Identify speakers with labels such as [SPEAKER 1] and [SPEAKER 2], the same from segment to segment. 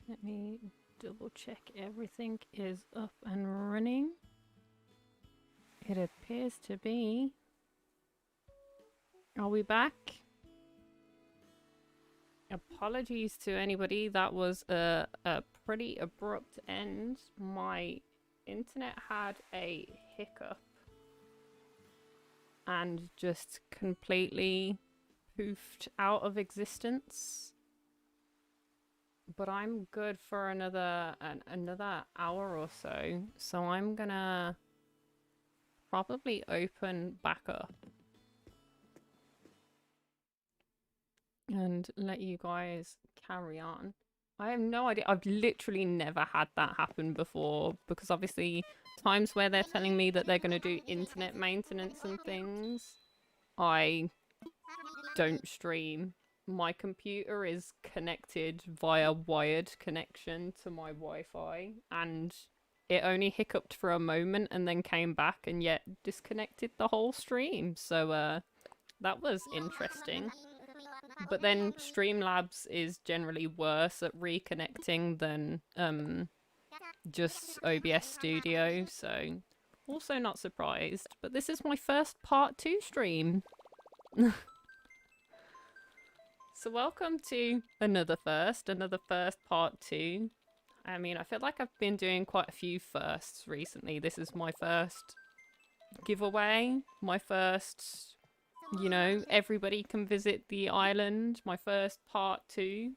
[SPEAKER 1] Let me double check everything is up and running. It appears to be. Are we back? Apologies to anybody. That was a pretty abrupt end. My internet had a hiccup and just completely poofed out of existence. But I'm good for another hour or so. So I'm gonna probably open back up and let you guys carry on. I have no idea. I've literally never had that happen before, because obviously times where they're telling me that they're going to do internet maintenance and things, I don't stream. My computer is connected via wired connection to my Wi-Fi, and it only hiccuped for a moment and then came back and yet disconnected the whole stream. So that was interesting. But then Streamlabs is generally worse at reconnecting than just OBS Studio, so also not surprised. But this is my first part 2 stream. So welcome to another first part 2. I mean, I feel like I've been doing quite a few firsts recently. This is my first giveaway, my first, you know, everybody can visit the island, my first part 2.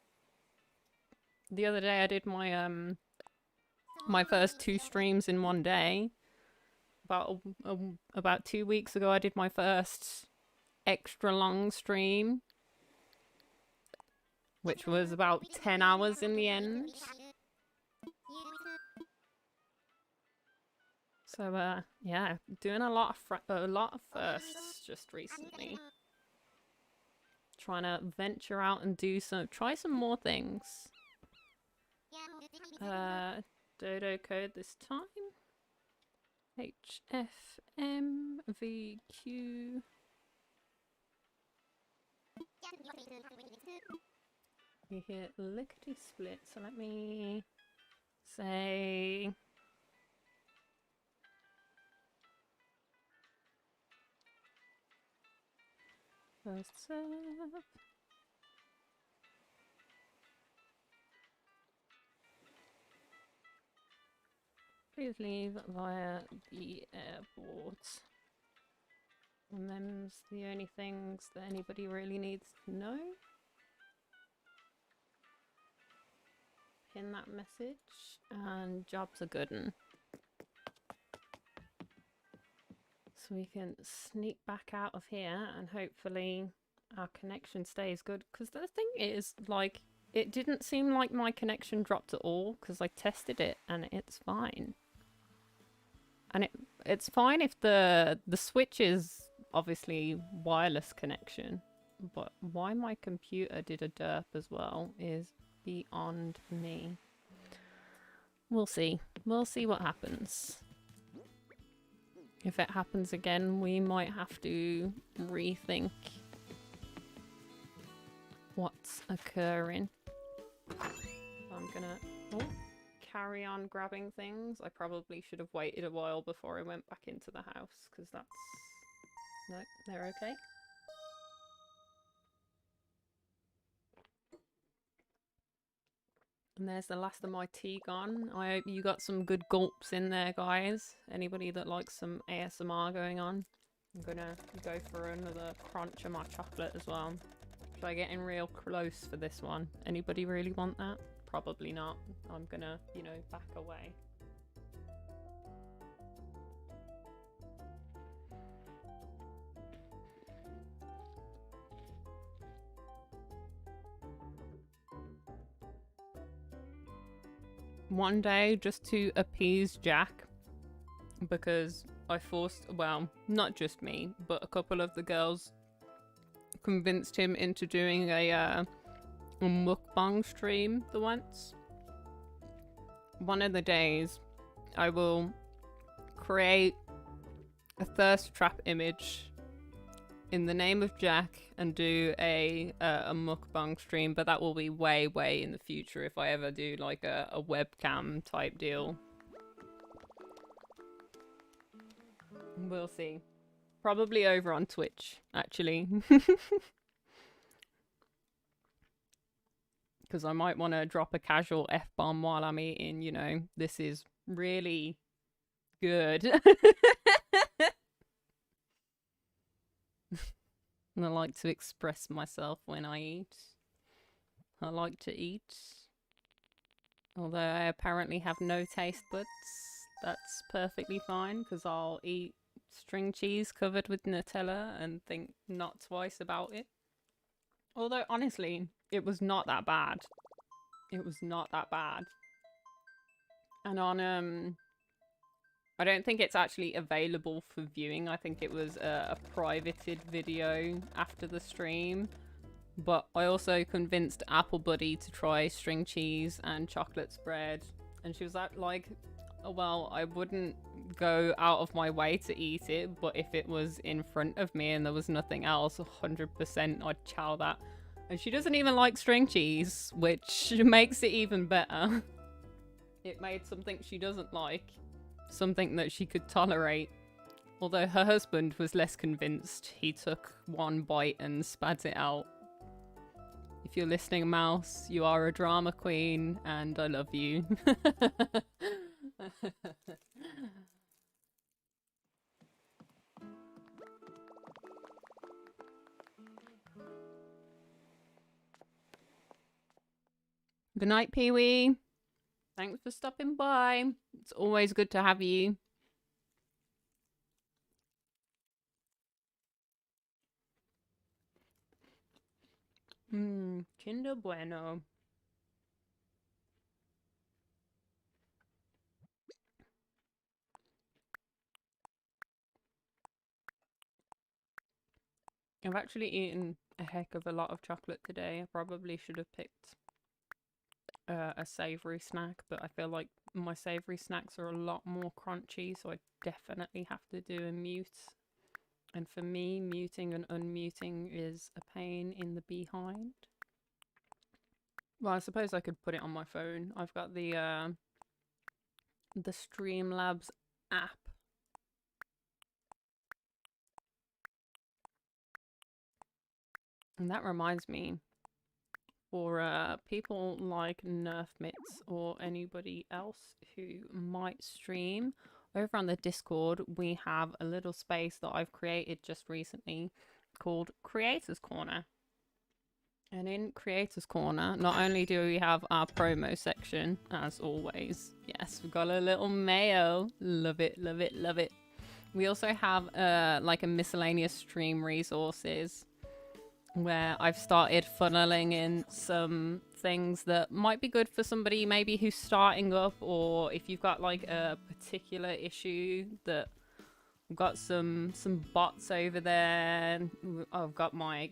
[SPEAKER 1] The other day I did my my first 2 streams in one day. About 2 weeks ago I did my first extra long stream, which was about 10 hours in the end. So yeah, doing a lot of firsts just recently. Trying to venture out and try some more things. Dodo code this time. HFMVQ. You hear lickety split, so let me say first up. Please leave via the airport. And them's the only things that anybody really needs to know. Pin that message, and job's a good one. So we can sneak back out of here and hopefully our connection stays good. Because the thing is, like, it didn't seem like my connection dropped at all because I tested it and it's fine. And it's fine if the switch is obviously wireless connection, but why my computer did a derp as well is beyond me. We'll see. We'll see what happens. If it happens again, we might have to rethink what's occurring. I'm gonna carry on grabbing things. I probably should have waited a while before I went back into the house, because that's... No, they're okay. And there's the last of my tea gone. I hope you got some good gulps in there, guys. Anybody that likes some ASMR going on. I'm gonna go for another crunch of my chocolate as well. Should I get in real close for this one? Anybody really want that? Probably not. I'm gonna, you know, back away. One day, just to appease Jack, because I forced, well, not just me, but a couple of the girls convinced him into doing a mukbang stream the once. One of the days, I will create a thirst trap image in the name of Jack and do a mukbang stream, but that will be way in the future if I ever do like a webcam type deal. We'll see. Probably over on Twitch, actually. Because I might want to drop a casual F-bomb while I'm eating, you know. This is really good. And I like to express myself when I eat. I like to eat. Although I apparently have no taste buds. That's perfectly fine, because I'll eat string cheese covered with Nutella and think not twice about it. Although, honestly, it was not that bad. It was not that bad. And on, I don't think it's actually available for viewing. I think it was a privated video after the stream. But I also convinced Apple Buddy to try string cheese and chocolate spread. And she was like, oh, well, I wouldn't go out of my way to eat it, but if it was in front of me and there was nothing else, 100% I'd chow that. And she doesn't even like string cheese, which makes it even better. It made something she doesn't like, something that she could tolerate. Although her husband was less convinced. He took one bite and spat it out. If you're listening, Mouse, you are a drama queen, and I love you. Good night, Pee-wee. Thanks for stopping by. It's always good to have you. Kinder Bueno. I've actually eaten a heck of a lot of chocolate today. I probably should have picked a savory snack, but I feel like my savory snacks are a lot more crunchy, so I definitely have to do a mute. And for me, muting and unmuting is a pain in the behind. Well, I suppose I could put it on my phone. I've got the Streamlabs app. And that reminds me, for people like Nerf Mitts or anybody else who might stream, over on the Discord, we have a little space that I've created just recently called Creators Corner. And in Creators Corner, not only do we have our promo section, as always. Yes, we've got a little mayo. Love it, love it, love it. We also have like a miscellaneous stream resources where I've started funneling in some things that might be good for somebody maybe who's starting up, or if you've got like a particular issue that I've got some bots over there. I've got my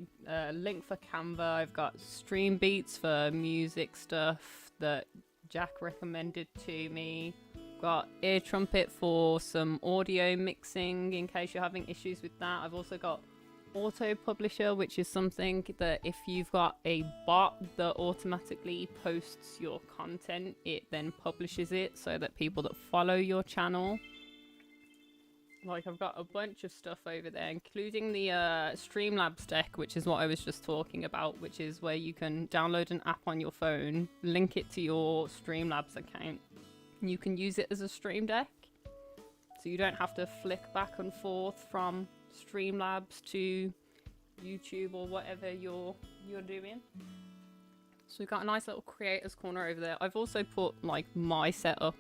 [SPEAKER 1] link for Canva. I've got Stream Beats for music stuff that Jack recommended to me. Got Ear Trumpet for some audio mixing in case you're having issues with that. I've also got Auto Publisher, which is something that if you've got a bot that automatically posts your content, it then publishes it so that people that follow your channel. Like, I've got a bunch of stuff over there, including the Streamlabs deck, which is what I was just talking about, which is where you can download an app on your phone, link it to your Streamlabs account, and you can use it as a stream deck. So you don't have to flick back and forth from Streamlabs to YouTube or whatever you're doing. So we've got a nice little creators corner over there. I've also put like my setup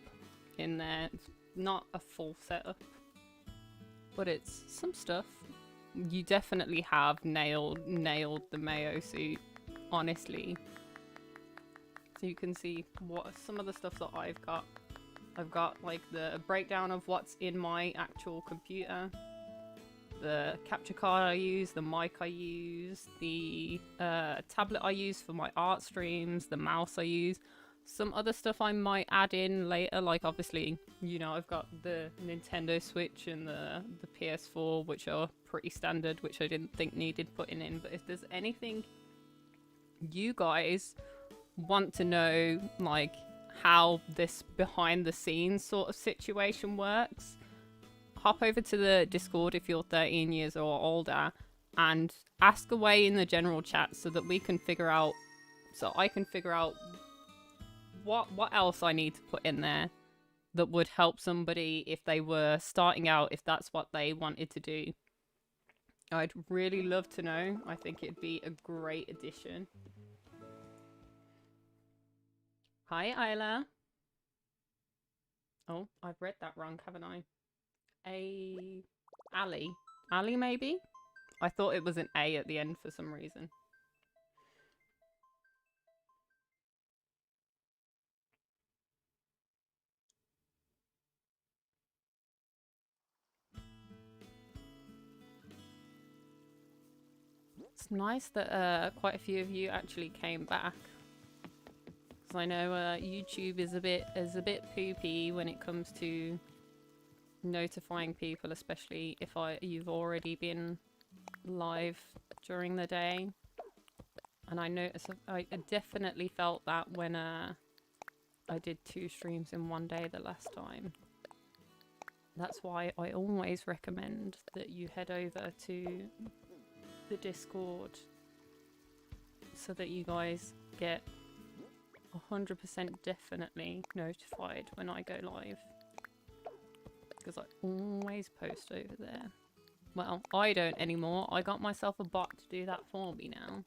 [SPEAKER 1] in there. It's not a full setup, but it's some stuff. You definitely have nailed the mayo suit, honestly. So you can see what some of the stuff that I've got. I've got like the breakdown of what's in my actual computer, the capture card I use, the mic I use, the tablet I use for my art streams, the mouse I use. Some other stuff I might add in later, like obviously, you know, I've got the Nintendo Switch and the PS4, which are pretty standard, which I didn't think needed putting in. But if there's anything you guys want to know, like how this behind the scenes sort of situation works, hop over to the Discord if you're 13 years or older and ask away in the general chat so that we can figure out, so I can figure out what else I need to put in there that would help somebody if they were starting out, if that's what they wanted to do. I'd really love to know. I think it'd be a great addition. Hi, Isla. Oh, I've read that wrong, haven't I? Ali. Ali, maybe? I thought it was an A at the end for some reason. It's nice that quite a few of you actually came back. Because I know YouTube is a bit poopy when it comes to notifying people, especially if you've already been live during the day. And I noticed, I definitely felt that when I did 2 streams in one day the last time. That's why I always recommend that you head over to the Discord so that you guys get 100% definitely notified when I go live. Because I always post over there. Well, I don't anymore. I got myself a bot to do that for me now.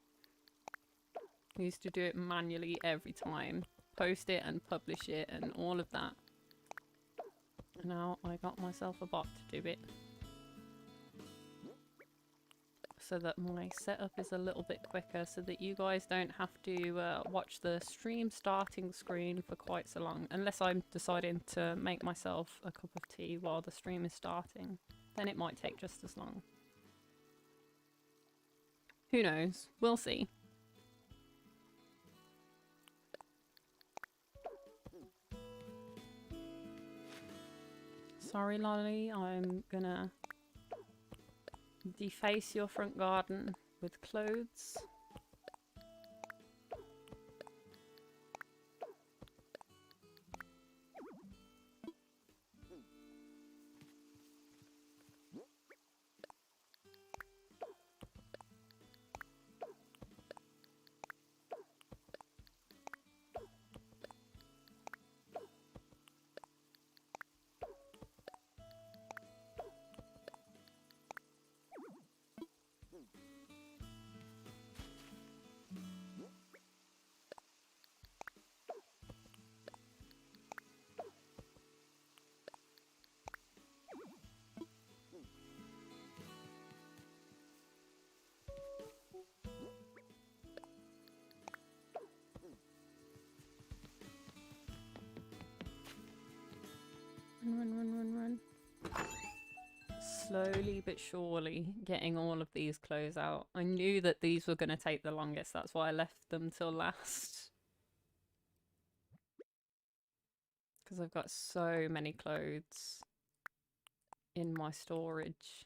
[SPEAKER 1] I used to do it manually every time. Post it and publish it and all of that. Now I got myself a bot to do it. So that my setup is a little bit quicker, so that you guys don't have to watch the stream starting screen for quite so long. Unless I'm deciding to make myself a cup of tea while the stream is starting. Then it might take just as long. Who knows? We'll see. Sorry, Lolly, I'm gonna deface your front garden with clothes. Run. Slowly but surely getting all of these clothes out. I knew that these were going to take the longest. That's why I left them till last. Because I've got so many clothes in my storage.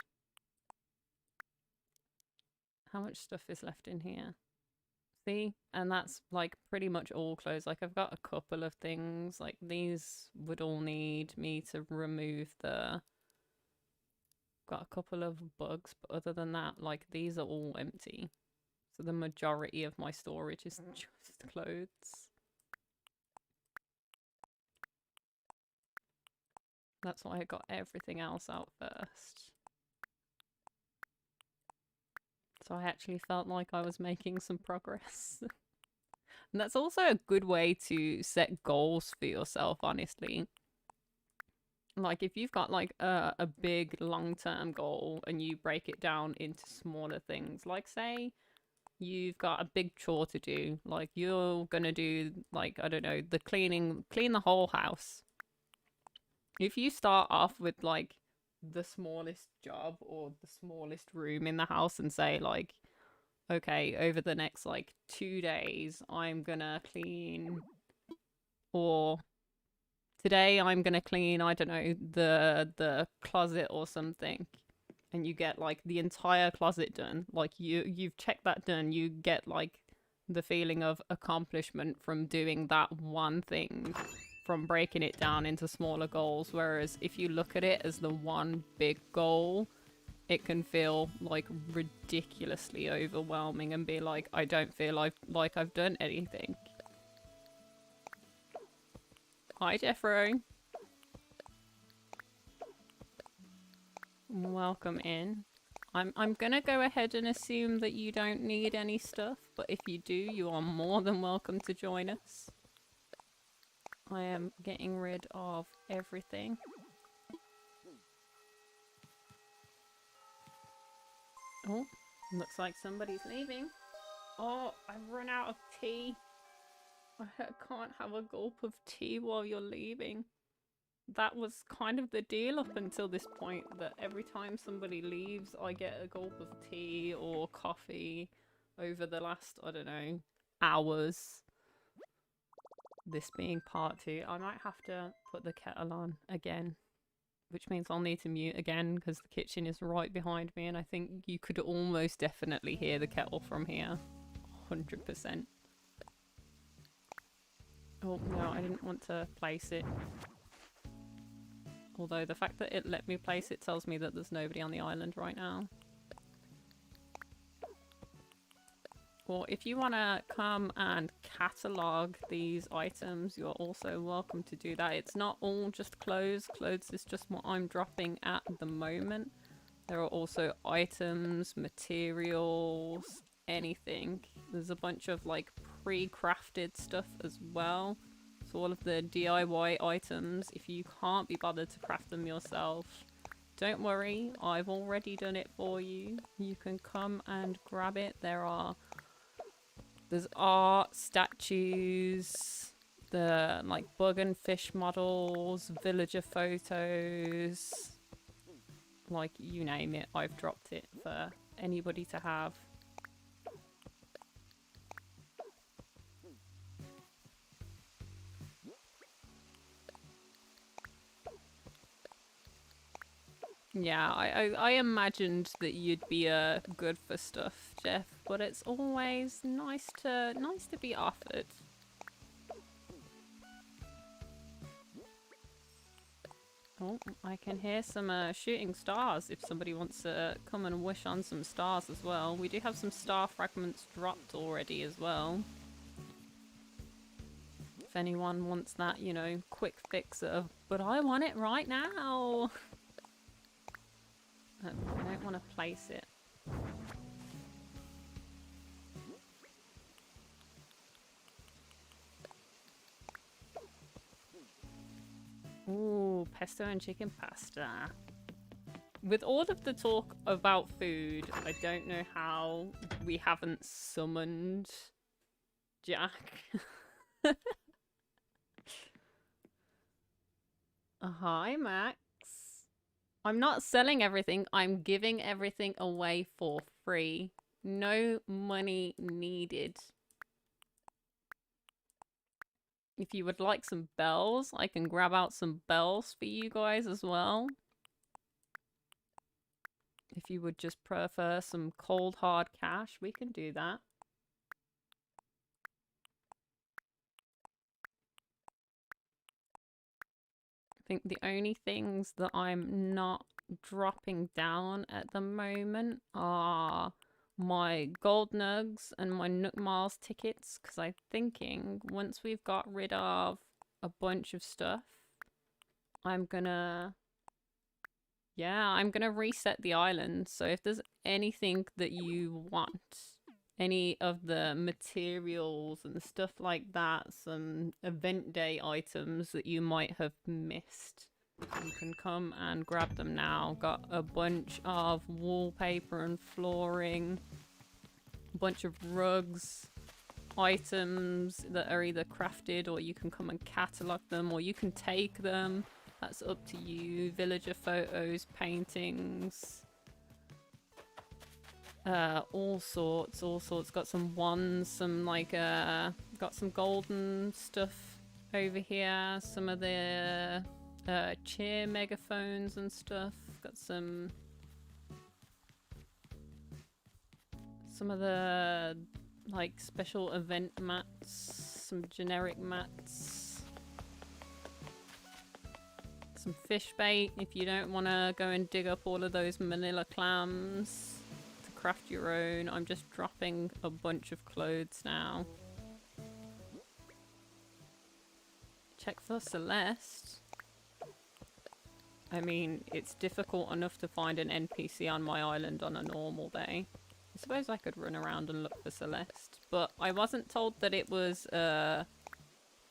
[SPEAKER 1] How much stuff is left in here? See? And that's like pretty much all clothes. Like I've got a couple of things. Like these would all need me to remove the... Got a couple of bugs, but other than that, like these are all empty. So the majority of my storage is just clothes. That's why I got everything else out first. So I actually felt like I was making some progress. And that's also a good way to set goals for yourself, honestly. Like if you've got like a big long-term goal and you break it down into smaller things, like say you've got a big chore to do, like you're gonna do like, I don't know, clean the whole house. If you start off with like the smallest job or the smallest room in the house and say like, okay, over the next like 2 days I'm gonna clean Or today I'm gonna clean, I don't know, the closet or something. And you get like the entire closet done. Like you've checked that done. You get like the feeling of accomplishment from doing that one thing, from breaking it down into smaller goals. Whereas if you look at it as the one big goal, it can feel like ridiculously overwhelming and be like, I don't feel like I've done anything. Hi, Jeffro. Welcome in. I'm gonna go ahead and assume that you don't need any stuff, but if you do, you are more than welcome to join us. I am getting rid of everything. Oh, looks like somebody's leaving. Oh, I've run out of tea. I can't have a gulp of tea while you're leaving. That was kind of the deal up until this point, that every time somebody leaves, I get a gulp of tea or coffee over the last, I don't know, hours. This being part 2, I might have to put the kettle on again, which means I'll need to mute again because the kitchen is right behind me and I think you could almost definitely hear the kettle from here. 100%. Oh, no, I didn't want to place it. Although the fact that it let me place it tells me that there's nobody on the island right now. Or if you want to come and catalogue these items, you're also welcome to do that. It's not all just clothes. Clothes is just what I'm dropping at the moment. There are also items, materials, anything. There's a bunch of like pre-crafted stuff as well. So all of the DIY items, if you can't be bothered to craft them yourself, don't worry, I've already done it for you. You can come and grab it. There's art, statues, the like bug and fish models, villager photos, like you name it, I've dropped it for anybody to have. Yeah, I imagined that you'd be good for stuff, Jeff, but it's always nice to be offered. Oh, I can hear some shooting stars if somebody wants to come and wish on some stars as well. We do have some star fragments dropped already as well. If anyone wants that, you know, quick fix of, but I want it right now. I don't want to place it. Ooh, pesto and chicken pasta. With all of the talk about food, I don't know how we haven't summoned Jack. Hi, Max. I'm not selling everything. I'm giving everything away for free. No money needed. If you would like some bells, I can grab out some bells for you guys as well. If you would just prefer some cold hard cash, we can do that. I think the only things that I'm not dropping down at the moment are my gold nugs and my Nook Miles tickets, because I'm thinking once we've got rid of a bunch of stuff, I'm gonna reset the island. So if there's anything that you want, any of the materials and stuff like that, some event day items that you might have missed, you can come and grab them now. Got a bunch of wallpaper and flooring, a bunch of rugs, items that are either crafted or you can come and catalogue them or you can take them. That's up to you. Villager photos, paintings, all sorts. Got some wands, some like got some golden stuff Over here, some of the cheer megaphones and stuff. Got some of the like special event mats, some generic mats, some fish bait if you don't want to go and dig up all of those manila clams to craft your own. I'm just dropping a bunch of clothes now. Check for Celeste. I mean, it's difficult enough to find an NPC on my island on a normal day. I suppose I could run around and look for Celeste, but I wasn't told that it was a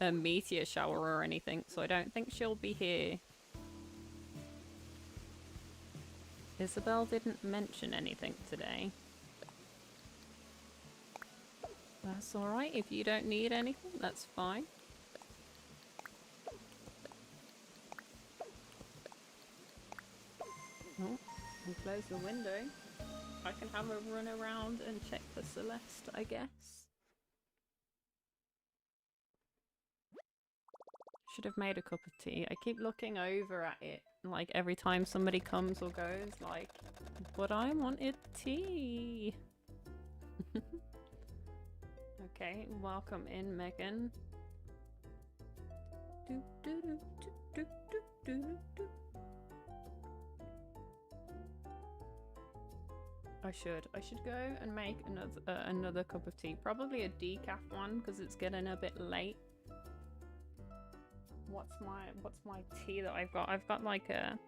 [SPEAKER 1] meteor shower or anything, so I don't think she'll be here. Isabel didn't mention anything today. That's alright, if you don't need anything, that's fine. Oh, and close the window. I can have a run around and check for Celeste, I guess. Should have made a cup of tea. I keep looking over at it, like every time somebody comes or goes, like, but I wanted tea. Okay, welcome in, Megan. Do, do, do, do, do, do, do. I should go and make another cup of tea. Probably a decaf one because it's getting a bit late. What's my tea that I've got? I've got like a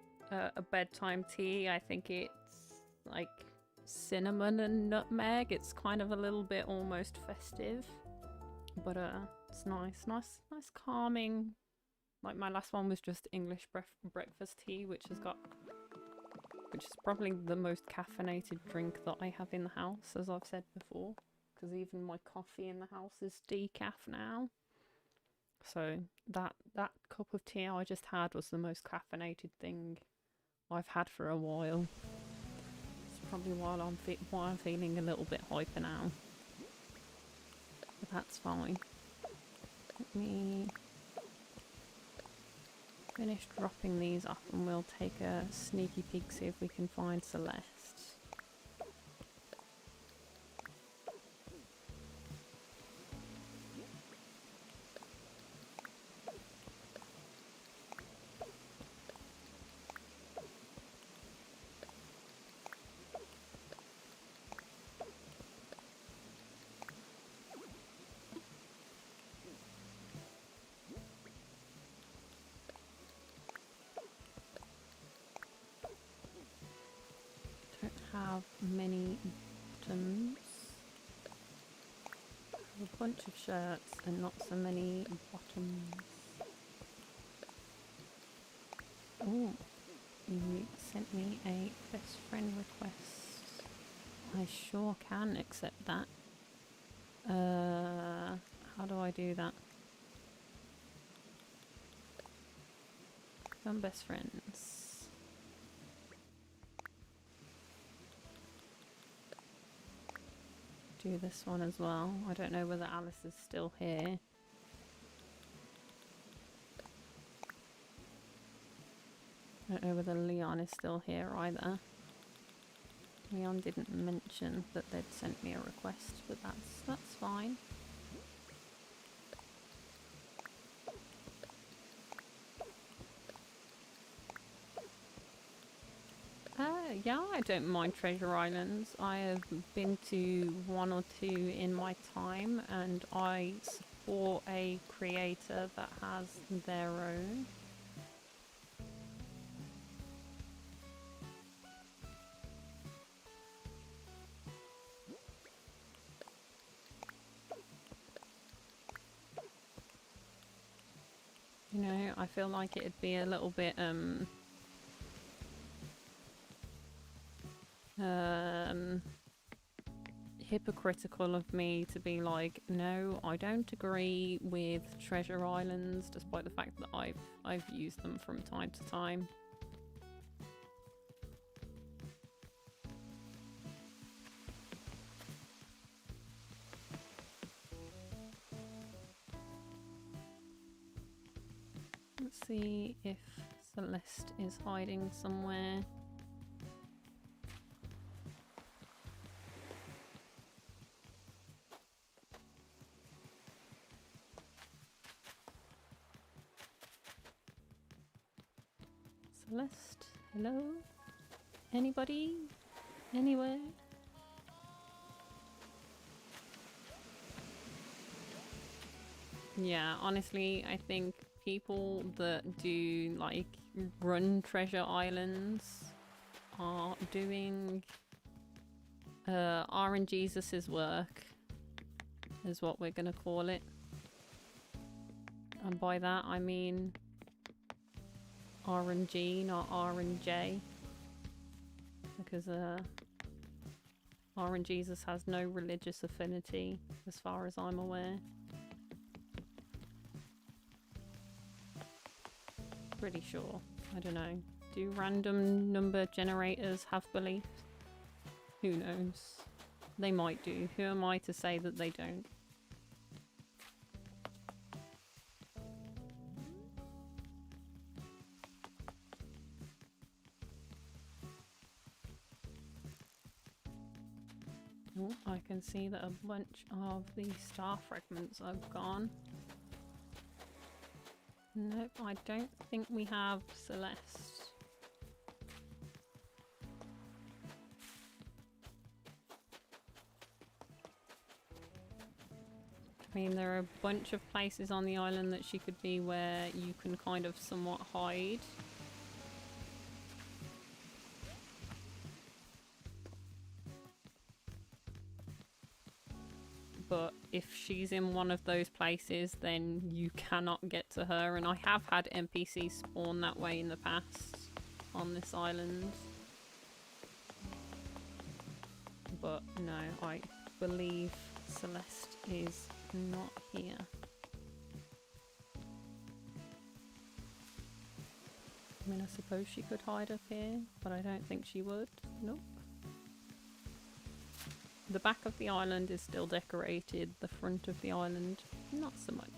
[SPEAKER 1] bedtime tea. I think it's like cinnamon and nutmeg. It's kind of a little bit almost festive, but it's nice calming. Like my last one was just English breakfast tea, which is probably the most caffeinated drink that I have in the house, as I've said before, because even my coffee in the house is decaf now. So that cup of tea I just had was the most caffeinated thing I've had for a while. It's probably why I'm feeling a little bit hyper now. But that's fine. Let me finish dropping these off and we'll take a sneaky peek, see if we can find Celeste. Have many bottoms. I have a bunch of shirts and not so many bottoms. Oh, you sent me a best friend request. I sure can accept that. How do I do that? Become best friends. Do this one as well. I don't know whether Alice is still here. I don't know whether Leon is still here either. Leon didn't mention that they'd sent me a request, but that's fine. Yeah, I don't mind treasure islands. I have been to one or two in my time, and I support a creator that has their own. You know, I feel like it'd be a little bit hypocritical of me to be like, no, I don't agree with treasure islands, despite the fact that I've used them from time to time. see if Celeste is hiding somewhere. Celeste, hello? Anybody? Anywhere? Yeah, honestly, I think people that do like run treasure islands are doing RNGesus's work, is what we're gonna call it. And by that I mean RNG, not RNJ, because RNGesus has no religious affinity as far as I'm aware. Pretty sure. I don't know. Do random number generators have beliefs? Who knows? They might do. Who am I to say that they don't? Oh, I can see that a bunch of the star fragments are gone. Nope, I don't think we have Celeste. I mean, there are a bunch of places on the island that she could be where you can kind of somewhat hide. But if she's in one of those places, then you cannot get to her. And I have had NPCs spawn that way in the past on this island. But no, I believe Celeste is not here. I mean, I suppose she could hide up here, but I don't think she would. Nope. The back of the island is still decorated, the front of the island not so much.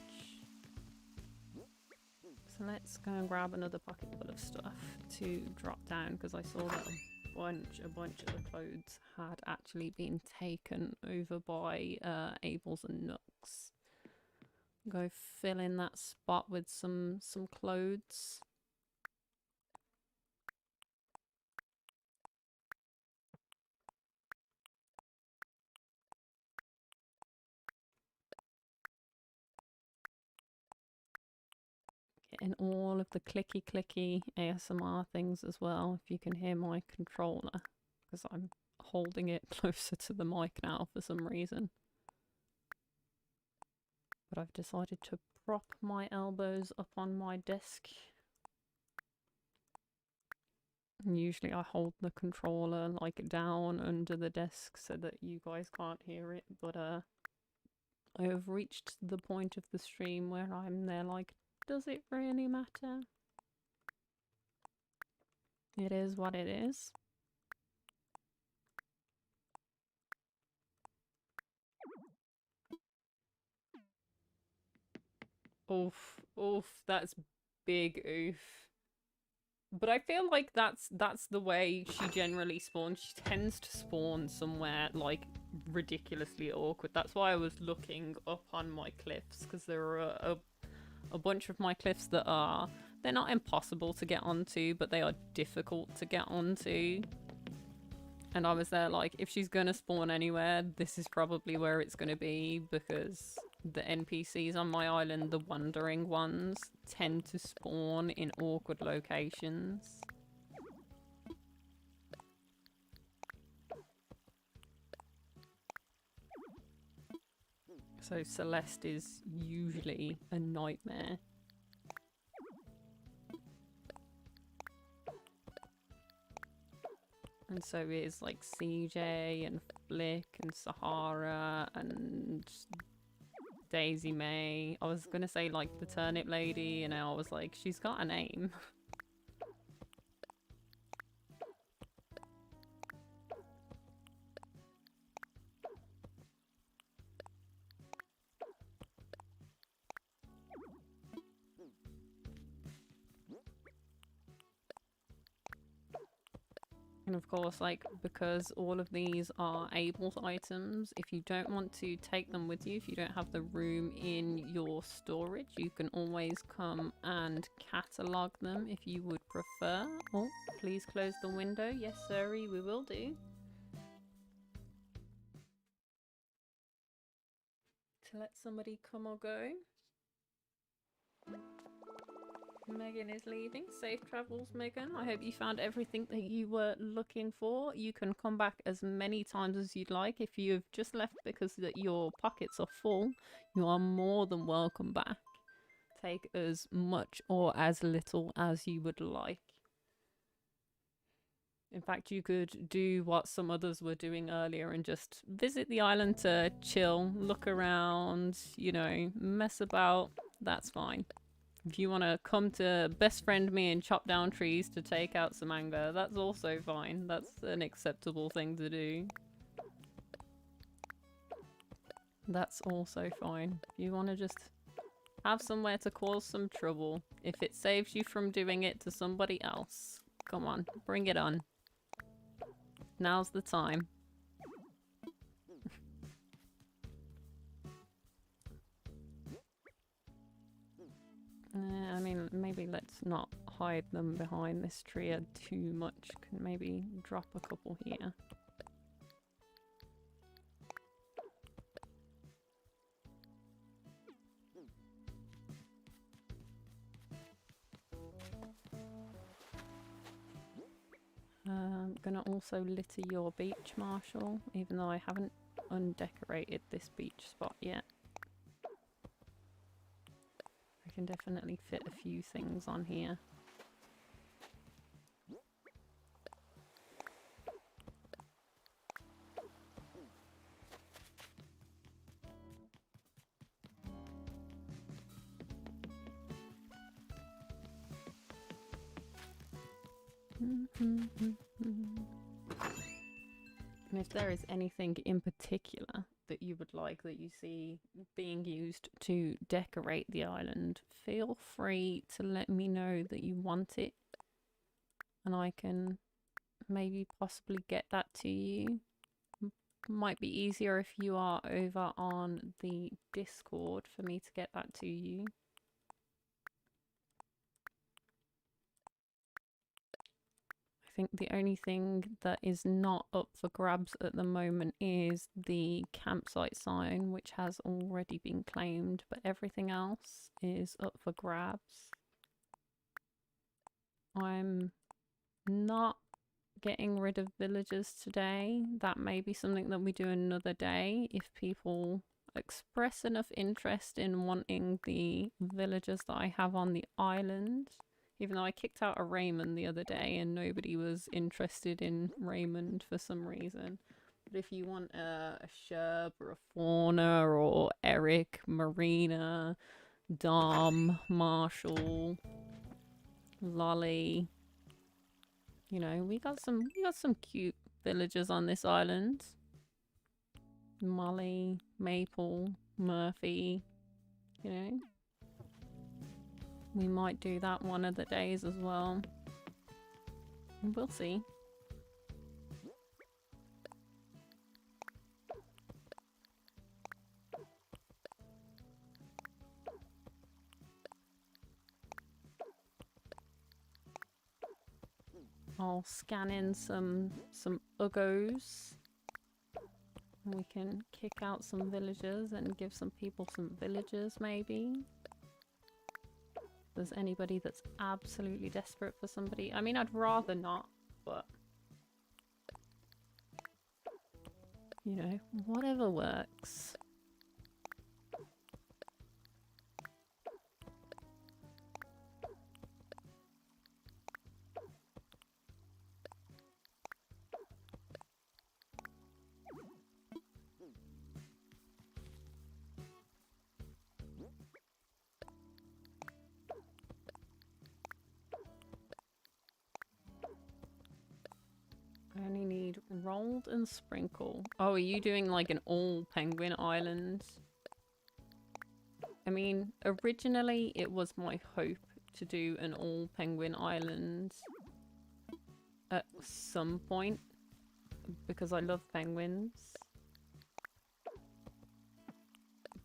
[SPEAKER 1] So let's go and grab another bucket full of stuff to drop down, because I saw that a bunch of the clothes had actually been taken over by Abels and Nooks. Go fill in that spot with some clothes. Getting all of the clicky ASMR things as well, if you can hear my controller, because I'm holding it closer to the mic now for some reason. But I've decided to prop my elbows up on my desk. And usually I hold the controller like down under the desk so that you guys can't hear it, but I have reached the point of the stream where I'm there like, does it really matter? It is what it is. Oof, oof, that's big oof. But I feel like that's the way she generally spawns. She tends to spawn somewhere like ridiculously awkward. That's why I was looking up on my cliffs, because there are a bunch of my cliffs that are, they're not impossible to get onto, but they are difficult to get onto. And I was there like, if she's gonna spawn anywhere, this is probably where it's gonna be, because the NPCs on my island, the wandering ones, tend to spawn in awkward locations. So Celeste is usually a nightmare. And so is like CJ and Flick and Sahara and Daisy May. I was gonna say like the turnip lady, and I was like, she's got a name. And of course, like, because all of these are able items, if you don't want to take them with you, if you don't have the room in your storage, you can always come and catalogue them if you would prefer. Oh, please close the window. Yes, sirree, we will do. To let somebody come or go. Megan is leaving. Safe travels, Megan. I hope you found everything that you were looking for. You can come back as many times as you'd like. If you've just left because that your pockets are full, you are more than welcome back. Take as much or as little as you would like. In fact, you could do what some others were doing earlier and just visit the island to chill, look around, you know, mess about. That's fine. If you want to come to best friend me and chop down trees to take out some anger, that's also fine. That's an acceptable thing to do. That's also fine. If you want to just have somewhere to cause some trouble, if it saves you from doing it to somebody else, come on, bring it on. Now's the time. I mean, maybe let's not hide them behind this tree too much. Can maybe drop a couple here. I'm gonna also litter your beach, Marshall, even though I haven't undecorated this beach spot yet. I can definitely fit a few things on here. And if there is anything in particular that you would like that you see being used to decorate the island, feel free to let me know that you want it, and I can maybe possibly get that to you. Might be easier if you are over on the Discord for me to get that to you. I think the only thing that is not up for grabs at the moment is the campsite sign, which has already been claimed, but everything else is up for grabs. I'm not getting rid of villagers today. That may be something that we do another day if people express enough interest in wanting the villagers that I have on the island. Even though I kicked out a Raymond the other day and nobody was interested in Raymond for some reason. But if you want a Sherb or a Fauna or Eric, Marina, Dom, Marshall, Lolly, you know, we got some cute villagers on this island. Molly, Maple, Murphy, you know. We might do that one of the days as well. We'll see. I'll scan in some uggos. We can kick out some villagers and give some people some villagers maybe. There's anybody that's absolutely desperate for somebody. I mean, I'd rather not, but you know, whatever works. I only need rolled and sprinkle. Oh, are you doing like an all penguin island? I mean, originally it was my hope to do an all penguin island. at some point because I love penguins.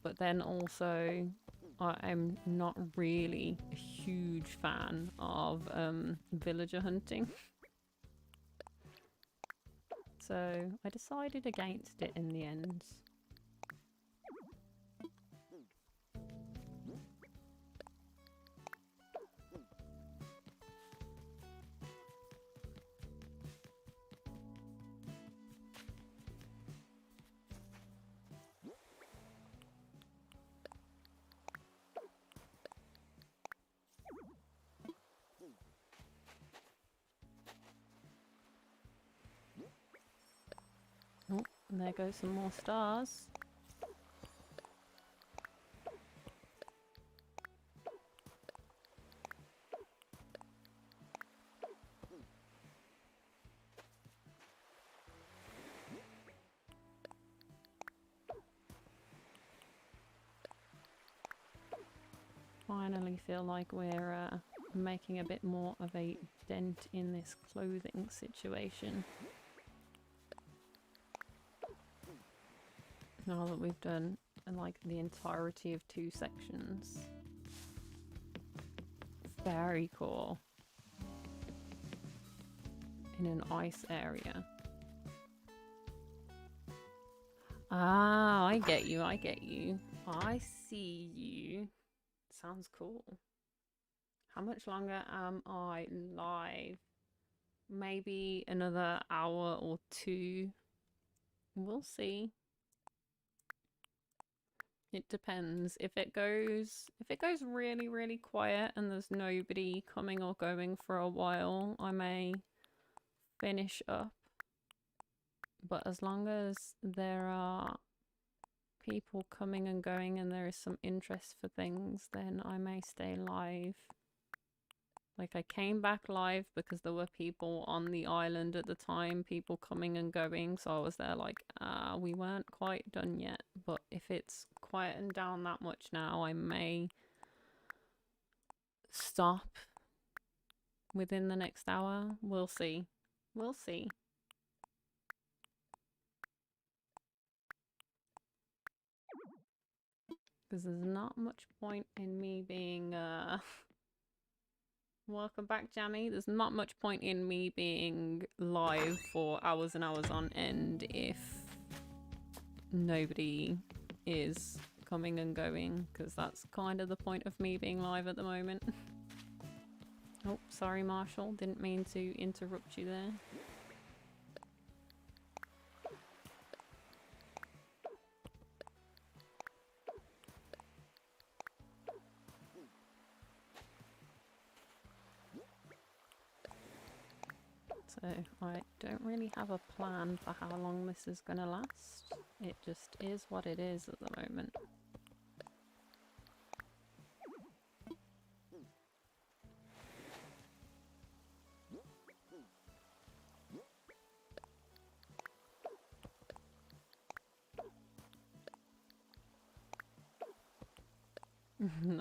[SPEAKER 1] But then also I'm not really a huge fan of villager hunting. So I decided against it in the end. Oh, and there goes some more stars. Finally feel like we're making a bit more of a dent in this clothing situation. Now that we've done like the entirety of 2 sections. Very cool. In an ice area. Ah, I get you, I get you. I see you. Sounds cool. How much longer am I live? Maybe another hour or 2. We'll see. It depends. If it goes really, really quiet and there's nobody coming or going for a while, I may finish up. But as long as there are people coming and going and there is some interest for things, then I may stay live. Like, I came back live because there were people on the island at the time, people coming and going, so I was there like, we weren't quite done yet. But if it's quietened down that much now, I may stop within the next hour. We'll see. We'll see. Because there's not much point in me being, welcome back, Jammy. There's not much point in me being live for hours and hours on end if nobody is coming and going, because that's kind of the point of me being live at the moment. Oh, sorry, Marshall. Didn't mean to interrupt you there. So I don't really have a plan for how long this is going to last. It just is what it is at the moment.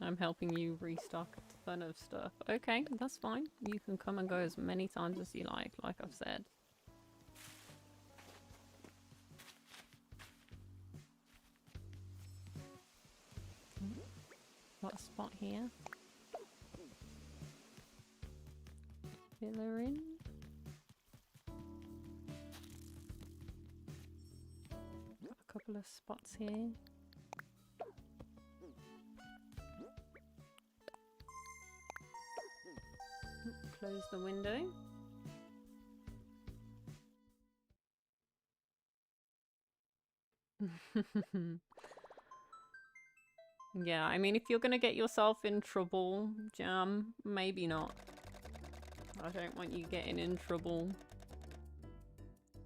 [SPEAKER 1] I'm helping you restock a ton of stuff. Okay, that's fine. You can come and go as many times as you like I've said. Got a spot here. Filler in. Got a couple of spots here. Close the window. Yeah, I mean, if you're gonna get yourself in trouble, Jam, maybe not. I don't want you getting in trouble.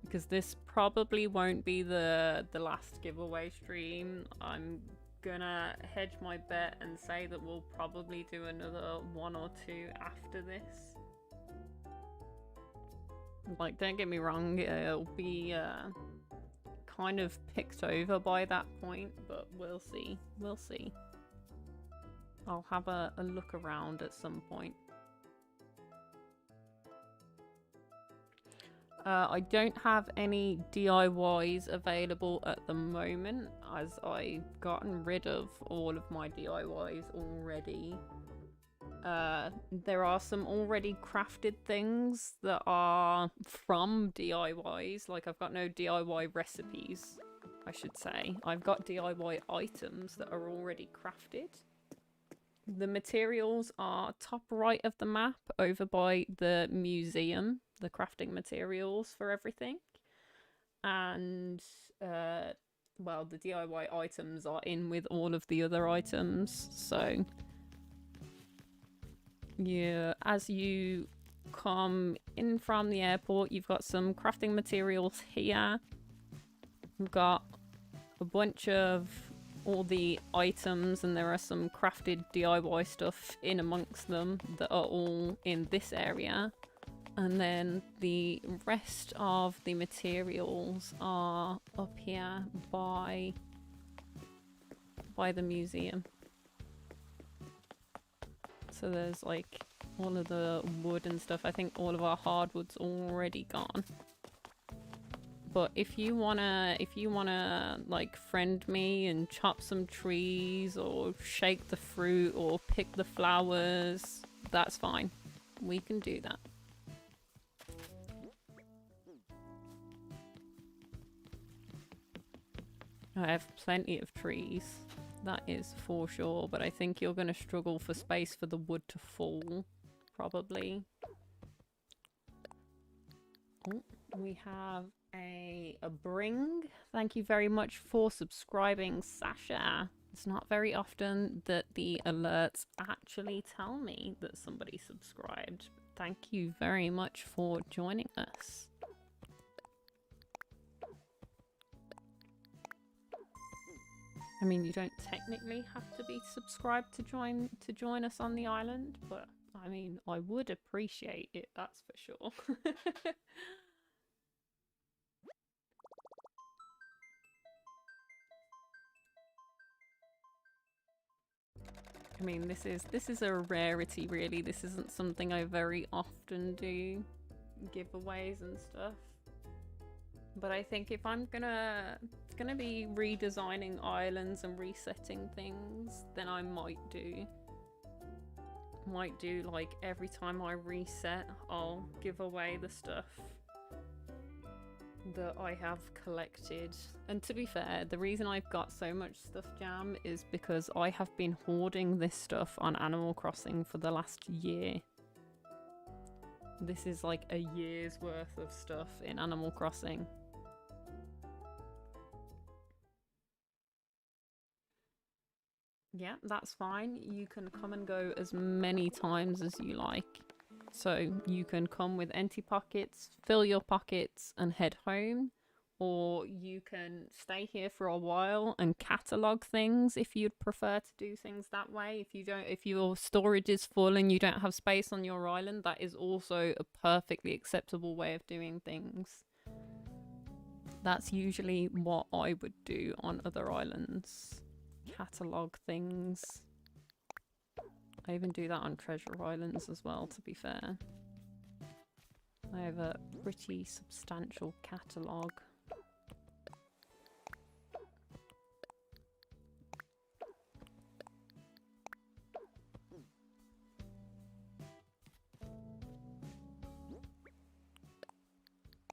[SPEAKER 1] Because this probably won't be the last giveaway stream. I'm gonna hedge my bet and say that we'll probably do another 1 or 2 after this. Like, don't get me wrong, it'll be kind of picked over by that point, but we'll see. We'll see. I'll have a look around at some point. I don't have any DIYs available at the moment, as I've gotten rid of all of my DIYs already. There are some already crafted things that are from DIYs. Like, I've got no DIY recipes, I should say. I've got DIY items that are already crafted. The materials are top right of the map over by the museum, the crafting materials for everything. And, well, the DIY items are in with all of the other items, so yeah, as you come in from the airport, you've got some crafting materials here. We've got a bunch of all the items, and there are some crafted DIY stuff in amongst them that are all in this area. And then the rest of the materials are up here by the museum. So there's like all of the wood and stuff. I think all of our hardwood's already gone. But if you wanna like friend me and chop some trees or shake the fruit or pick the flowers, that's fine. We can do that. I have plenty of trees. That is for sure, but I think you're going to struggle for space for the wood to fall, probably. Oh, we have a bring. Thank you very much for subscribing, Sasha. It's not very often that the alerts actually tell me that somebody subscribed. Thank you very much for joining us. I mean, you don't technically have to be subscribed to join us on the island, but I mean, I would appreciate it, that's for sure. I mean, this is a rarity, really. This isn't something I very often do, giveaways and stuff. But I think if I'm gonna be redesigning islands and resetting things, then I might do like every time I reset, I'll give away the stuff that I have collected. And to be fair, the reason I've got so much stuff, Jam, is because I have been hoarding this stuff on Animal Crossing for the last year. This is like a year's worth of stuff in Animal Crossing. Yeah, that's fine. You can come and go as many times as you like. So you can come with empty pockets, fill your pockets and head home. Or you can stay here for a while and catalogue things if you'd prefer to do things that way. If your storage is full and you don't have space on your island, that is also a perfectly acceptable way of doing things. That's usually what I would do on other islands. Catalogue things. I even do that on treasure islands as well, to be fair. I have a pretty substantial catalogue.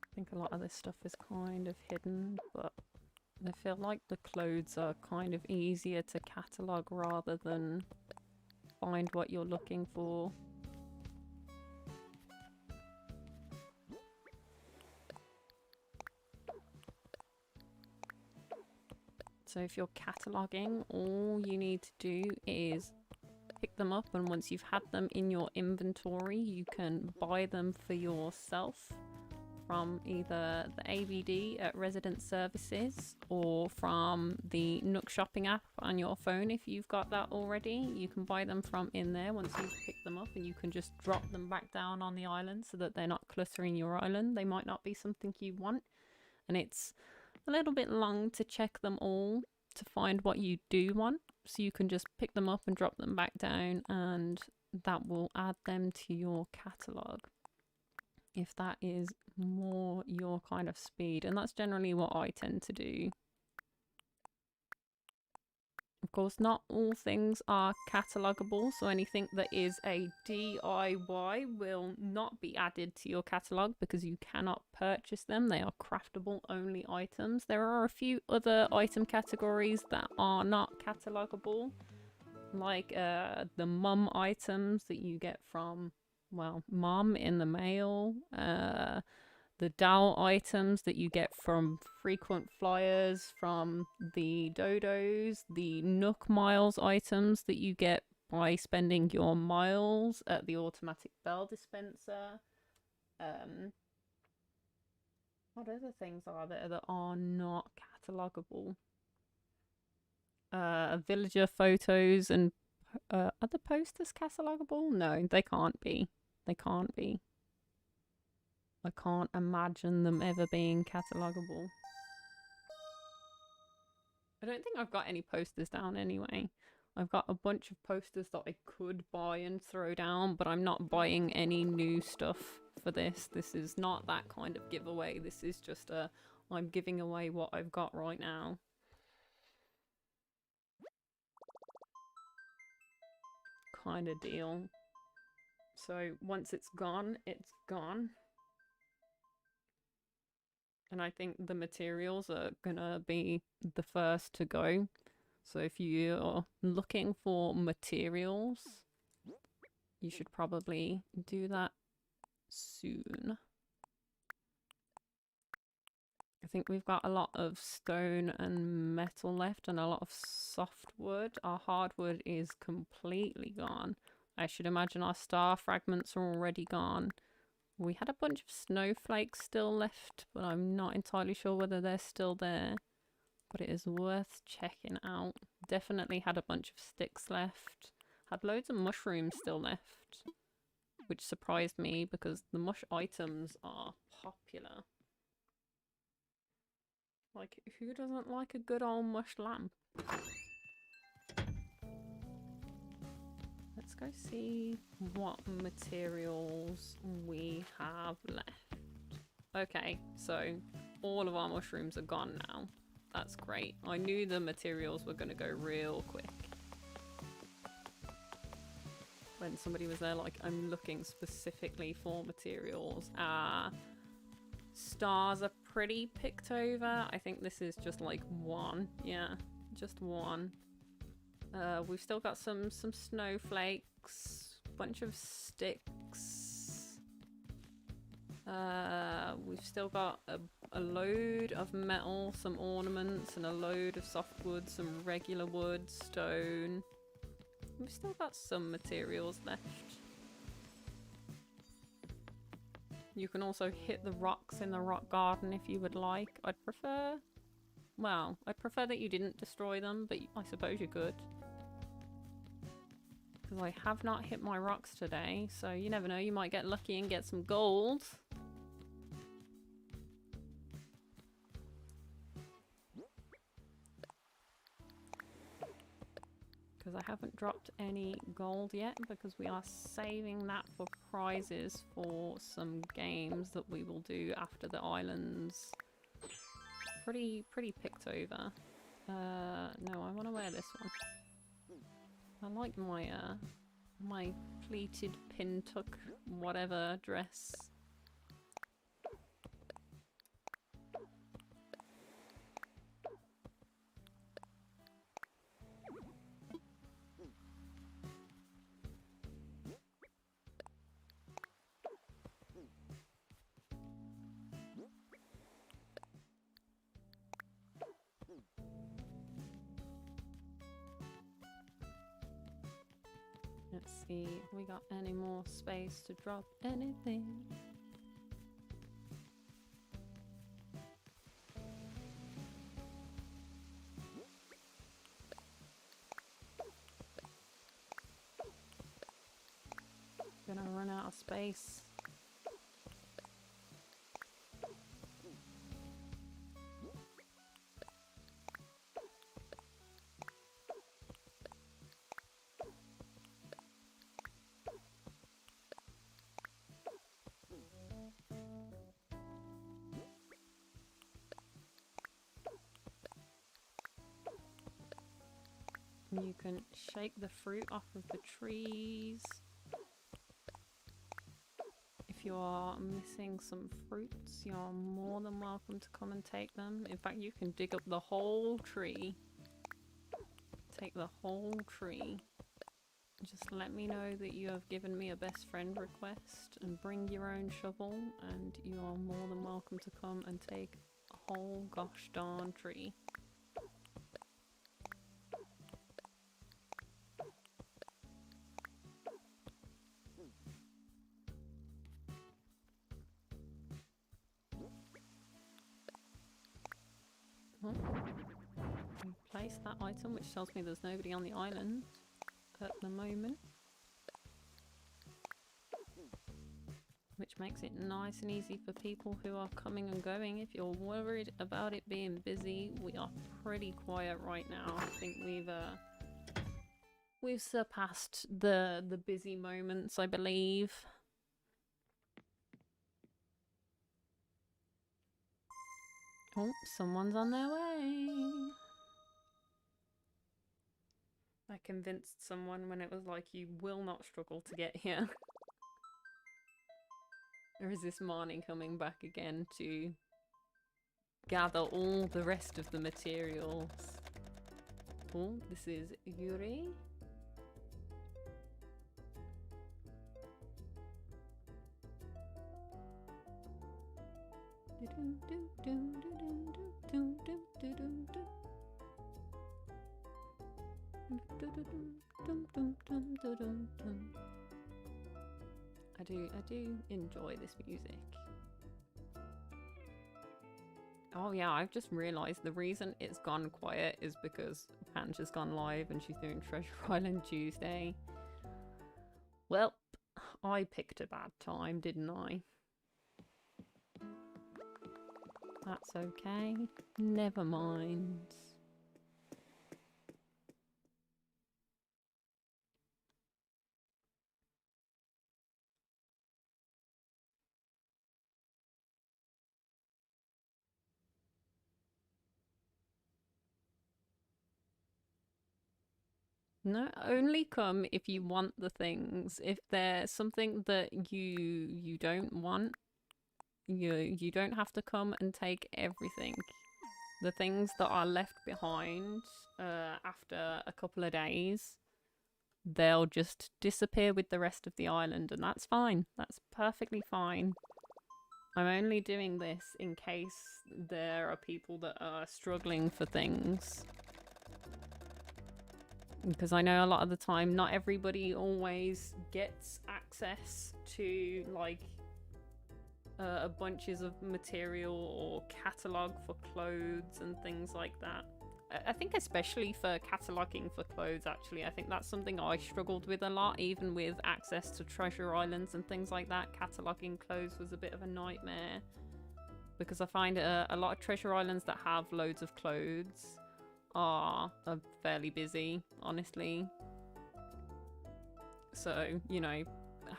[SPEAKER 1] I think a lot of this stuff is kind of hidden, but I feel like the clothes are kind of easier to catalogue rather than find what you're looking for. So if you're cataloguing, all you need to do is pick them up, and once you've had them in your inventory, you can buy them for yourself from either the ABD at Resident Services or from the Nook shopping app on your phone. If you've got that already, you can buy them from in there once you've picked them up, and you can just drop them back down on the island so that they're not cluttering your island. They might not be something you want, and it's a little bit long to check them all to find what you do want, so you can just pick them up and drop them back down, and that will add them to your catalogue. if that is more your kind of speed. And that's generally what I tend to do. Of course, not all things are catalogable, so anything that is a DIY will not be added to your catalog because you cannot purchase them. They are craftable only items. There are a few other item categories that are not catalogable, like the mum items that you get from, well, mum in the mail, the DAO items that you get from frequent flyers from the dodos, the Nook Miles items that you get by spending your miles at the automatic bell dispenser. What other things are there that are not catalogable? Villager photos and are the posters catalogable? No, they can't be. They can't be. I can't imagine them ever being catalogable. I don't think I've got any posters down anyway. I've got a bunch of posters that I could buy and throw down, but I'm not buying any new stuff for this. This is not that kind of giveaway. This is just I'm giving away what I've got right now. Kind of deal. So once it's gone, it's gone. And I think the materials are gonna be the first to go. So if you're looking for materials, you should probably do that soon. I think we've got a lot of stone and metal left and a lot of softwood. Our hardwood is completely gone. I should imagine our star fragments are already gone. We had a bunch of snowflakes still left, but I'm not entirely sure whether they're still there. But it is worth checking out. Definitely had a bunch of sticks left. Had loads of mushrooms still left, which surprised me because the mush items are popular. Like, who doesn't like a good old mush lamp? Let's go see what materials we have left. Okay, so all of our mushrooms are gone now. That's great. I knew the materials were going to go real quick. When somebody was there like, I'm looking specifically for materials. Stars are pretty picked over. I think this is just like one. Yeah, just one. We've still got some snowflakes, bunch of sticks. We've still got a load of metal, some ornaments, and a load of softwood, some regular wood, stone. We've still got some materials left. You can also hit the rocks in the rock garden if you would like. I'd prefer that you didn't destroy them, but I suppose you could. Because I have not hit my rocks today, so you never know, you might get lucky and get some gold. Because I haven't dropped any gold yet, because we are saving that for prizes for some games that we will do after the islands. Pretty picked over. No, I want to wear this one. I like my my pleated pin tuck whatever dress. Let's see if we got any more space to drop anything. Gonna run out of space. You can shake the fruit off of the trees. If you are missing some fruits, you're more than welcome to come and take them. In fact, you can dig up the whole tree. Take the whole tree. Just let me know that you have given me a best friend request and bring your own shovel, and you are more than welcome to come and take a whole gosh darn tree. Oh. We place that item, which tells me there's nobody on the island at the moment. Which makes it nice and easy for people who are coming and going. If you're worried about it being busy, we are pretty quiet right now. I think we've surpassed the busy moments, I believe. Oh, someone's on their way. I convinced someone when it was like, you will not struggle to get here. Or is this Marnie coming back again to gather all the rest of the materials? Oh, this is Yuri. I do enjoy this music. Oh yeah, I've just realised the reason it's gone quiet is because Pancha's gone live and she's doing Treasure Island Tuesday. Well, I picked a bad time, didn't I? That's okay. Never mind. No, only come if you want the things. If there's something that you don't want, you don't have to come and take everything. The things that are left behind after a couple of days, they'll just disappear with the rest of the island, and that's fine. That's perfectly fine. I'm only doing this in case there are people that are struggling for things. Because I know a lot of the time, not everybody always gets access to, like, bunches of material or catalogue for clothes and things like that. I think especially for cataloguing for clothes, actually. I think that's something I struggled with a lot, even with access to treasure islands and things like that. Cataloguing clothes was a bit of a nightmare. Because I find a lot of treasure islands that have loads of clothes are fairly busy, honestly. So, you know,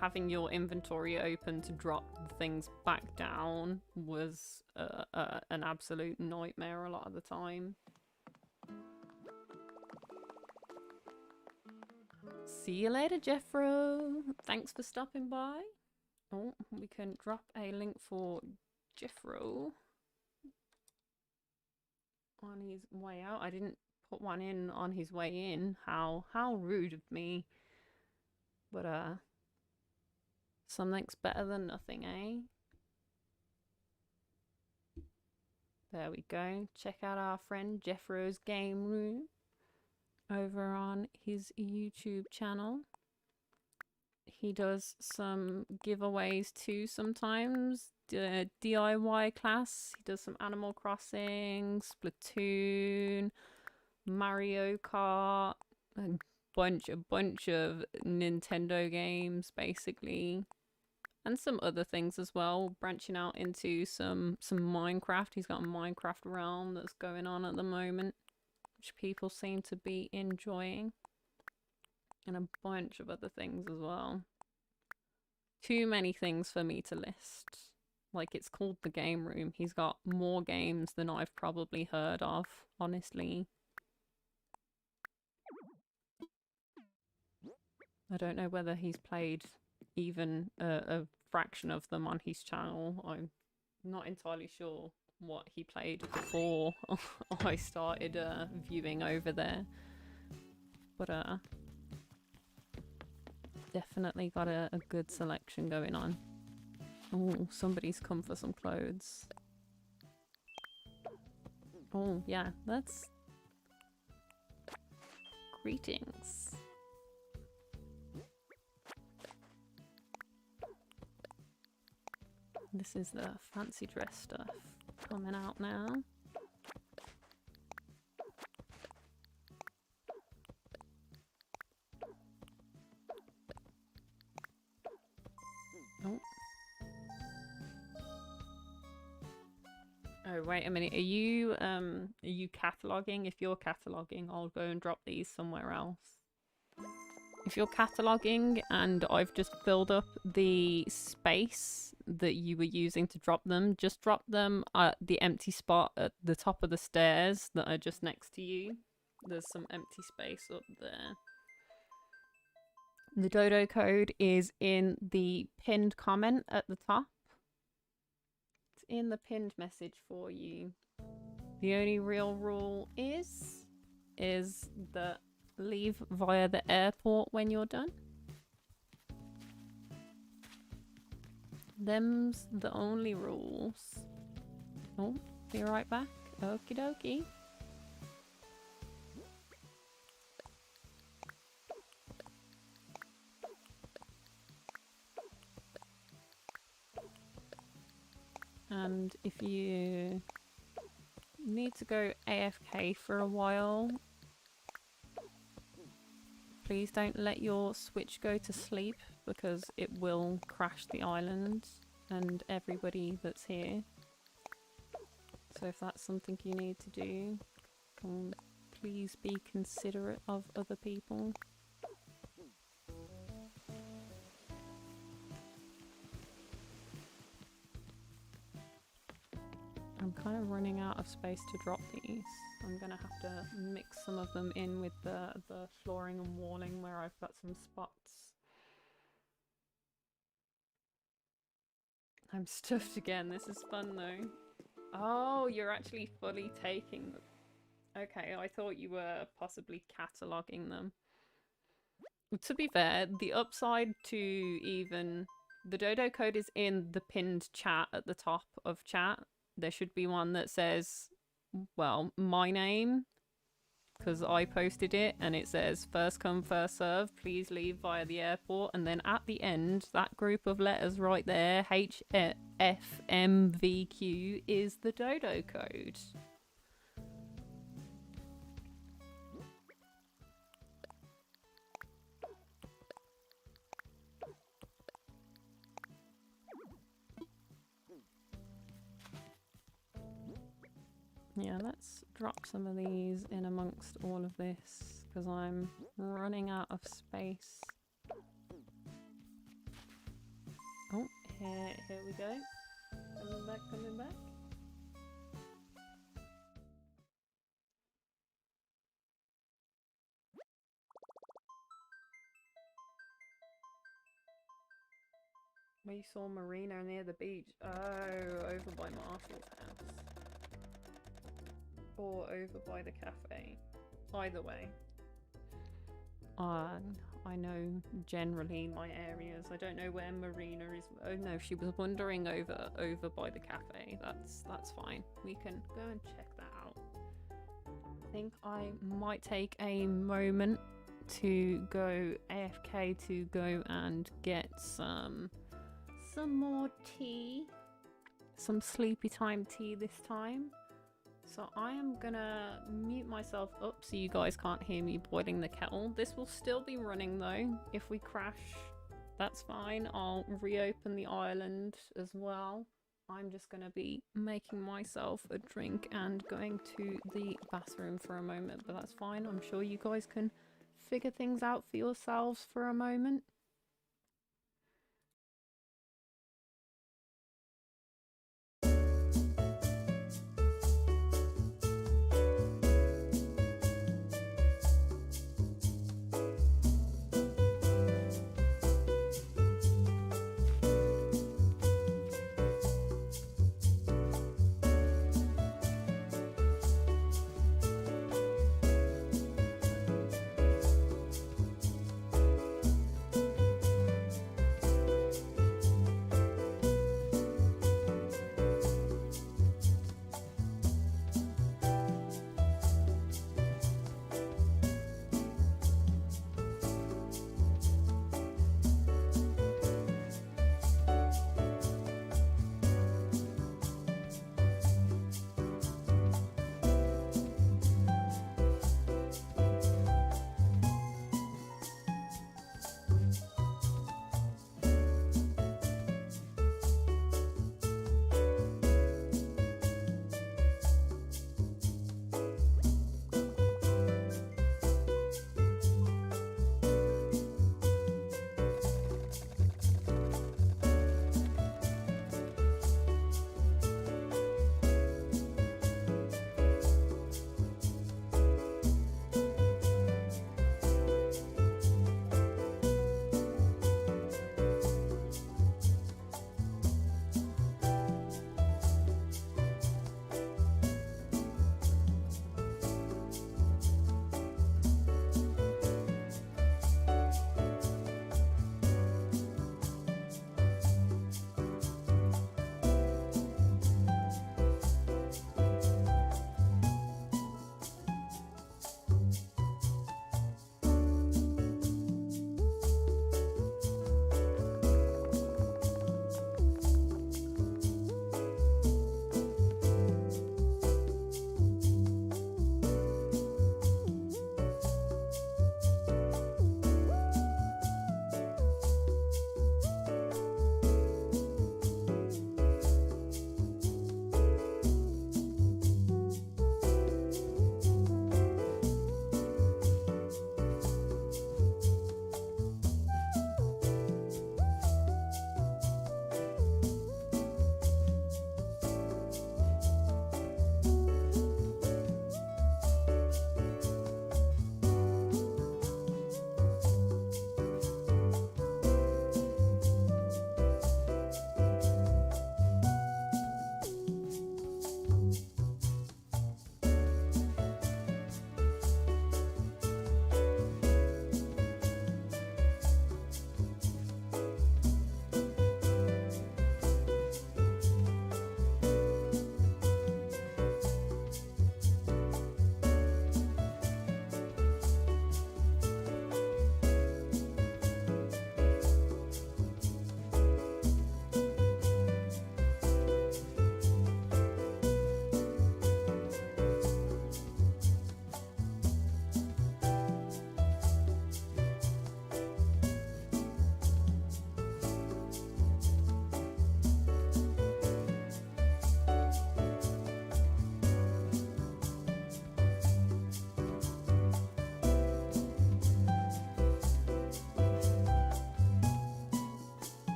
[SPEAKER 1] having your inventory open to drop things back down was an absolute nightmare a lot of the time. See you later, Jeffro. Thanks for stopping by. Oh, we can drop a link for Jeffro on his way out. I didn't put one in on his way in. How rude of me. But something's better than nothing, eh? There we go. Check out our friend Jeffro's Game Room over on his YouTube channel. He does some giveaways too sometimes. DIY class. He does some Animal Crossing, Splatoon, Mario Kart, a bunch of Nintendo games basically, and some other things as well, branching out into some Minecraft. He's got a Minecraft realm that's going on at the moment, which people seem to be enjoying, and a bunch of other things as well. Too many things for me to list. Like, it's called the Game Room. He's got more games than I've probably heard of, honestly. I don't know whether he's played even a fraction of them on his channel. I'm not entirely sure what he played before I started viewing over there. But definitely got a good selection going on. Oh, somebody's come for some clothes. Oh, yeah, that's... Greetings. This is the fancy dress stuff coming out now. Oh. Oh, wait a minute. Are you cataloging? If you're cataloging, I'll go and drop these somewhere else. If you're cataloging and I've just filled up the space that you were using to drop them, just drop them at the empty spot at the top of the stairs that are just next to you. There's some empty space up there. The dodo code is in the pinned comment at the top. It's in the pinned message for you. The only real rule is that leave via the airport when you're done. Them's the only rules. Oh, be right back. Okie dokie. And if you need to go AFK for a while, please don't let your Switch go to sleep because it will crash the island and everybody that's here. So if that's something you need to do, please be considerate of other people. I'm kind of running out of space to drop these. I'm gonna have to mix some of them in with the flooring and walling where I've got some spots. I'm stuffed again. This is fun though. Oh, you're actually fully taking them. Okay, I thought you were possibly cataloguing them. To be fair, the upside to even... The dodo code is in the pinned chat at the top of chat. There should be one that says, well, my name, because I posted it, and it says first come, first serve, please leave via the airport. And then at the end, that group of letters right there, HFMVQ, is the dodo code. Yeah, let's drop some of these in amongst all of this because I'm running out of space. Oh, here we go. Coming back, coming back. We saw Marina near the beach. Oh, over by Marshall's house. Or over by the cafe. Either way. I know generally my areas. I don't know where Marina is. Oh no, she was wandering over by the cafe. That's fine. We can go and check that out. I think I might take a moment to go AFK to go and get some more tea. Some sleepy time tea this time. So I am gonna mute myself up so you guys can't hear me boiling the kettle. This will still be running though. If we crash, that's fine. I'll reopen the island as well. I'm just gonna be making myself a drink and going to the bathroom for a moment, but that's fine. I'm sure you guys can figure things out for yourselves for a moment.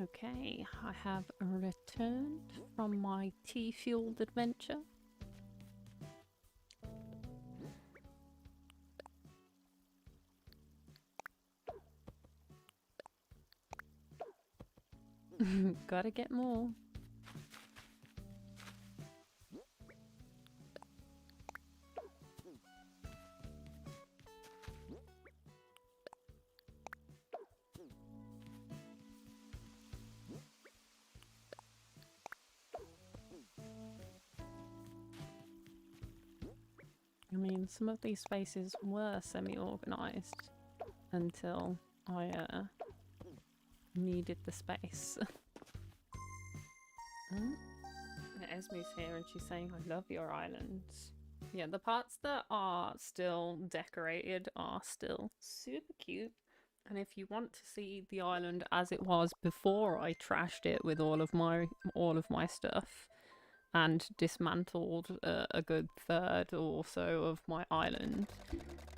[SPEAKER 1] Okay, I have returned from my tea-fueled adventure. Gotta get more. I mean, some of these spaces were semi-organised until I needed the space. Esme's here and she's saying, I love your islands. Yeah, the parts that are still decorated are still super cute. And if you want to see the island as it was before I trashed it with all of my stuff and dismantled a good third or so of my island,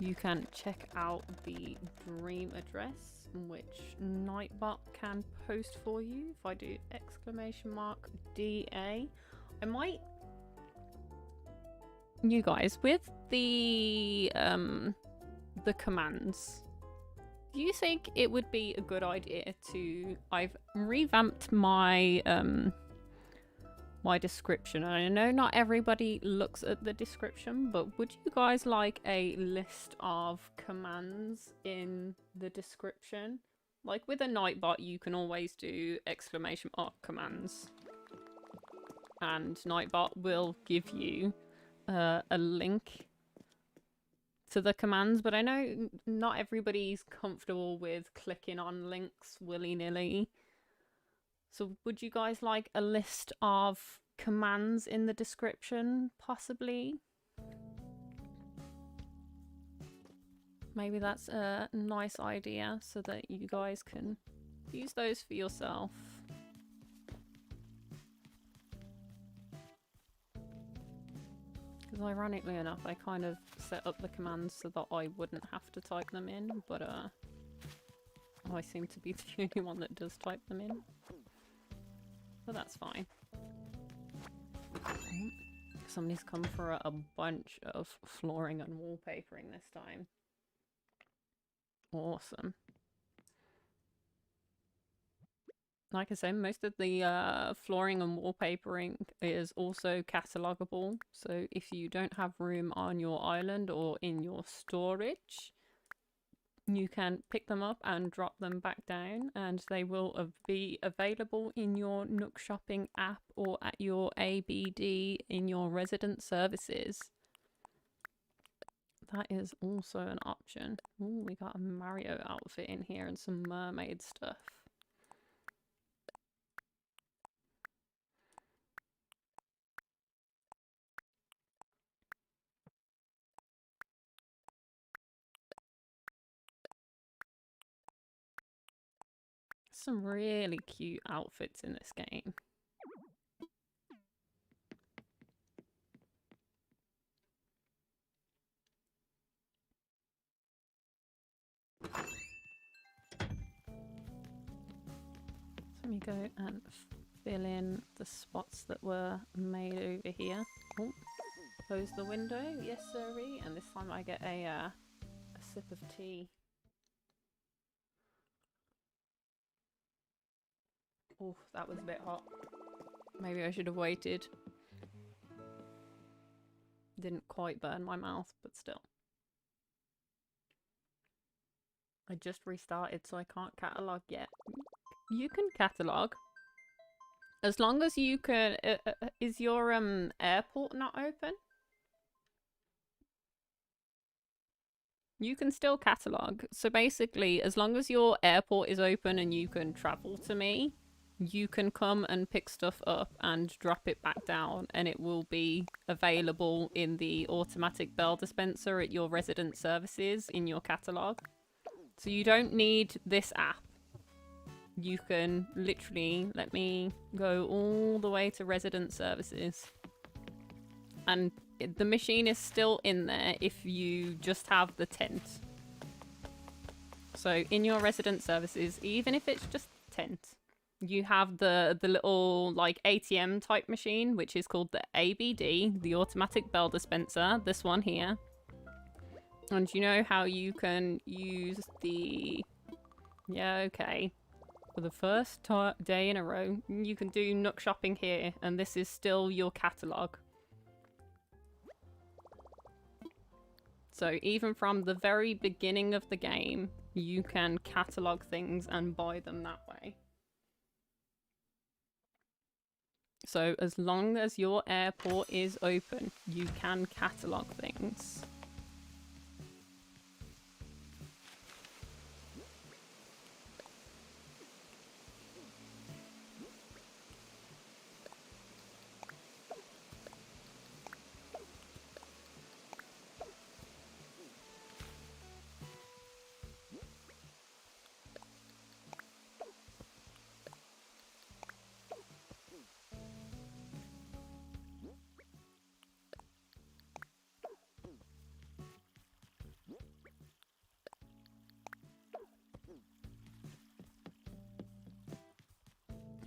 [SPEAKER 1] you can check out the dream address, which Nightbot can post for you. If I do !DA, I might... You guys, with the commands, do you think it would be a good idea to... I've revamped my my description, and I know not everybody looks at the description, but would you guys like a list of commands in the description? Like with a Nightbot, you can always do !commands, and Nightbot will give you a link to the commands, but I know not everybody's comfortable with clicking on links willy-nilly. So would you guys like a list of commands in the description, possibly? Maybe that's a nice idea so that you guys can use those for yourself. Because ironically enough, I kind of set up the commands so that I wouldn't have to type them in, but I seem to be the only one that does type them in. But that's fine. Somebody's come for a bunch of flooring and wallpapering this time. Awesome. Like I say, most of the flooring and wallpapering is also catalogable. So if you don't have room on your island or in your storage, you can pick them up and drop them back down, and they will be available in your Nook Shopping app or at your ABD in your resident services. That is also an option. Ooh, we got a Mario outfit in here and some mermaid stuff. Some really cute outfits in this game. So let me go and fill in the spots that were made over here. Oh, close the window, yes sirree, and this time I get a sip of tea. Oh, that was a bit hot. Maybe I should have waited. Didn't quite burn my mouth, but still. I just restarted, so I can't catalogue yet. You can catalogue. As long as you can... is your airport not open? You can still catalogue. So basically, as long as your airport is open and you can travel to me, you can come and pick stuff up and drop it back down, and it will be available in the automatic bell dispenser at your resident services in your catalogue. So you don't need this app. You can literally, let me go all the way to resident services. And the machine is still in there if you just have the tent. So in your resident services, even if it's just tent, you have the little like ATM type machine, which is called the ABD, the automatic bell dispenser, this one here. And you know how you can use the... Yeah, okay. For the first day in a row, you can do Nook shopping here, and this is still your catalogue. So even from the very beginning of the game, you can catalogue things and buy them that way. So as long as your airport is open, you can catalogue things.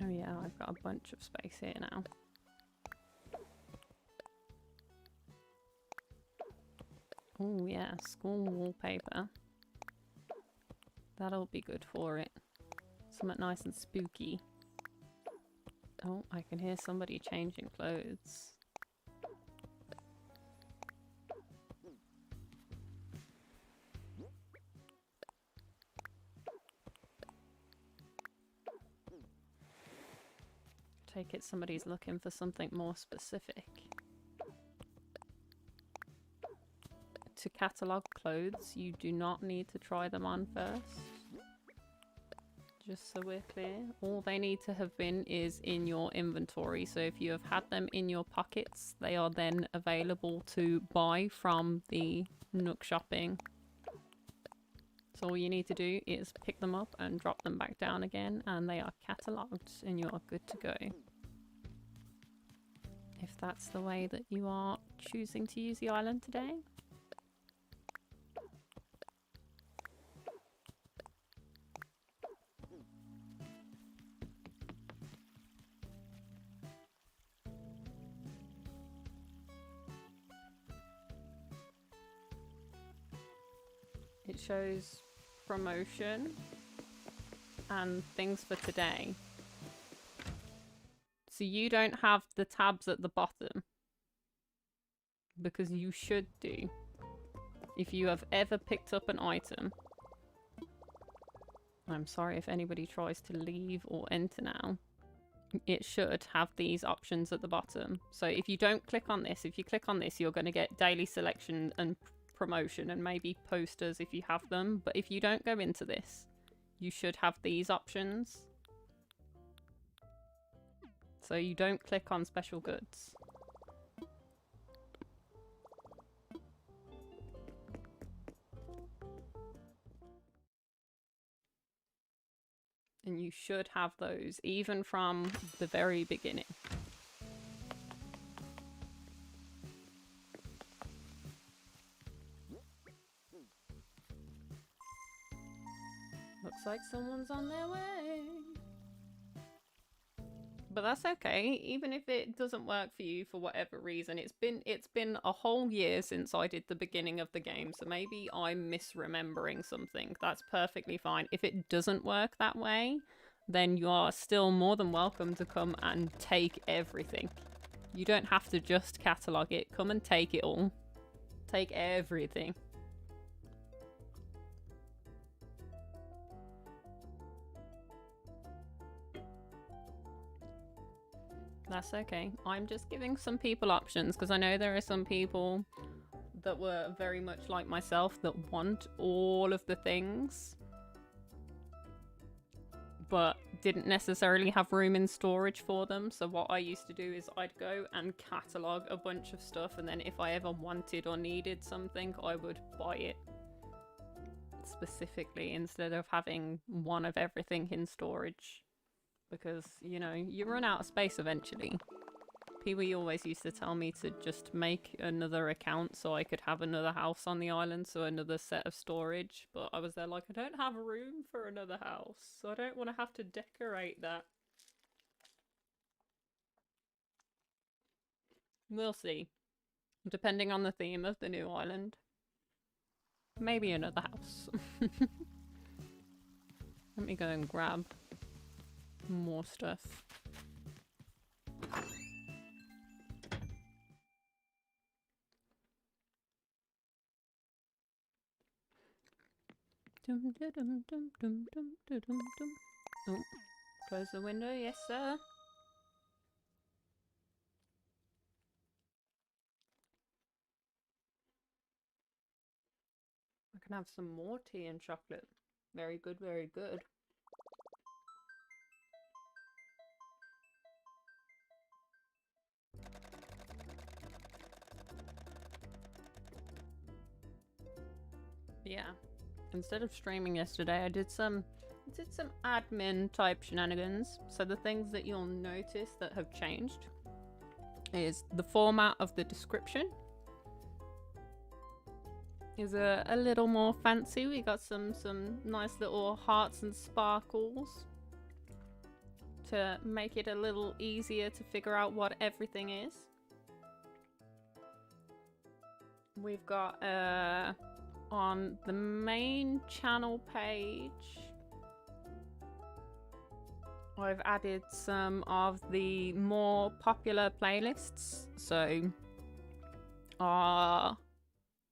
[SPEAKER 1] Oh yeah, I've got a bunch of space here now. Oh yeah, school wallpaper. That'll be good for it. Something nice and spooky. Oh, I can hear somebody changing clothes. Take it somebody's looking for something more specific. To catalogue clothes, you do not need to try them on first. Just so we're clear. All they need to have been is in your inventory. So if you have had them in your pockets, they are then available to buy from the Nook shopping. So all you need to do is pick them up and drop them back down again, and they are catalogued and you are good to go. If that's the way that you are choosing to use the island today. It shows promotion and things for today. So you don't have the tabs at the bottom because you should do. If you have ever picked up an item, I'm sorry if anybody tries to leave or enter now, it should have these options at the bottom. So if you don't click on this, if you click on this, you're going to get daily selection and promotion and maybe posters if you have them. But if you don't go into this, you should have these options. So you don't click on special goods. And you should have those even from the very beginning. Looks like someone's on their way. But that's okay, even if it doesn't work for you for whatever reason. It's been a whole year since I did the beginning of the game, so maybe I'm misremembering something. That's perfectly fine. If it doesn't work that way, then you are still more than welcome to come and take everything. You don't have to just catalogue it. Come and take it all. Take everything. That's okay. I'm just giving some people options because I know there are some people that were very much like myself that want all of the things but didn't necessarily have room in storage for them. So what I used to do is I'd go and catalogue a bunch of stuff, and then if I ever wanted or needed something, I would buy it specifically instead of having one of everything in storage. Because, you know, you run out of space eventually. People always used to tell me to just make another account so I could have another house on the island, so another set of storage. But I was there like, I don't have room for another house, so I don't want to have to decorate that. We'll see. Depending on the theme of the new island. Maybe another house. Let me go and grab more stuff. Oh, close the window, yes sir. I can have some more tea and chocolate. Very good, very good. Yeah. Instead of streaming yesterday, I did some admin type shenanigans. So the things that you'll notice that have changed is the format of the description is a little more fancy. We got some nice little hearts and sparkles to make it a little easier to figure out what everything is. We've got on the main channel page, I've added some of the more popular playlists. So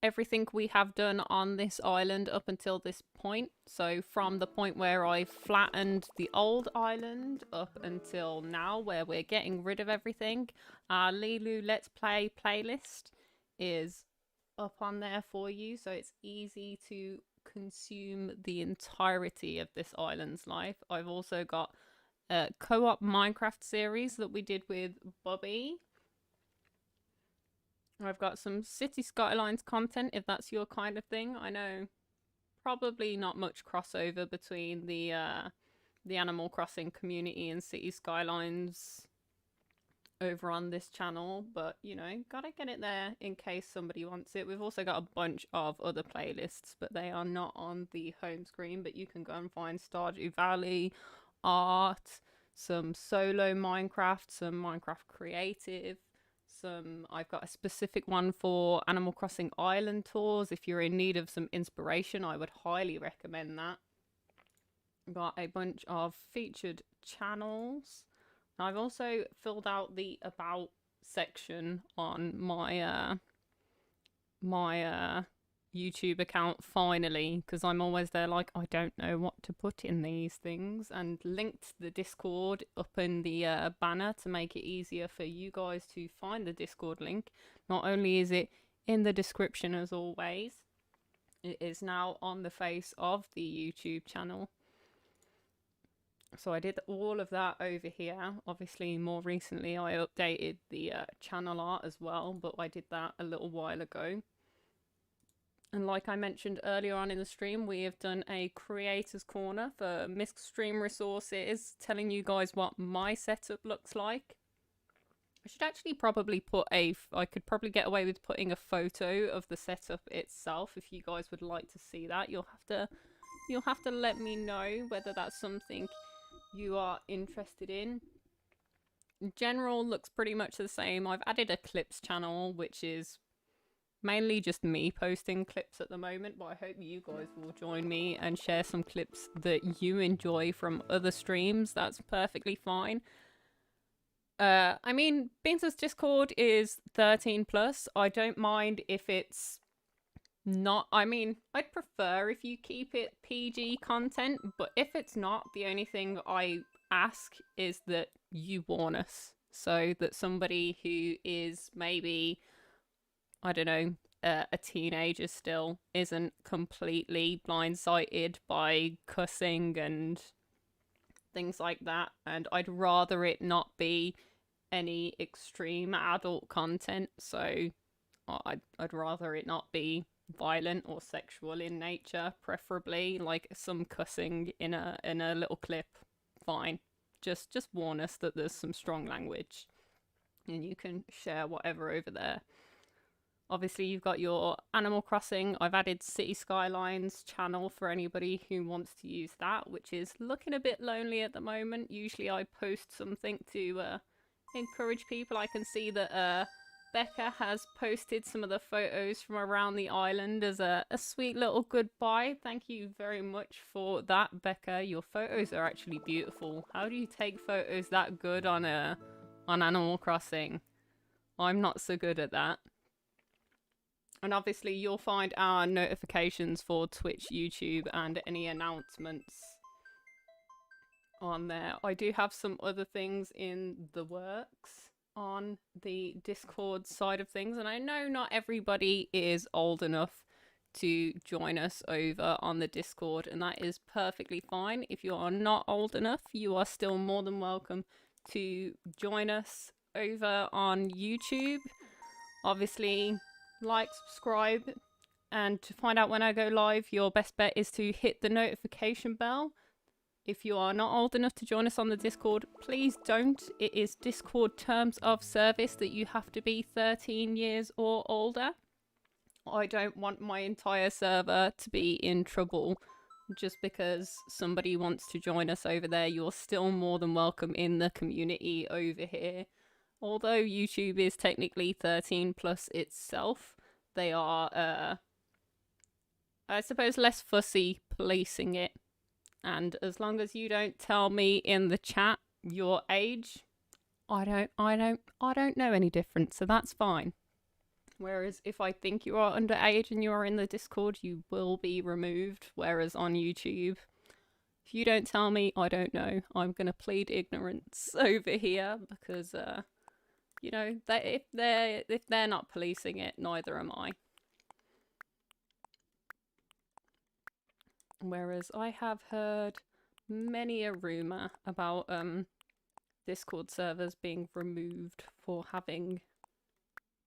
[SPEAKER 1] everything we have done on this island up until this point. So from the point where I flattened the old island up until now, where we're getting rid of everything, our Lilu Let's Play playlist is up on there for you, so it's easy to consume the entirety of this island's life. I've also got a co-op Minecraft series that we did with Bobby. I've got some City Skylines content, if that's your kind of thing. I know probably not much crossover between the Animal Crossing community and City Skylines over on this channel, but you know, gotta get it there in case somebody wants it. We've also got a bunch of other playlists, but they are not on the home screen, but you can go and find Stardew Valley, art, some solo Minecraft, some Minecraft creative, I've got a specific one for Animal Crossing Island tours. If you're in need of some inspiration, I would highly recommend that. I've got a bunch of featured channels. I've also filled out the about section on my YouTube account finally, because I'm always there like, I don't know what to put in these things, and linked the Discord up in the banner to make it easier for you guys to find the Discord link. Not only is it in the description as always, it is now on the face of the YouTube channel. So I did all of that over here. Obviously, more recently, I updated the channel art as well, but I did that a little while ago. And like I mentioned earlier on in the stream, we have done a creators corner for mixed stream resources, telling you guys what my setup looks like. I should actually probably put I could probably get away with putting a photo of the setup itself if you guys would like to see that. You'll have to let me know whether that's something you are interested in. In general, looks pretty much the same. I've added a clips channel, which is mainly just me posting clips at the moment, but I hope you guys will join me and share some clips that you enjoy from other streams. That's perfectly fine. I mean, Binta's Discord is 13+. I don't mind if it's not. I mean, I'd prefer if you keep it PG content, but if it's not, the only thing I ask is that you warn us, so that somebody who is maybe, I don't know, a teenager still isn't completely blindsided by cussing and things like that. And I'd rather it not be any extreme adult content, so I'd rather it not be violent or sexual in nature, preferably. Like some cussing in a little clip, fine. Just warn us that there's some strong language, and you can share whatever over there. Obviously, you've got your Animal Crossing. I've added City Skylines channel for anybody who wants to use that, which is looking a bit lonely at the moment. Usually I post something to encourage people. I can see that Becca has posted some of the photos from around the island as a sweet little goodbye. Thank you very much for that, Becca. Your photos are actually beautiful. How do you take photos that good on Animal Crossing? I'm not so good at that. And obviously you'll find our notifications for Twitch, YouTube, and any announcements on there. I do have some other things in the works on the Discord side of things, and I know not everybody is old enough to join us over on the Discord, and that is perfectly fine. If you are not old enough, you are still more than welcome to join us over on YouTube. Obviously, like, subscribe, and to find out when I go live, your best bet is to hit the notification bell. If you are not old enough to join us on the Discord, please don't. It is Discord terms of service that you have to be 13 years or older. I don't want my entire server to be in trouble just because somebody wants to join us over there. You're still more than welcome in the community over here. Although YouTube is technically 13 plus itself, they are, I suppose, less fussy policing it. And as long as you don't tell me in the chat your age, I don't know any different, so that's fine. Whereas if I think you are underage and you are in the Discord, you will be removed. Whereas on YouTube, if you don't tell me, I don't know. I'm gonna plead ignorance over here because, you know, if they're not policing it, neither am I. Whereas I have heard many a rumor about Discord servers being removed for having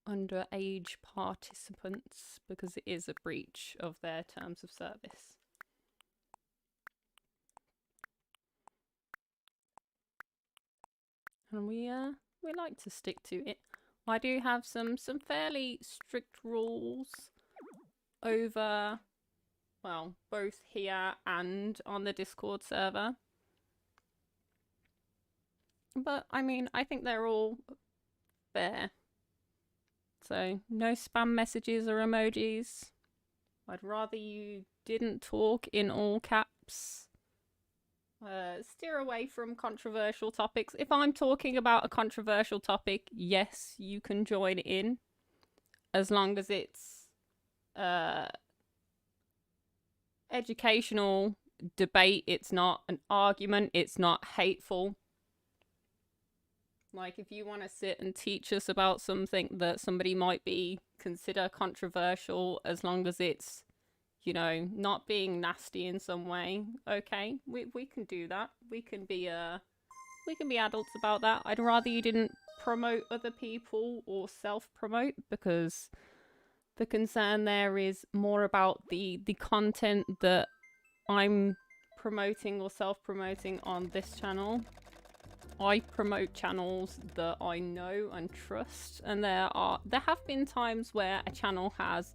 [SPEAKER 1] underage participants because it is a breach of their terms of service. And we like to stick to it. I do have some fairly strict rules over, well, both here and on the Discord server. But I mean, I think they're all fair. So no spam messages or emojis. I'd rather you didn't talk in all caps. Steer away from controversial topics. If I'm talking about a controversial topic, yes, you can join in. As long as it's educational debate, it's not an argument, it's not hateful. Like, if you want to sit and teach us about something that somebody might consider controversial, as long as it's, you know, not being nasty in some way, okay, we can do that. We can be adults about that. I'd rather you didn't promote other people or self-promote, because the concern there is more about the content that I'm promoting or self-promoting on this channel. I promote channels that I know and trust, and there have been times where a channel has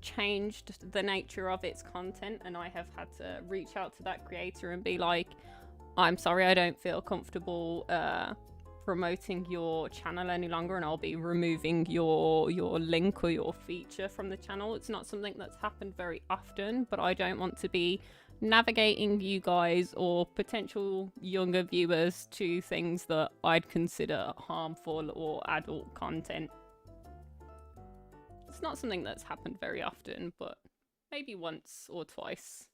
[SPEAKER 1] changed the nature of its content, and I have had to reach out to that creator and be like, I'm sorry, I don't feel comfortable promoting your channel any longer, and I'll be removing your link or your feature from the channel. It's not something that's happened very often, but I don't want to be navigating you guys or potential younger viewers to things that I'd consider harmful or adult content. It's not something that's happened very often, but maybe once or twice.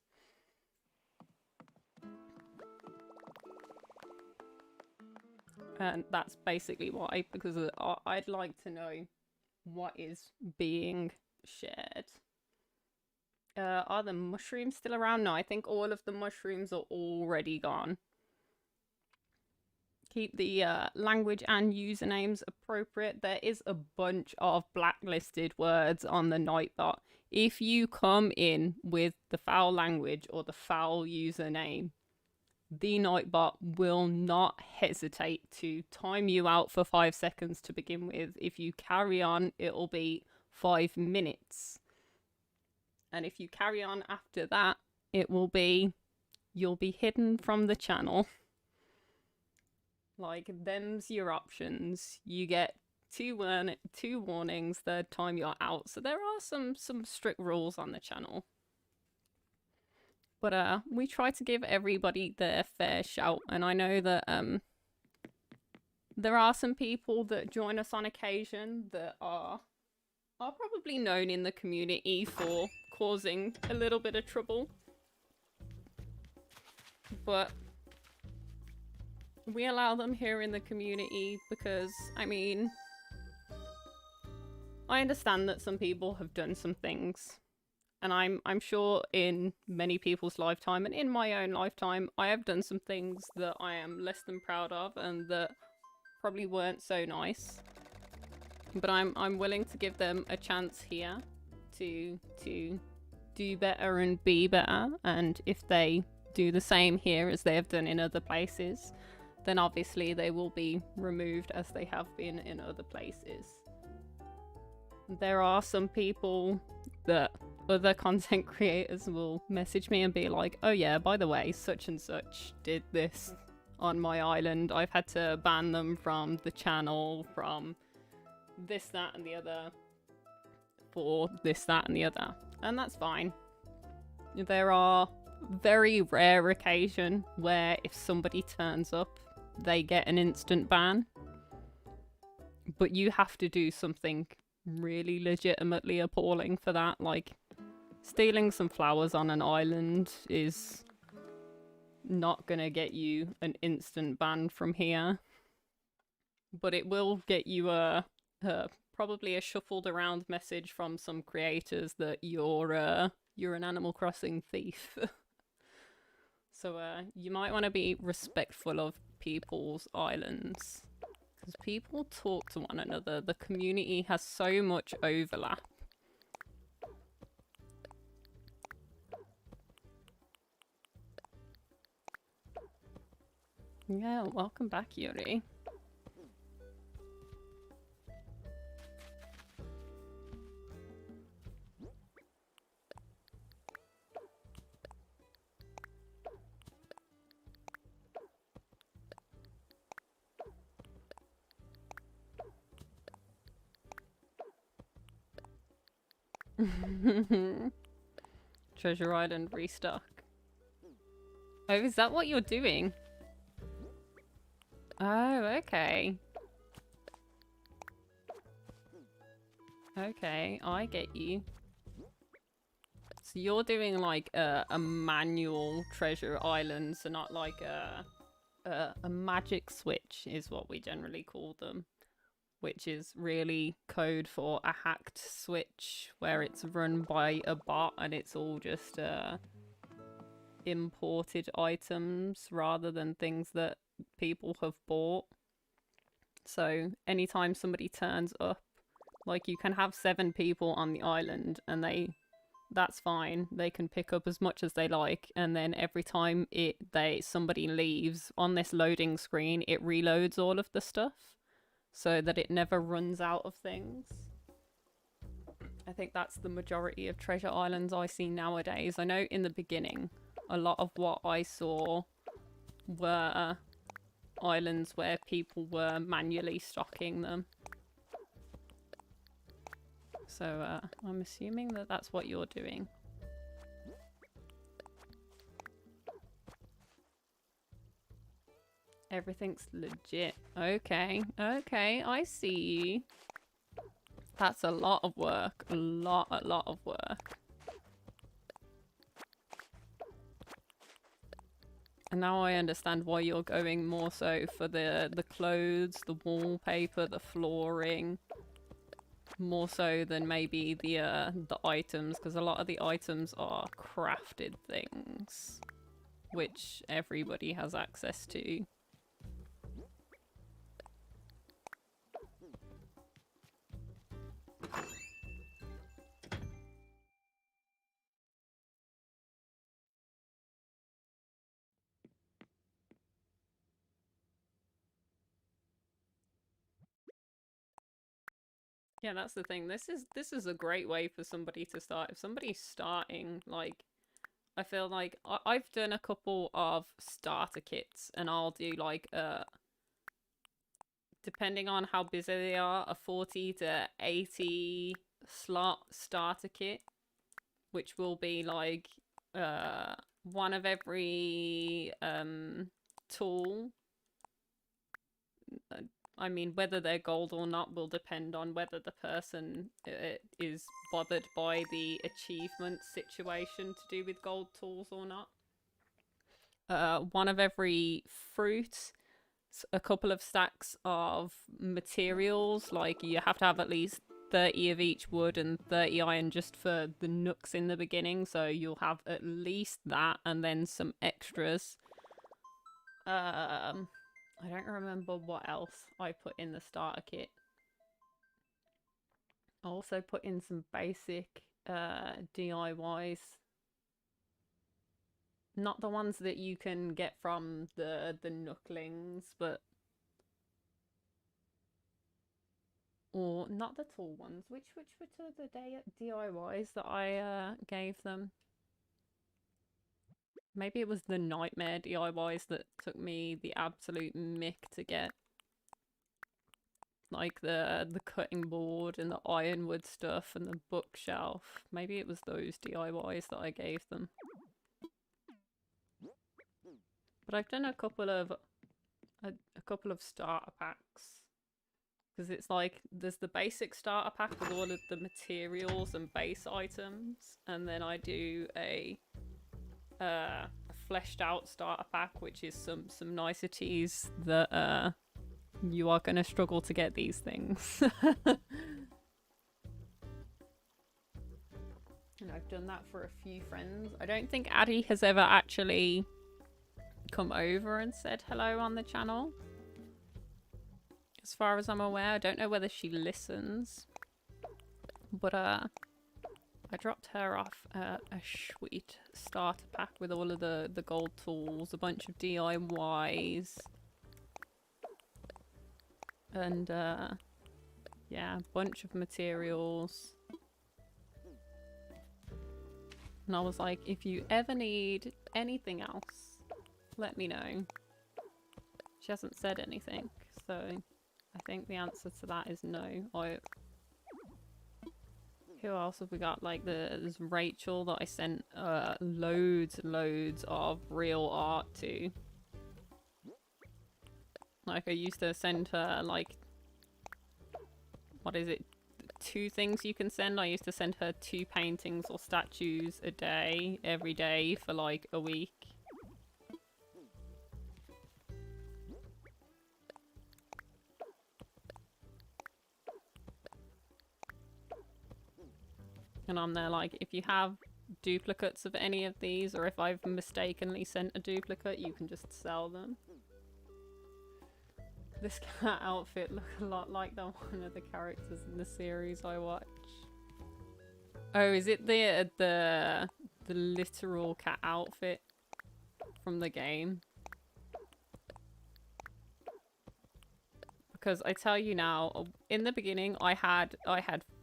[SPEAKER 1] And that's basically why, because I'd like to know what is being shared. Are the mushrooms still around? No, I think all of the mushrooms are already gone. Keep the language and usernames appropriate. There is a bunch of blacklisted words on the Nightbot. If you come in with the foul language or the foul username, the Nightbot will not hesitate to time you out for 5 seconds to begin with. If you carry on, it'll be 5 minutes. And if you carry on after that, it will be, you'll be hidden from the channel. Like, them's your options. You get two warnings, third time you're out. So there are some strict rules on the channel. But we try to give everybody their fair shout, and I know that there are some people that join us on occasion that are probably known in the community for causing a little bit of trouble. But we allow them here in the community because, I mean, I understand that some people have done some things. And I'm sure in many people's lifetime and in my own lifetime, I have done some things that I am less than proud of and that probably weren't so nice. But I'm willing to give them a chance here to do better and be better. And if they do the same here as they have done in other places, then obviously they will be removed as they have been in other places. There are some people that other content creators will message me and be like, oh yeah, by the way, such and such did this on my island. I've had to ban them from the channel, from this, that, and the other, for this, that, and the other. And that's fine. There are very rare occasion where if somebody turns up, they get an instant ban. But you have to do something really legitimately appalling for that. Like, stealing some flowers on an island is not gonna get you an instant ban from here. But it will get you probably a shuffled around message from some creators that you're an Animal Crossing thief. So you might want to be respectful of people's islands. Because people talk to one another. The community has so much overlap. Yeah, welcome back, Yuri. Treasure Island restock. Oh, is that what you're doing? Oh, okay. Okay, I get you. So you're doing like a manual treasure island, so not like a magic switch is what we generally call them. Which is really code for a hacked switch where it's run by a bot and it's all just imported items rather than things that people have bought. So anytime somebody turns up, like you can have 7 people on the island and that's fine. They can pick up as much as they like, and then every time somebody leaves on this loading screen, it reloads all of the stuff. So that it never runs out of things. I think that's the majority of treasure islands I see nowadays. I know in the beginning, a lot of what I saw were islands where people were manually stocking them. So I'm assuming that that's what you're doing. Everything's legit. Okay, okay, I see. That's a lot of work. A lot of work. And now I understand why you're going more so for the clothes, the wallpaper, the flooring. More so than maybe the items, because a lot of the items are crafted things. Which everybody has access to. Yeah, that's the thing. This is a great way for somebody to start. If somebody's starting, like, I feel like I've done a couple of starter kits, and I'll do like depending on how busy they are, a 40 to 80 slot starter kit, which will be like one of every tool. I mean, whether they're gold or not will depend on whether the person is bothered by the achievement situation to do with gold tools or not. One of every fruit, a couple of stacks of materials, like you have to have at least 30 of each wood and 30 iron just for the nooks in the beginning, so you'll have at least that and then some extras. I don't remember what else I put in the starter kit. I also put in some basic DIYs. Not the ones that you can get from the nooklings, but... Or not the tall ones. Which were the DIYs that I gave them? Maybe it was the nightmare DIYs that took me the absolute mick to get. Like the cutting board and the ironwood stuff and the bookshelf. Maybe it was those DIYs that I gave them. But I've done a couple of starter packs. Because it's like, there's the basic starter pack with all of the materials and base items. And then I do a fleshed out starter pack, which is some niceties that you are going to struggle to get these things. And I've done that for a few friends. I don't think Addie has ever actually come over and said hello on the channel. As far as I'm aware, I don't know whether she listens. But I dropped her off a sweet starter pack with all of the gold tools, a bunch of DIYs. And yeah, a bunch of materials. And I was like, if you ever need anything else, let me know. She hasn't said anything, so I think the answer to that is no. Who else have we got? Like there's Rachel that I sent loads and loads of real art to. Like I used to send her like, what is it? 2 things you can send. I used to send her 2 paintings or statues a day, every day for like a week. And I'm there like, if you have duplicates of any of these, or if I've mistakenly sent a duplicate, you can just sell them. This cat outfit looks a lot like the one of the characters in the series I watch. Oh, is it the literal cat outfit from the game? Because I tell you now, in the beginning I had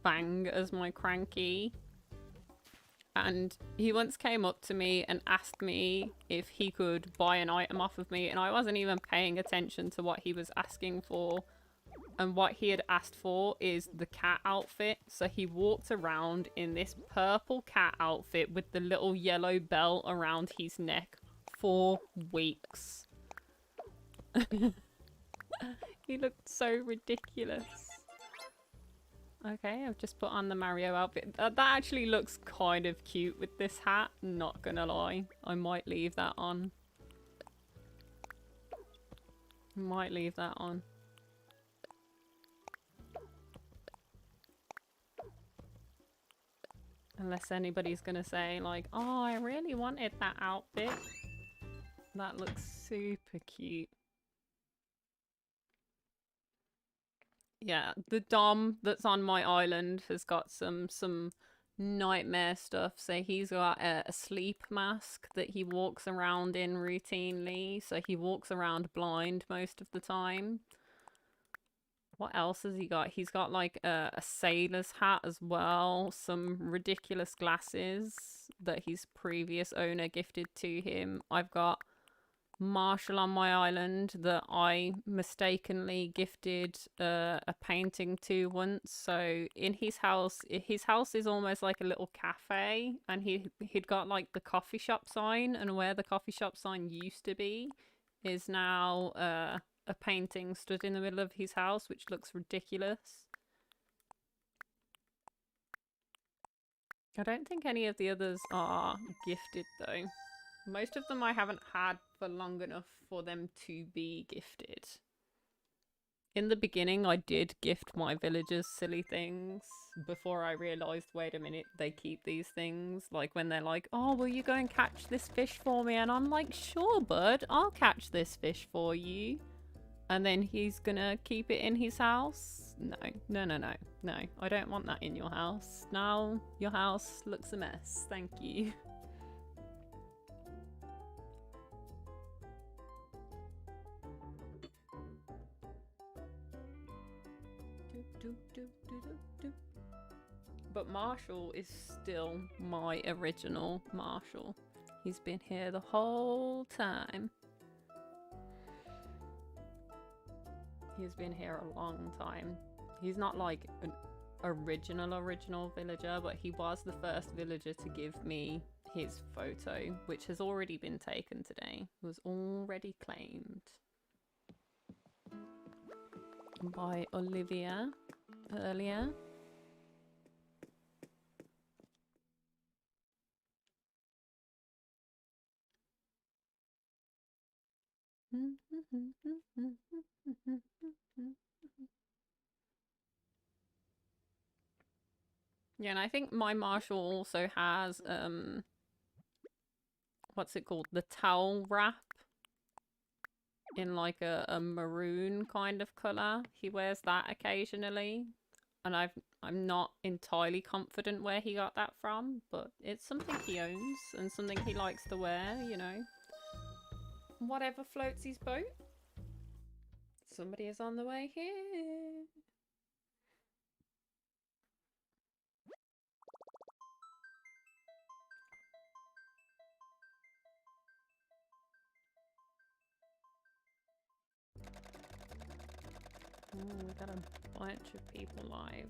[SPEAKER 1] Fang as my cranky. And he once came up to me and asked me if he could buy an item off of me, and I wasn't even paying attention to what he was asking for. And what he had asked for is the cat outfit. So he walked around in this purple cat outfit with the little yellow bell around his neck for weeks. He looked so ridiculous. Okay, I've just put on the Mario outfit. That actually looks kind of cute with this hat, not gonna lie. I might leave that on. Might leave that on. Unless anybody's gonna say like, oh, I really wanted that outfit. That looks super cute. Yeah, the Dom that's on my island has got some nightmare stuff. So he's got a sleep mask that he walks around in routinely. So he walks around blind most of the time. What else has he got? He's got like a sailor's hat as well. Some ridiculous glasses that his previous owner gifted to him. I've got Marshall on my island that I mistakenly gifted a painting to once. So in his house is almost like a little cafe, and he'd got like the coffee shop sign, and where the coffee shop sign used to be is now a painting stood in the middle of his house, which looks ridiculous. I don't think any of the others are gifted though. Most of them I haven't had for long enough for them to be gifted. In the beginning, I did gift my villagers silly things before I realised, wait a minute, they keep these things. Like when they're like, oh, will you go and catch this fish for me? And I'm like, sure, bud, I'll catch this fish for you. And then he's gonna keep it in his house? No, no, no, no, no. I don't want that in your house. Now your house looks a mess. Thank you. But Marshall is still my original Marshall. He's been here the whole time. He's been here a long time. He's not like an original villager, but he was the first villager to give me his photo, which has already been taken today. It was already claimed by Olivia earlier. Yeah, and I think my Marshall also has what's it called? The towel wrap in like a maroon kind of colour. He wears that occasionally. And I'm not entirely confident where he got that from, but it's something he owns and something he likes to wear, you know. Whatever floats his boat. Somebody is on the way here. Oh, we got a bunch of people live.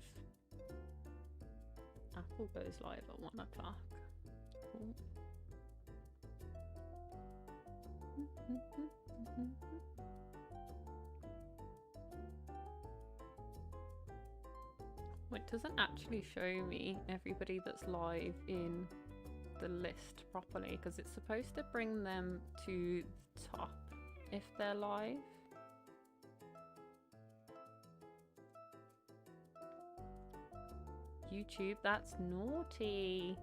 [SPEAKER 1] Apple goes live at 1 o'clock. Cool. Well, it doesn't actually show me everybody that's live in the list properly because it's supposed to bring them to the top if they're live. YouTube, that's naughty.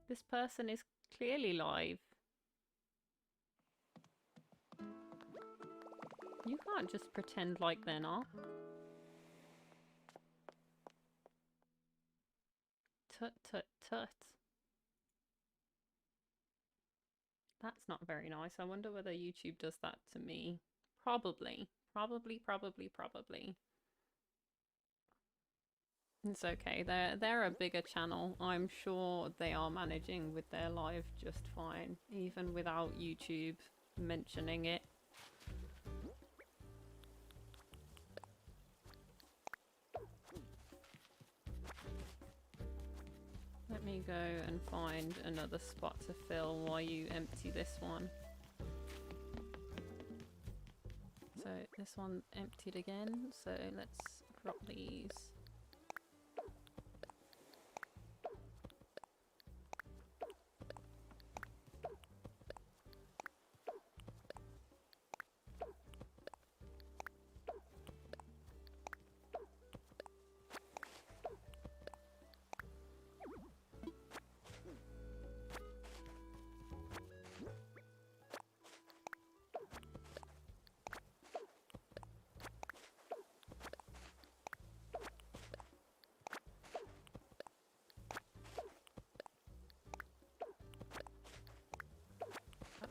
[SPEAKER 1] This person is clearly live. You can't just pretend like they're not. Tut tut tut. That's not very nice. I wonder whether YouTube does that to me. Probably. Probably. It's okay. They're a bigger channel. I'm sure they are managing with their live just fine, even without YouTube mentioning it. Let me go and find another spot to fill while you empty this one. So this one emptied again, so let's drop these.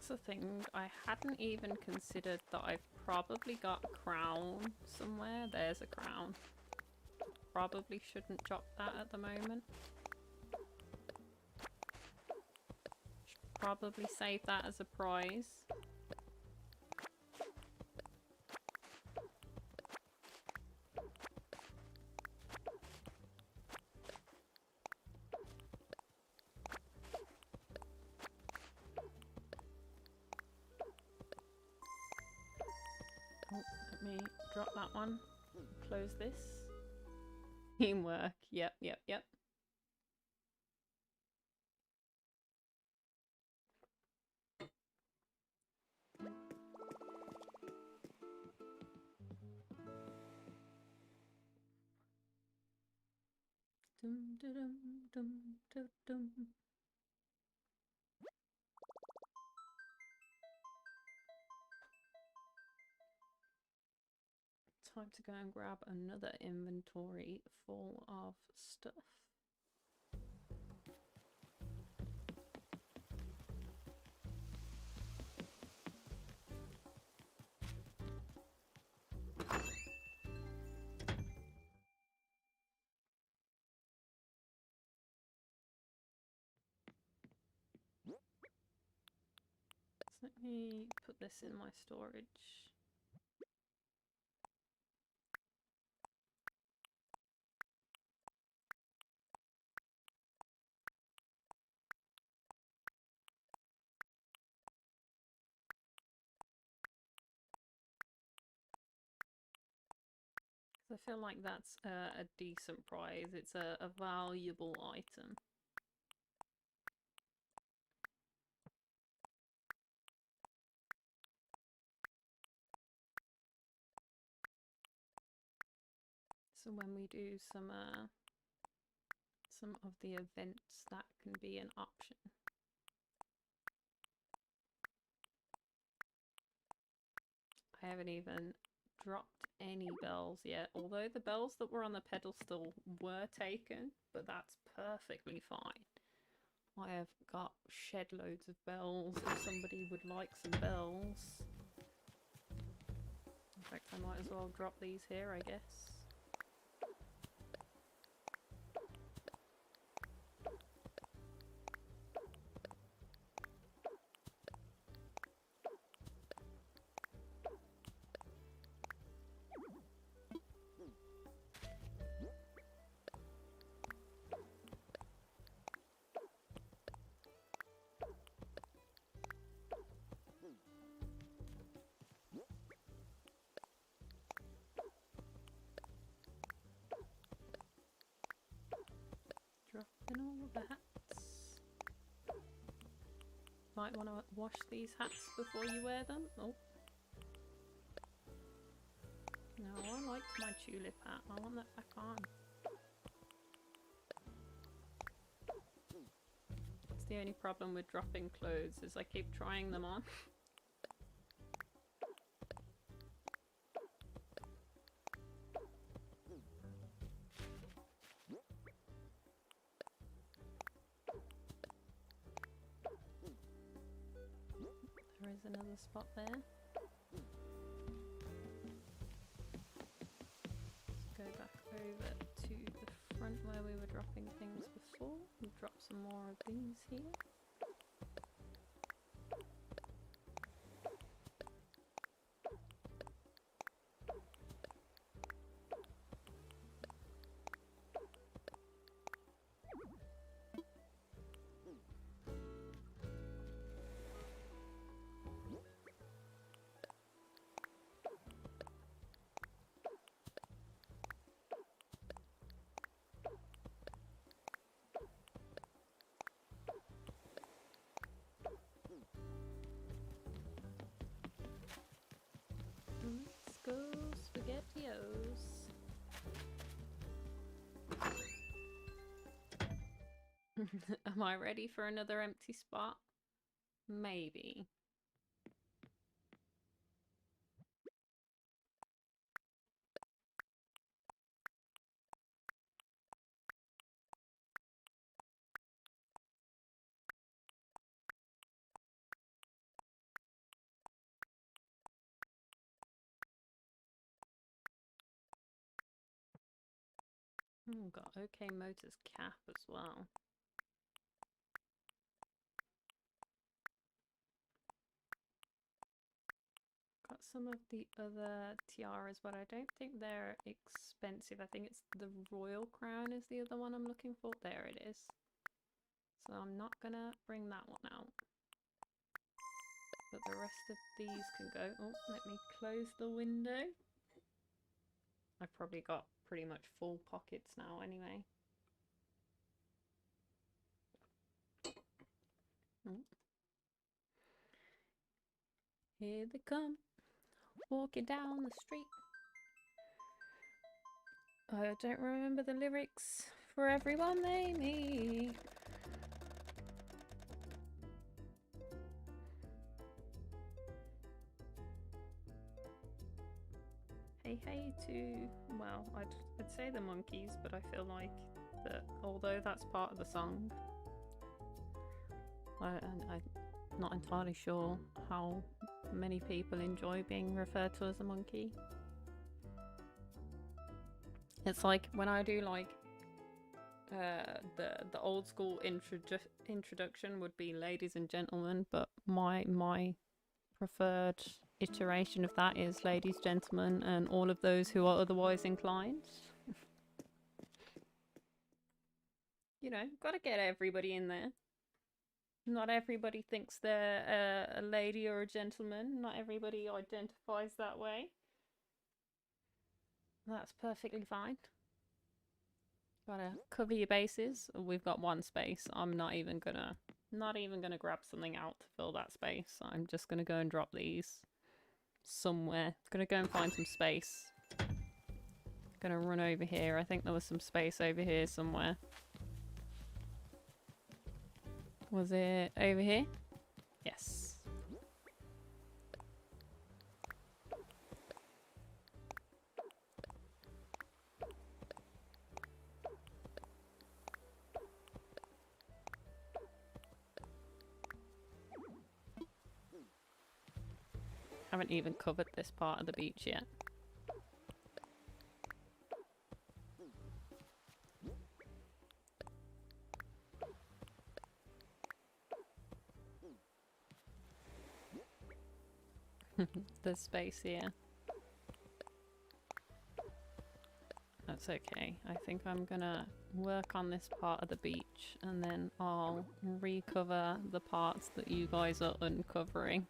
[SPEAKER 1] The thing, I hadn't even considered that I've probably got a crown somewhere. There's a crown. Probably shouldn't drop that at the moment. Should probably save that as a prize. drop that one. Close this. Teamwork. Yep. Dum, dum, dum, dum, dum. Time to go and grab another inventory full of stuff. So let me put this in my storage. I feel like that's a decent prize. It's a valuable item. So when we do some of the events, that can be an option. I haven't even dropped any bells yet, although the bells that were on the pedestal were taken, but that's perfectly fine. I have got shed loads of bells if somebody would like some bells. In fact, I might as well drop these here, I guess. Dropping all the hats. Might want to wash these hats before you wear them. Oh. No, I liked my tulip hat. I want that back on. It's the only problem with dropping clothes is I keep trying them on. There is another spot there. Let's go back over to the front where we were dropping things before. We'll drop some more of these here. Let's go SpaghettiOs. Am I ready for another empty spot? Maybe. Oh, got OK Motors cap as well. Got some of the other tiaras, but I don't think they're expensive. I think it's the Royal Crown is the other one I'm looking for. There it is. So I'm not gonna bring that one out. But the rest of these can go. Oh, let me close the window. I've probably got pretty much full pockets now anyway. Here they come, walking down the street. I don't remember the lyrics for everyone they meet. Hey, hey to, well, I'd say the monkeys, but I feel like that although that's part of the song, I'm not entirely sure how many people enjoy being referred to as a monkey. It's like when I do like the old school introduction would be ladies and gentlemen, but my preferred iteration of that is ladies, gentlemen, and all of those who are otherwise inclined. You know, gotta get everybody in there. Not everybody thinks they're a lady or a gentleman. Not everybody identifies that way. That's perfectly fine. Gotta cover your bases. We've got one space. I'm not even gonna grab something out to fill that space. I'm just gonna go and drop these somewhere. Gonna go and find some space. Gonna run over here. I think there was some space over here somewhere. Was it over here? Yes. Haven't even covered this part of the beach yet. There's space here. That's okay. I think I'm gonna work on this part of the beach and then I'll recover the parts that you guys are uncovering.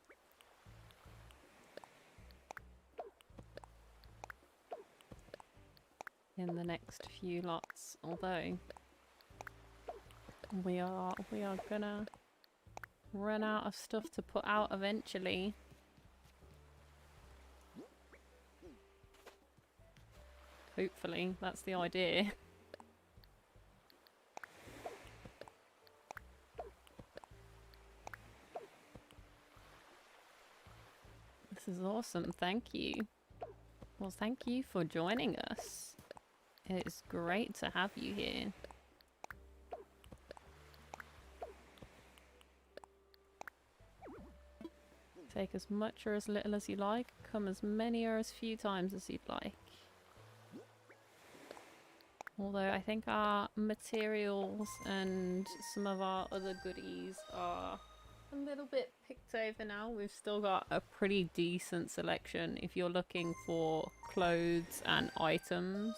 [SPEAKER 1] In the next few lots, although we are gonna run out of stuff to put out eventually. Hopefully, that's the idea. This is awesome, thank you. Well, thank you for joining us. It's great to have you here. Take as much or as little as you like, come as many or as few times as you'd like. Although I think our materials and some of our other goodies are a little bit picked over now. We've still got a pretty decent selection if you're looking for clothes and items.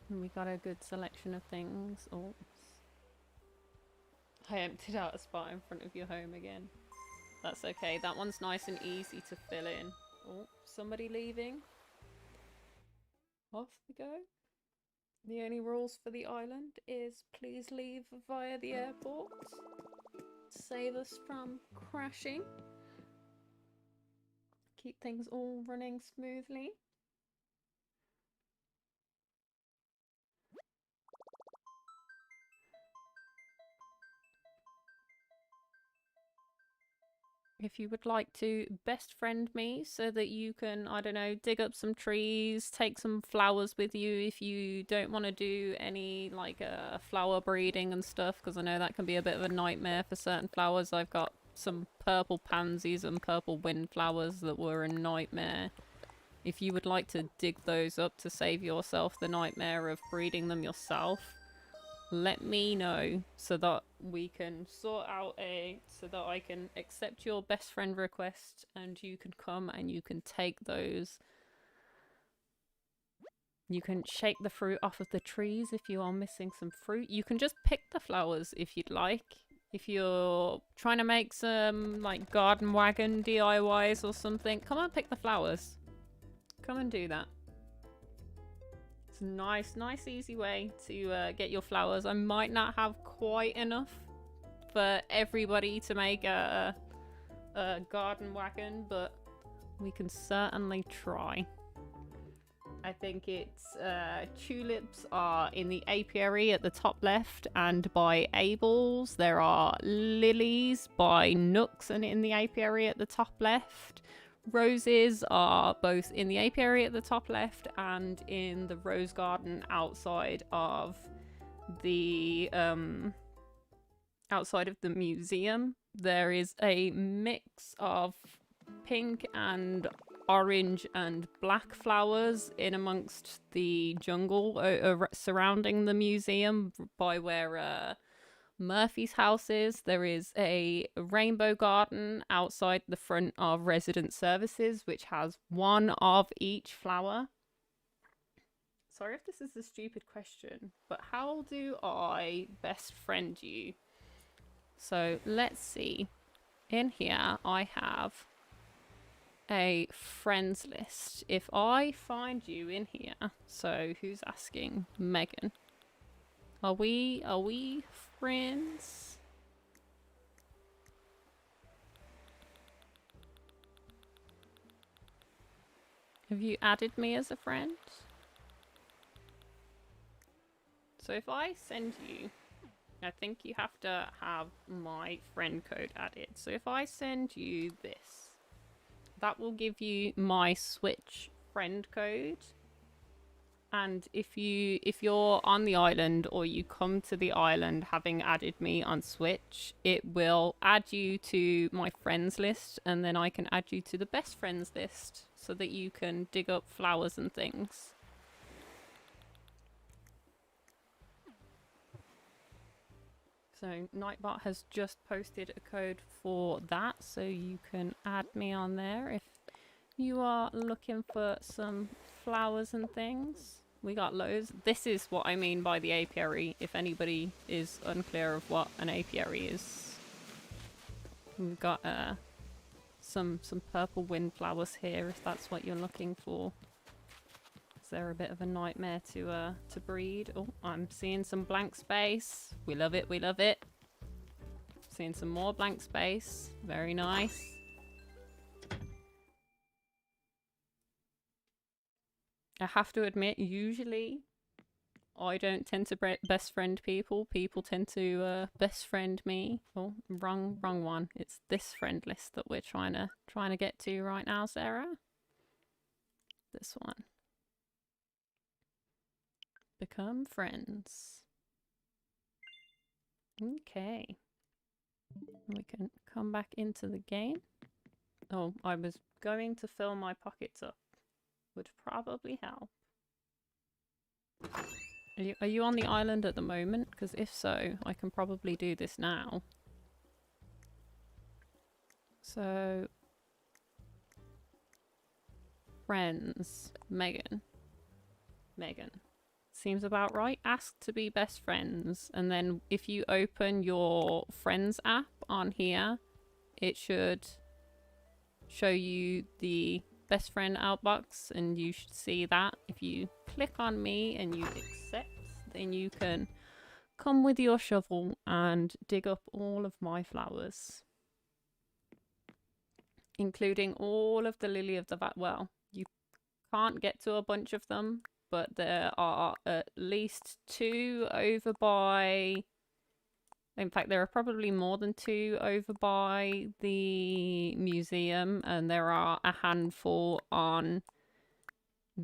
[SPEAKER 1] And we got a good selection of things. Oops. I emptied out a spot in front of your home again. That's okay. That one's nice and easy to fill in. Oh, somebody leaving? Off we go. The only rules for the island is please leave via the airport. Save us from crashing. Keep things all running smoothly. If you would like to best friend me so that you can, I don't know, dig up some trees, take some flowers with you if you don't want to do any like flower breeding and stuff, because I know that can be a bit of a nightmare for certain flowers. I've got some purple pansies and purple windflowers that were a nightmare. If you would like to dig those up to save yourself the nightmare of breeding them yourself, let me know so that we can sort out so that I can accept your best friend request and you can come and you can take those. You can shake the fruit off of the trees if you are missing some fruit. You can just pick the flowers if you'd like. If you're trying to make some like garden wagon DIYs or something, come and pick the flowers. come and do that. It's a nice easy way to get your flowers. I might not have quite enough for everybody to make a garden wagon, but we can certainly try. I think it's tulips are in the apiary at the top left, and by Abel's there are lilies by Nooks and in the apiary at the top left. Roses are both in the apiary at the top left and in the rose garden outside of the museum. There is a mix of pink and orange and black flowers in amongst the jungle surrounding the museum by where Murphy's house is. There is a rainbow garden outside the front of resident services, which has one of each flower. Sorry if this is a stupid question, but how do I best friend you? So let's see. In here I have a friends list. If I find you in here, so who's asking? Megan. Are we friends? Have you added me as a friend? So if I send you, I think you have to have my friend code added. So if I send you this, that will give you my Switch friend code. And if you're on the island or you come to the island having added me on Switch, it will add you to my friends list, and then I can add you to the best friends list so that you can dig up flowers and things. So Nightbot has just posted a code for that, so you can add me on there if you are looking for some flowers and things. We got loads. This is what I mean by the apiary, if anybody is unclear of what an apiary is. We've got some purple windflowers here, if that's what you're looking for. They're a bit of a nightmare to breed. Oh, I'm seeing some blank space. We love it, we love it. Seeing some more blank space. Very nice. I have to admit, usually I don't tend to best friend people. People tend to best friend me. Oh, wrong one. It's this friend list that we're trying to get to right now, Sarah. This one. Become friends. Okay. We can come back into the game. Oh, I was going to fill my pockets up. Would probably help. Are you on the island at the moment? Because if so, I can probably do this now. So... friends. Megan. Seems about right. Ask to be best friends, and then if you open your friends app on here, it should show you the best friend outbox, and you should see that. If you click on me and you accept, then you can come with your shovel and dig up all of my flowers, including all of the lily of the valley. Well, you can't get to a bunch of them, but there are at least 2 over by... In fact, there are probably more than 2 over by the museum, and there are a handful on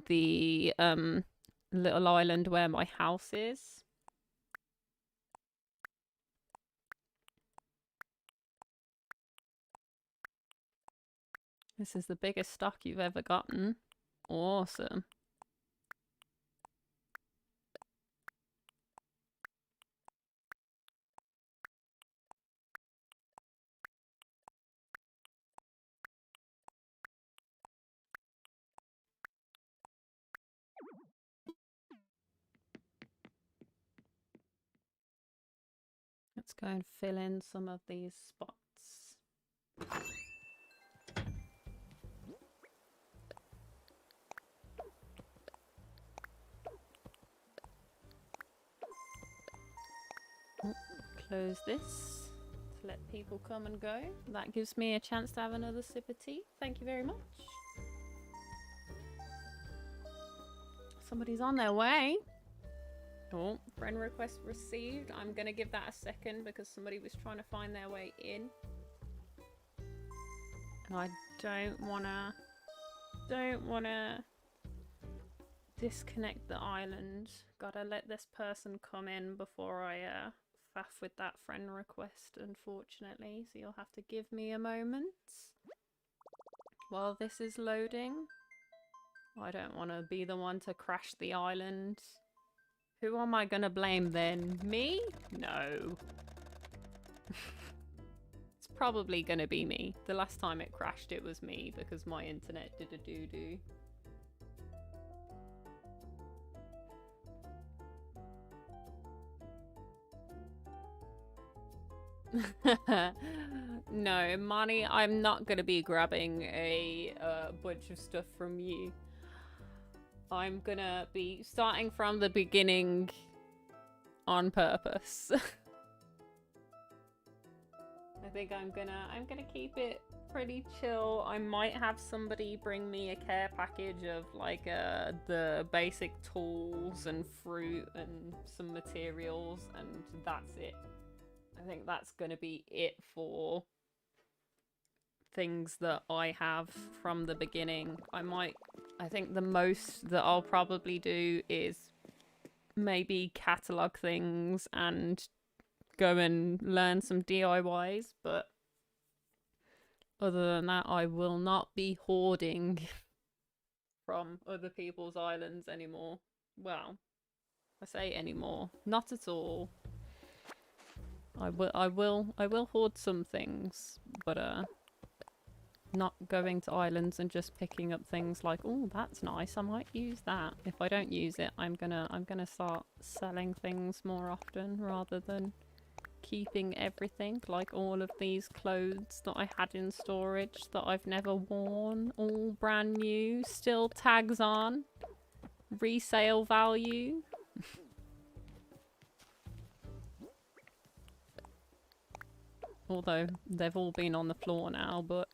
[SPEAKER 1] the little island where my house is. This is the biggest stock you've ever gotten. Awesome. Let's go and fill in some of these spots. close this to let people come and go. That gives me a chance to have another sip of tea. Thank you very much. Somebody's on their way. Oh, friend request received. I'm gonna give that a second because somebody was trying to find their way in. And I don't wanna disconnect the island. Gotta let this person come in before I faff with that friend request, unfortunately. So you'll have to give me a moment while this is loading. I don't want to be the one to crash the island. Who am I gonna blame then? Me? No. It's probably gonna be me. The last time it crashed, it was me because my internet did a doo-doo. No, Money, I'm not gonna be grabbing a bunch of stuff from you. I'm gonna be starting from the beginning on purpose. I think I'm gonna keep it pretty chill. I might have somebody bring me a care package of like the basic tools and fruit and some materials, and that's it. I think that's gonna be it for things that I have from the beginning. I think the most that I'll probably do is maybe catalog things and go and learn some DIYs, but other than that, I will not be hoarding from other people's islands anymore. Well, I say anymore, not at all. I will hoard some things, but not going to islands and just picking up things like, oh, that's nice, I might use that. If I don't use it, I'm gonna start selling things more often rather than keeping everything, like all of these clothes that I had in storage that I've never worn, all brand new, still tags on, resale value. Although they've all been on the floor now, but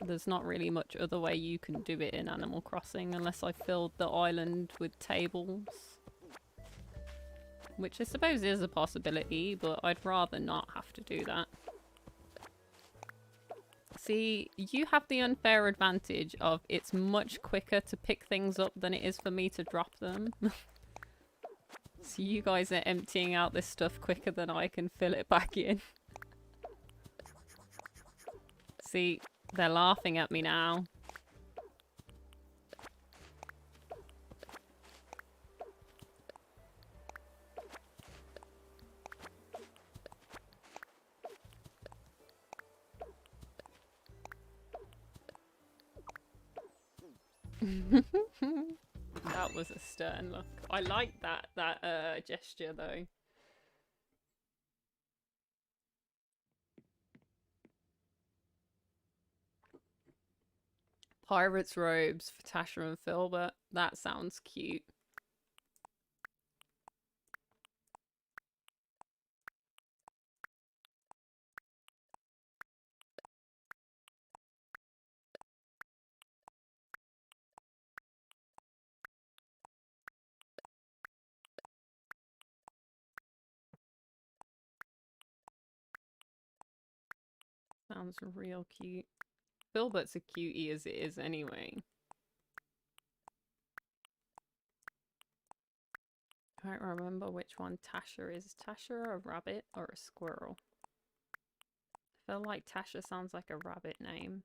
[SPEAKER 1] there's not really much other way you can do it in Animal Crossing unless I filled the island with tables. Which I suppose is a possibility, but I'd rather not have to do that. See, you have the unfair advantage of it's much quicker to pick things up than it is for me to drop them. So you guys are emptying out this stuff quicker than I can fill it back in. See, they're laughing at me now. That was a stern look. I like that gesture though. Pirate's robes for Tasha and Filbert. That sounds cute. Sounds real cute. Filbert's a cutie as it is anyway. I don't remember which one Tasha is. Tasha a rabbit or a squirrel? I feel like Tasha sounds like a rabbit name.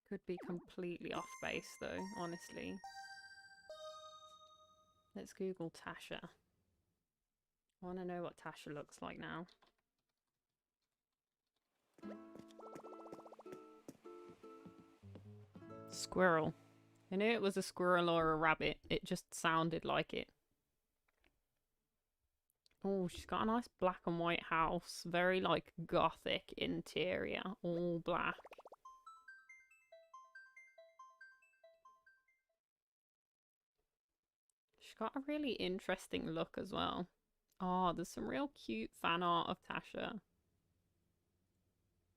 [SPEAKER 1] Could be completely off base though, honestly. Let's Google Tasha. I want to know what Tasha looks like now. Squirrel. I knew it was a squirrel or a rabbit. It just sounded like it. Oh, she's got a nice black and white house. Very, like, gothic interior. All black. She's got a really interesting look as well. Oh, there's some real cute fan art of Tasha.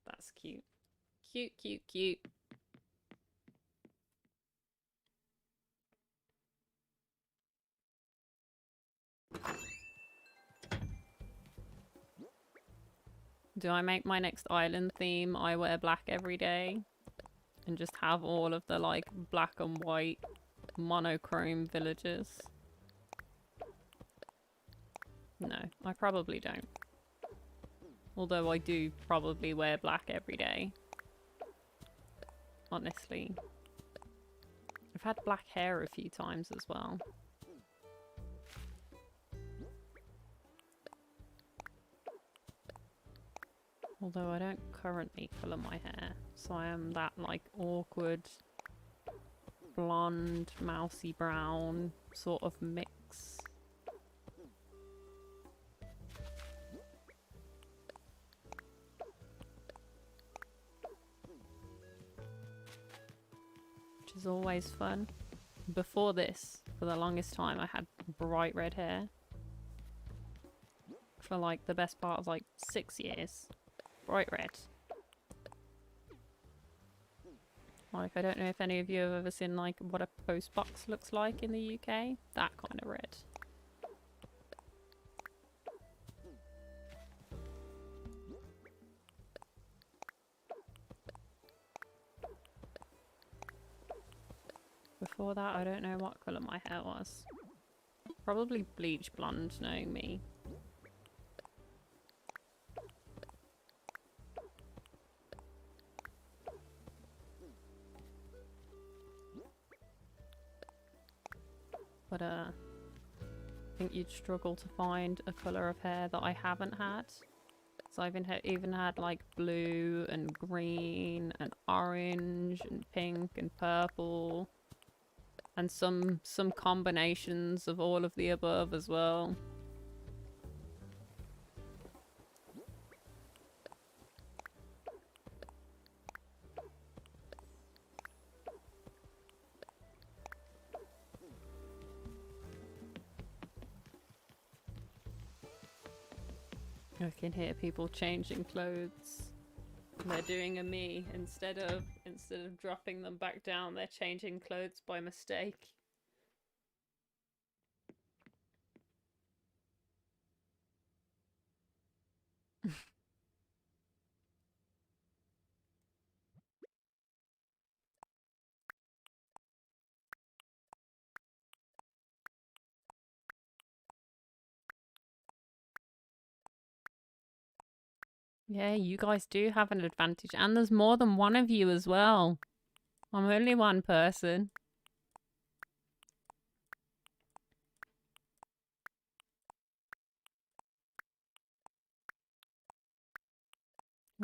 [SPEAKER 1] That's cute. Cute, cute, cute. Do I make my next island theme I wear black every day? And just have all of the like black and white monochrome villages? No, I probably don't. Although I do probably wear black every day. Honestly. I've had black hair a few times as well. Although I don't currently colour my hair, so I am that like awkward blonde, mousy brown sort of mix. Which is always fun. Before this, for the longest time, I had bright red hair. For like the best part of like 6 years. Bright red. Like, I don't know if any of you have ever seen like what a post box looks like in the UK. That kind of red. Before that, I don't know what colour my hair was. Probably bleach blonde, knowing me. But I think you'd struggle to find a colour of hair that I haven't had. So I've even had like blue and green and orange and pink and purple. And some combinations of all of the above as well. I can hear people changing clothes. They're doing a me instead of dropping them back down, they're changing clothes by mistake. Yeah, you guys do have an advantage, and there's more than one of you as well. I'm only one person.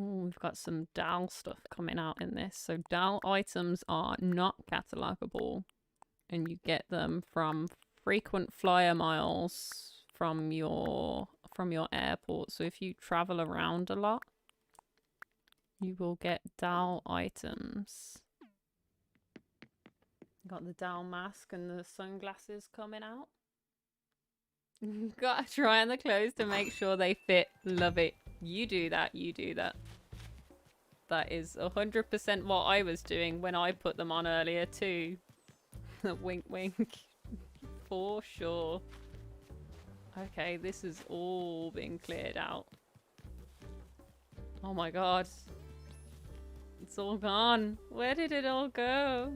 [SPEAKER 1] Ooh, we've got some DAL stuff coming out in this. So DAL items are not catalogable, and you get them from frequent flyer miles from your airport. So if you travel around a lot, you will get DAL items. Got the DAL mask and the sunglasses coming out. Gotta try on the clothes to make sure they fit. Love it. You do that, you do that. That is 100% what I was doing when I put them on earlier too. Wink wink. For sure. Okay, this has all been cleared out. Oh my god. It's all gone. Where did it all go?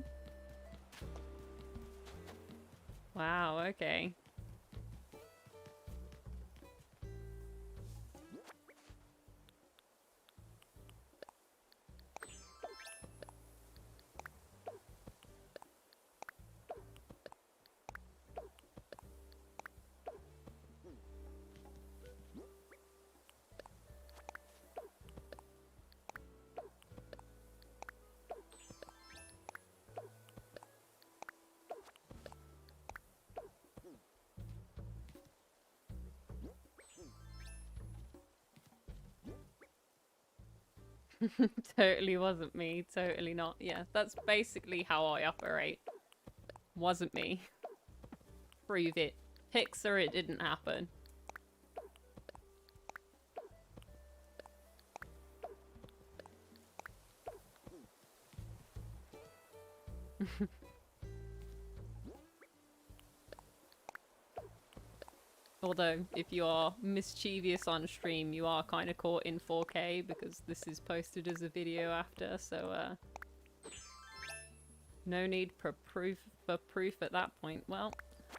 [SPEAKER 1] Wow, okay. Totally wasn't me. Totally not. Yeah, that's basically how I operate. Wasn't me. Prove it. Pixar, it didn't happen. Although, if you are mischievous on stream, you are kind of caught in 4K because this is posted as a video after, so no need for proof at that point. Well,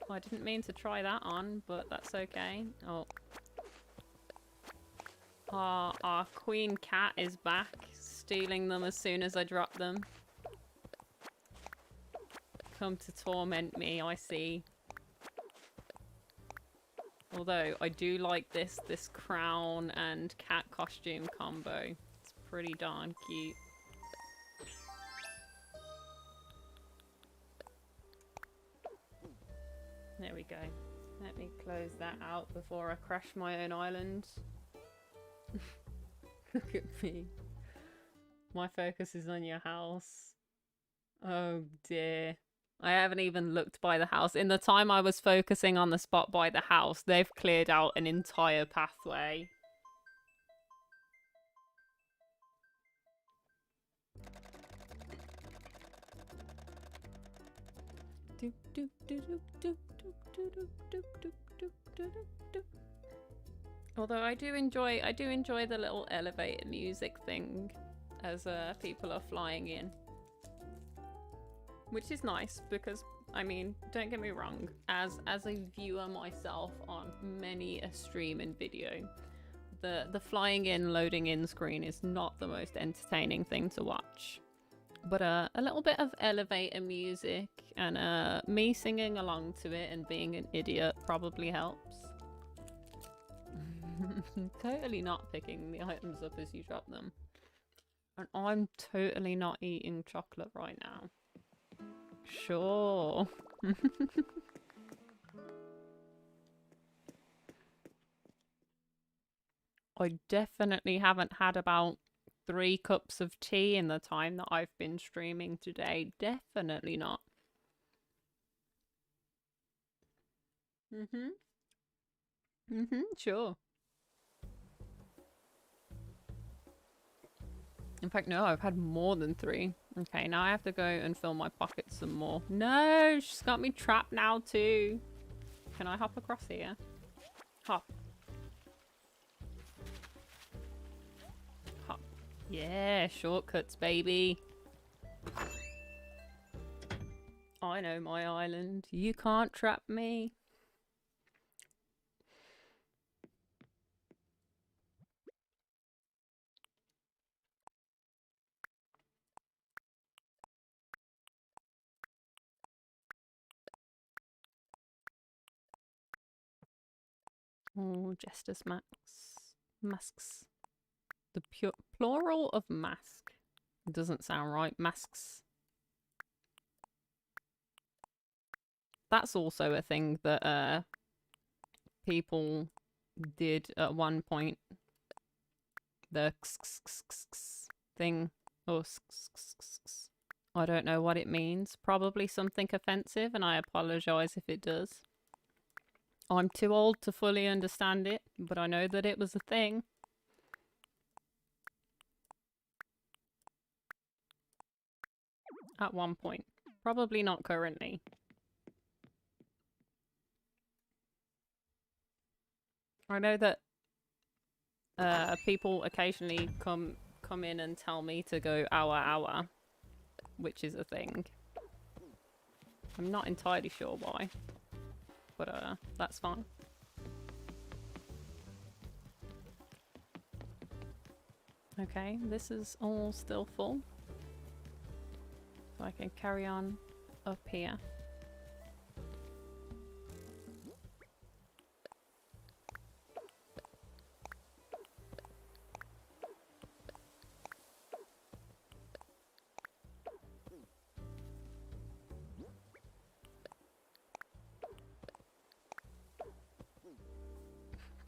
[SPEAKER 1] I didn't mean to try that on, but that's okay. Oh. Our queen cat is back, stealing them as soon as I drop them. Come to torment me, I see. Although, I do like this crown and cat costume combo. It's pretty darn cute. There we go. Let me close that out before I crash my own island. Look at me. My focus is on your house. Oh dear. I haven't even looked by the house. In the time I was focusing on the spot by the house, they've cleared out an entire pathway. Although I do enjoy the little elevator music thing as people are flying in. Which is nice because, I mean, don't get me wrong, as a viewer myself on many a stream and video, the flying in, loading in screen is not the most entertaining thing to watch. But a little bit of elevator music and me singing along to it and being an idiot probably helps. Totally not picking the items up as you drop them. And I'm totally not eating chocolate right now. Sure. I definitely haven't had about 3 cups of tea in the time that I've been streaming today. Definitely not. Sure. In fact, no, I've had more than 3. Okay, now I have to go and fill my pockets some more. No, she's got me trapped now too. Can I hop across here? Hop. Hop. Yeah, shortcuts, baby. I know my island. You can't trap me. Oh, Justice masks. The plural of mask. It doesn't sound right. Masks. That's also a thing that people did at one point. The thing. Oh, I don't know what it means. Probably something offensive, and I apologize if it does. I'm too old to fully understand it, but I know that it was a thing. At one point. Probably not currently. I know that people occasionally come in and tell me to go hour, which is a thing. I'm not entirely sure why. But that's fine. Okay, this is all still full. So I can carry on up here.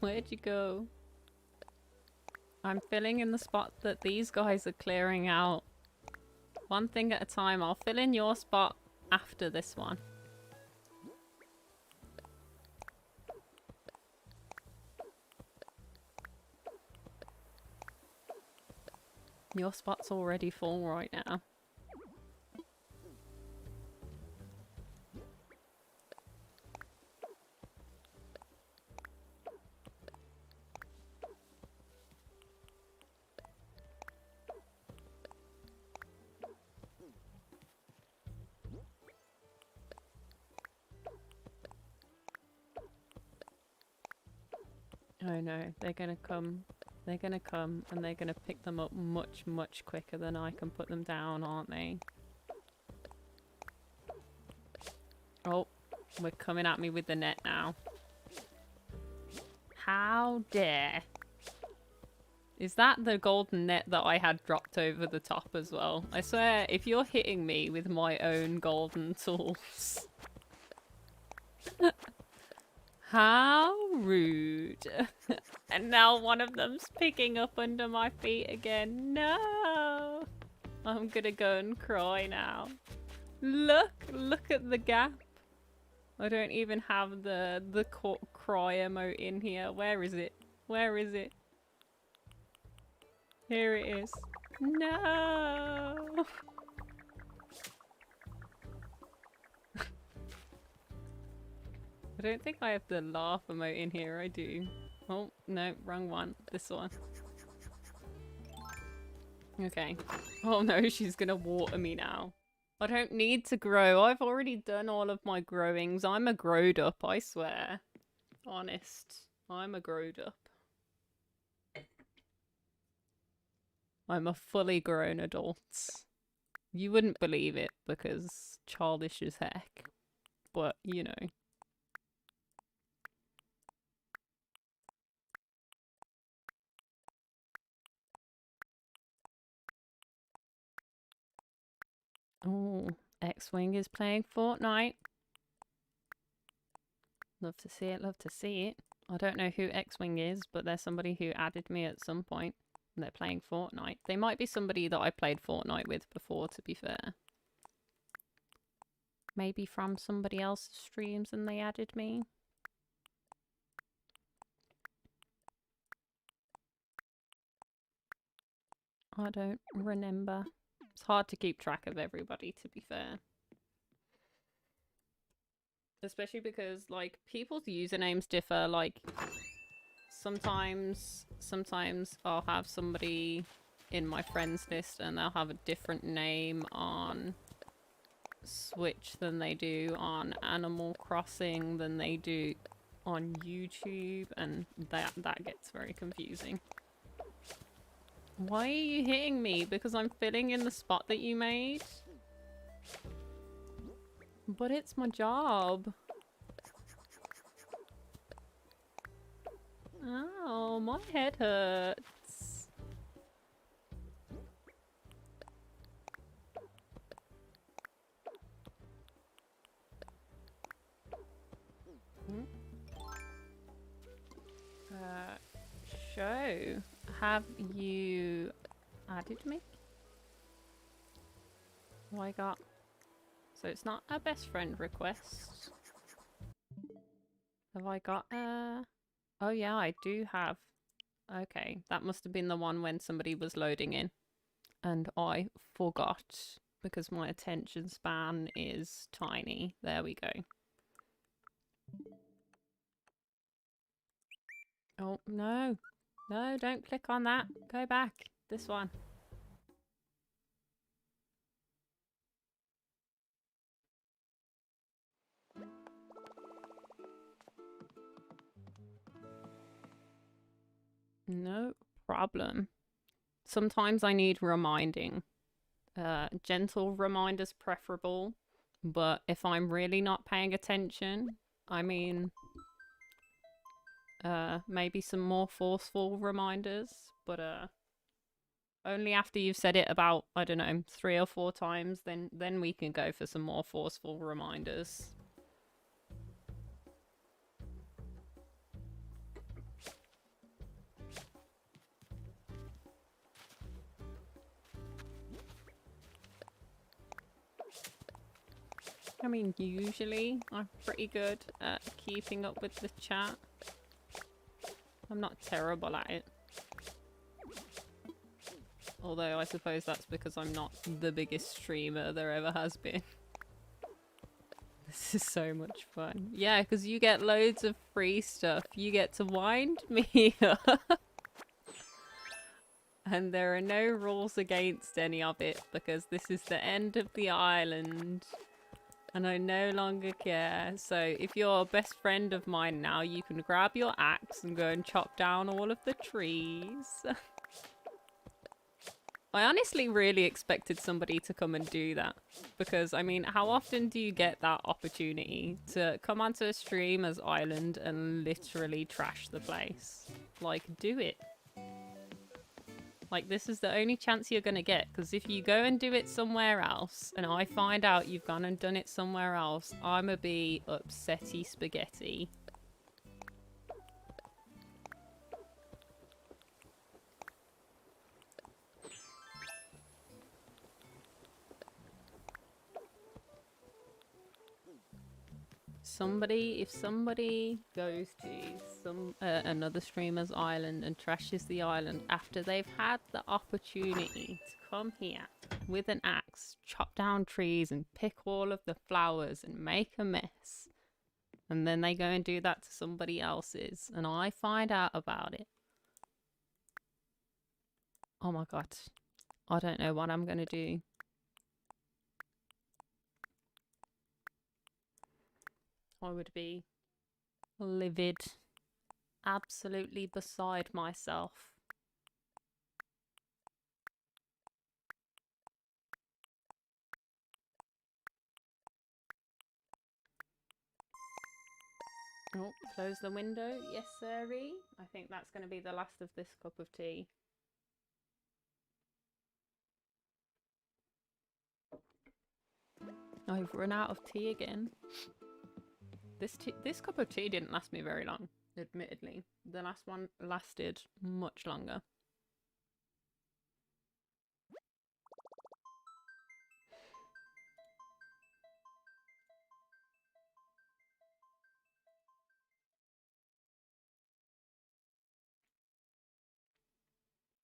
[SPEAKER 1] Where'd you go? I'm filling in the spot that these guys are clearing out. One thing at a time. I'll fill in your spot after this one. Your spot's already full right now. Oh no, they're gonna come. They're gonna come and they're gonna pick them up much, much quicker than I can put them down, aren't they? Oh, we're coming at me with the net now. How dare. Is that the golden net that I had dropped over the top as well? I swear, if you're hitting me with my own golden tools... How rude. And now one of them's picking up under my feet again. No! I'm gonna go and cry now. Look at the gap. I don't even have the cry emote in here. Where is it? Where is it? Here it is. No! I don't think I have the laugh emote in here. I do. Oh, no, wrong one. This one. Okay. Oh no, she's gonna water me now. I don't need to grow. I've already done all of my growings. I'm a growed up, I swear. Honest. I'm a growed up. I'm a fully grown adult. You wouldn't believe it because childish as heck. But, you know. Oh, X-Wing is playing Fortnite. Love to see it, love to see it. I don't know who X-Wing is, but there's somebody who added me at some point. And they're playing Fortnite. They might be somebody that I played Fortnite with before, to be fair. Maybe from somebody else's streams and they added me. I don't remember. It's hard to keep track of everybody, to be fair. Especially because, like, people's usernames differ. Like, sometimes I'll have somebody in my friends list and they'll have a different name on Switch than they do on Animal Crossing, than they do on YouTube, and that gets very confusing. Why are you hitting me? Because I'm filling in the spot that you made? But it's my job. Oh, my head hurts. Show. Have you added me? Oh, I got... So it's not a best friend request. Have I got a... Oh yeah, I do have... Okay, that must have been the one when somebody was loading in. And I forgot, because my attention span is tiny. There we go. Oh, no. No, don't click on that. Go back. This one. No problem. Sometimes I need reminding. Gentle reminders preferable. But if I'm really not paying attention, I mean... maybe some more forceful reminders, but only after you've said it about, I don't know, 3 or 4 times, then we can go for some more forceful reminders. I mean, usually I'm pretty good at keeping up with the chat. I'm not terrible at it. Although I suppose that's because I'm not the biggest streamer there ever has been. This is so much fun. Yeah, because you get loads of free stuff. You get to wind me up. And there are no rules against any of it because this is the end of the island. And I no longer care. So if you're a best friend of mine now, you can grab your axe and go and chop down all of the trees. I honestly really expected somebody to come and do that. Because, I mean, how often do you get that opportunity to come onto a stream as Island and literally trash the place? Like, do it. Like, this is the only chance you're going to get. Because if you go and do it somewhere else, and I find out you've gone and done it somewhere else, I'ma be upsetty spaghetti. If somebody goes to another streamer's island and trashes the island after they've had the opportunity to come here with an axe, chop down trees and pick all of the flowers and make a mess, and then they go and do that to somebody else's, and I find out about it. Oh my god. I don't know what I'm gonna do. I would be livid. Absolutely beside myself. Oh, close the window. Yes, sirree. I think that's going to be the last of this cup of tea. I've run out of tea again. This cup of tea didn't last me very long, admittedly. The last one lasted much longer.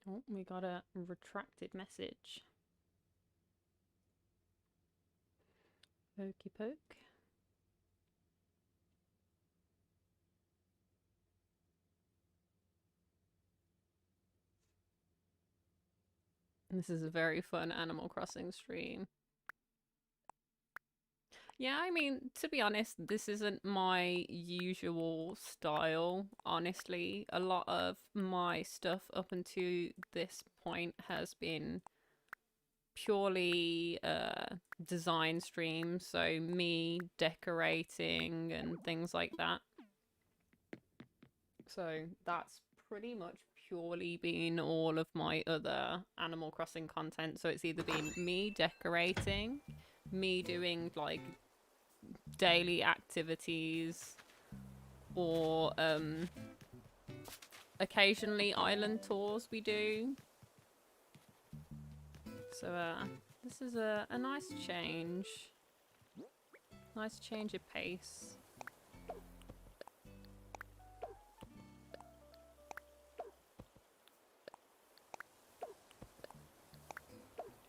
[SPEAKER 1] Oh, we got a retracted message. Okey poke. This is a very fun Animal Crossing stream. Yeah, I mean, to be honest, this isn't my usual style, honestly. A lot of my stuff up until this point has been purely design streams, so me decorating and things like that. So that's pretty much purely been all of my other Animal Crossing content. So it's either been me decorating, me doing like daily activities, or occasionally island tours we do. So this is a nice change. Nice change of pace.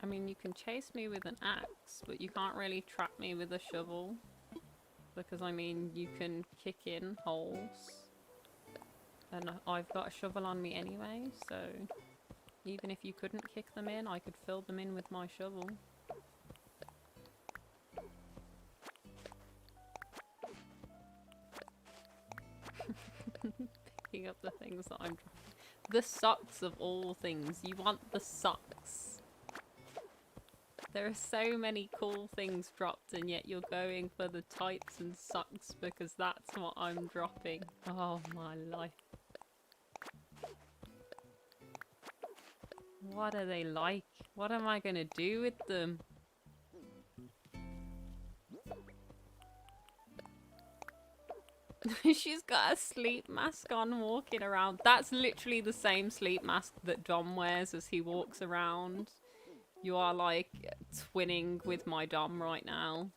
[SPEAKER 1] I mean, you can chase me with an axe, but you can't really trap me with a shovel. Because, I mean, you can kick in holes. And I've got a shovel on me anyway, so even if you couldn't kick them in, I could fill them in with my shovel. Picking up the things that I'm dropping. The socks of all things. You want the socks. There are so many cool things dropped, and yet you're going for the tights and socks because that's what I'm dropping. Oh my life. What are they like? What am I gonna do with them? She's got a sleep mask on walking around. That's literally the same sleep mask that Dom wears as he walks around. You are like twinning with my Dom right now.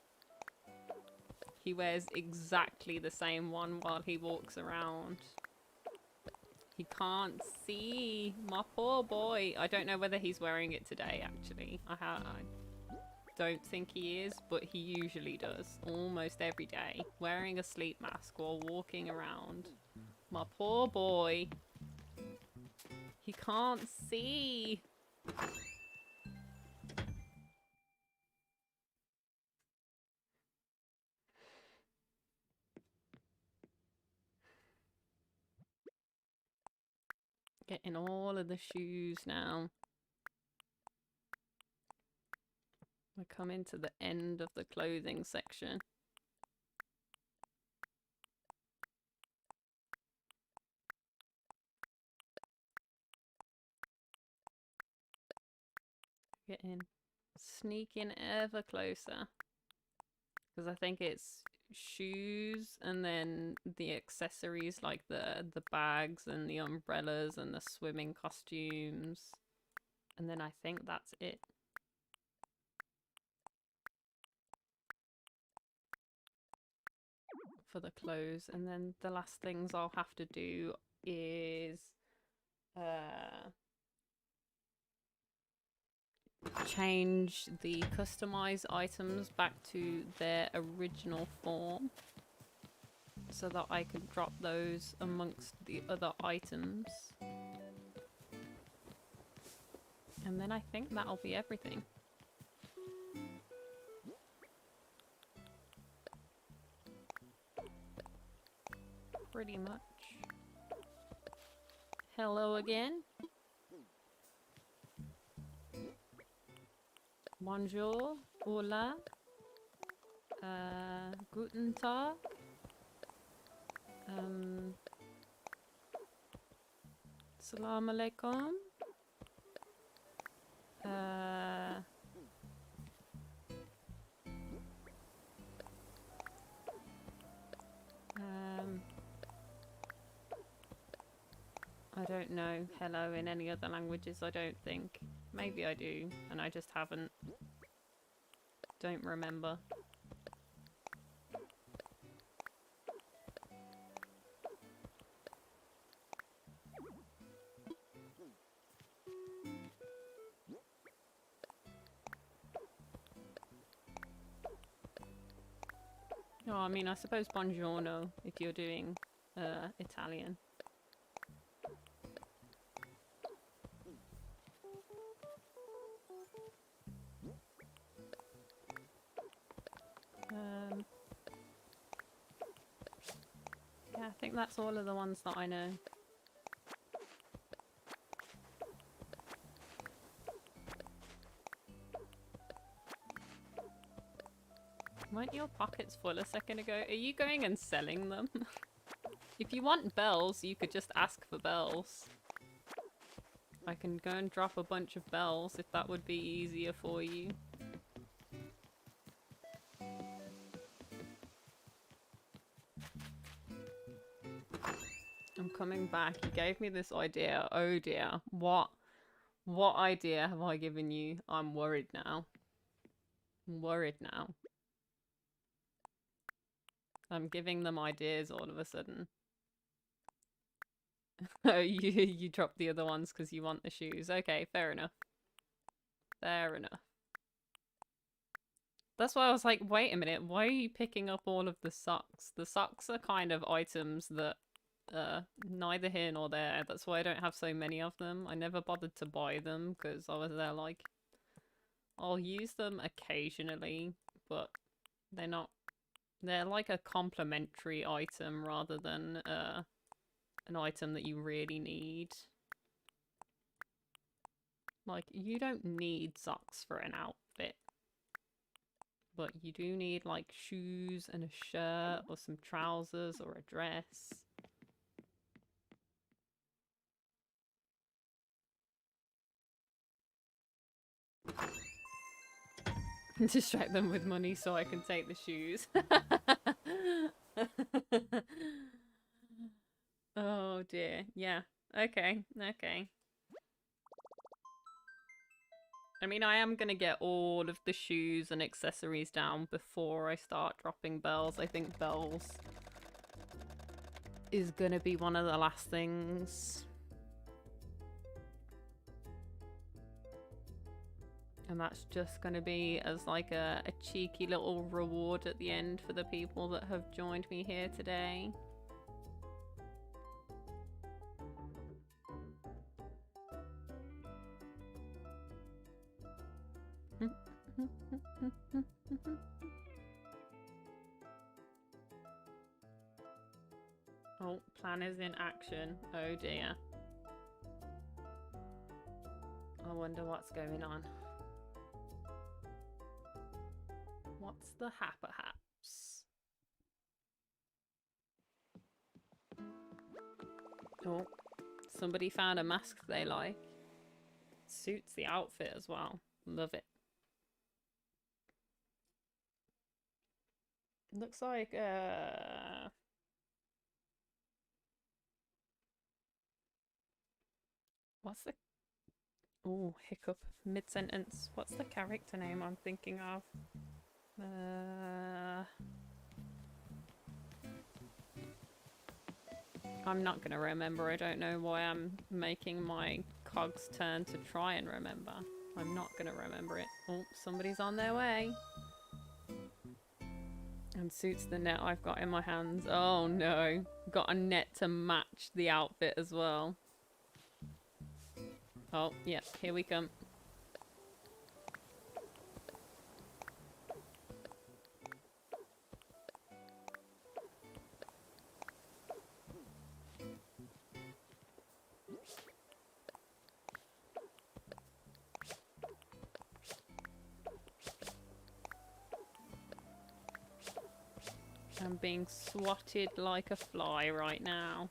[SPEAKER 1] He wears exactly the same one while he walks around. He can't see. My poor boy. I don't know whether he's wearing it today, actually. I don't think he is, but he usually does. Almost every day. Wearing a sleep mask while walking around. My poor boy. He can't see. Getting all of the shoes now. We're coming to the end of the clothing section. Sneaking ever closer. Because I think it's shoes and then the accessories like the bags and the umbrellas and the swimming costumes. And then I think that's it. For the clothes. And then the last things I'll have to do is change the customized items back to their original form so that I can drop those amongst the other items. And then I think that'll be everything. Pretty much. Hello again. Bonjour, hola, guten Tag, salam alaikum, I don't know hello in any other languages, I don't think. Maybe I do, and I just haven't. Don't remember. Oh, I mean, I suppose buongiorno if you're doing Italian. Yeah, I think that's all of the ones that I know. Weren't your pockets full a second ago? Are you going and selling them? If you want bells, you could just ask for bells. I can go and drop a bunch of bells if that would be easier for you. I'm coming back. You gave me this idea. Oh dear. What idea have I given you? I'm worried now. I'm worried now. I'm giving them ideas all of a sudden. Oh, you dropped the other ones because you want the shoes. Okay, fair enough. Fair enough. That's why I was like, wait a minute, why are you picking up all of the socks? The socks are kind of items that neither here nor there. That's why I don't have so many of them. I never bothered to buy them because I was there like, I'll use them occasionally, but they're not. They're like a complementary item rather than an item that you really need. Like, you don't need socks for an outfit. But you do need, like, shoes and a shirt or some trousers or a dress. Distract them with money so I can take the shoes. Oh dear. Yeah. Okay. Okay. I mean, I am gonna get all of the shoes and accessories down before I start dropping bells. I think bells is gonna be one of the last things. And that's just gonna be as like a cheeky little reward at the end for the people that have joined me here today. Oh, planners in action. Oh dear. I wonder what's going on. What's the perhaps? Oh, somebody found a mask they like. Suits the outfit as well. Love it. Looks like what's the oh, hiccup mid-sentence. What's the character name I'm thinking of? I'm not gonna remember. I don't know why I'm making my cogs turn to try and remember. I'm not gonna remember it. Oh, somebody's on their way. And suits the net I've got in my hands. Oh no. Got a net to match the outfit as well. Oh, yep, here we come. I'm being swatted like a fly right now.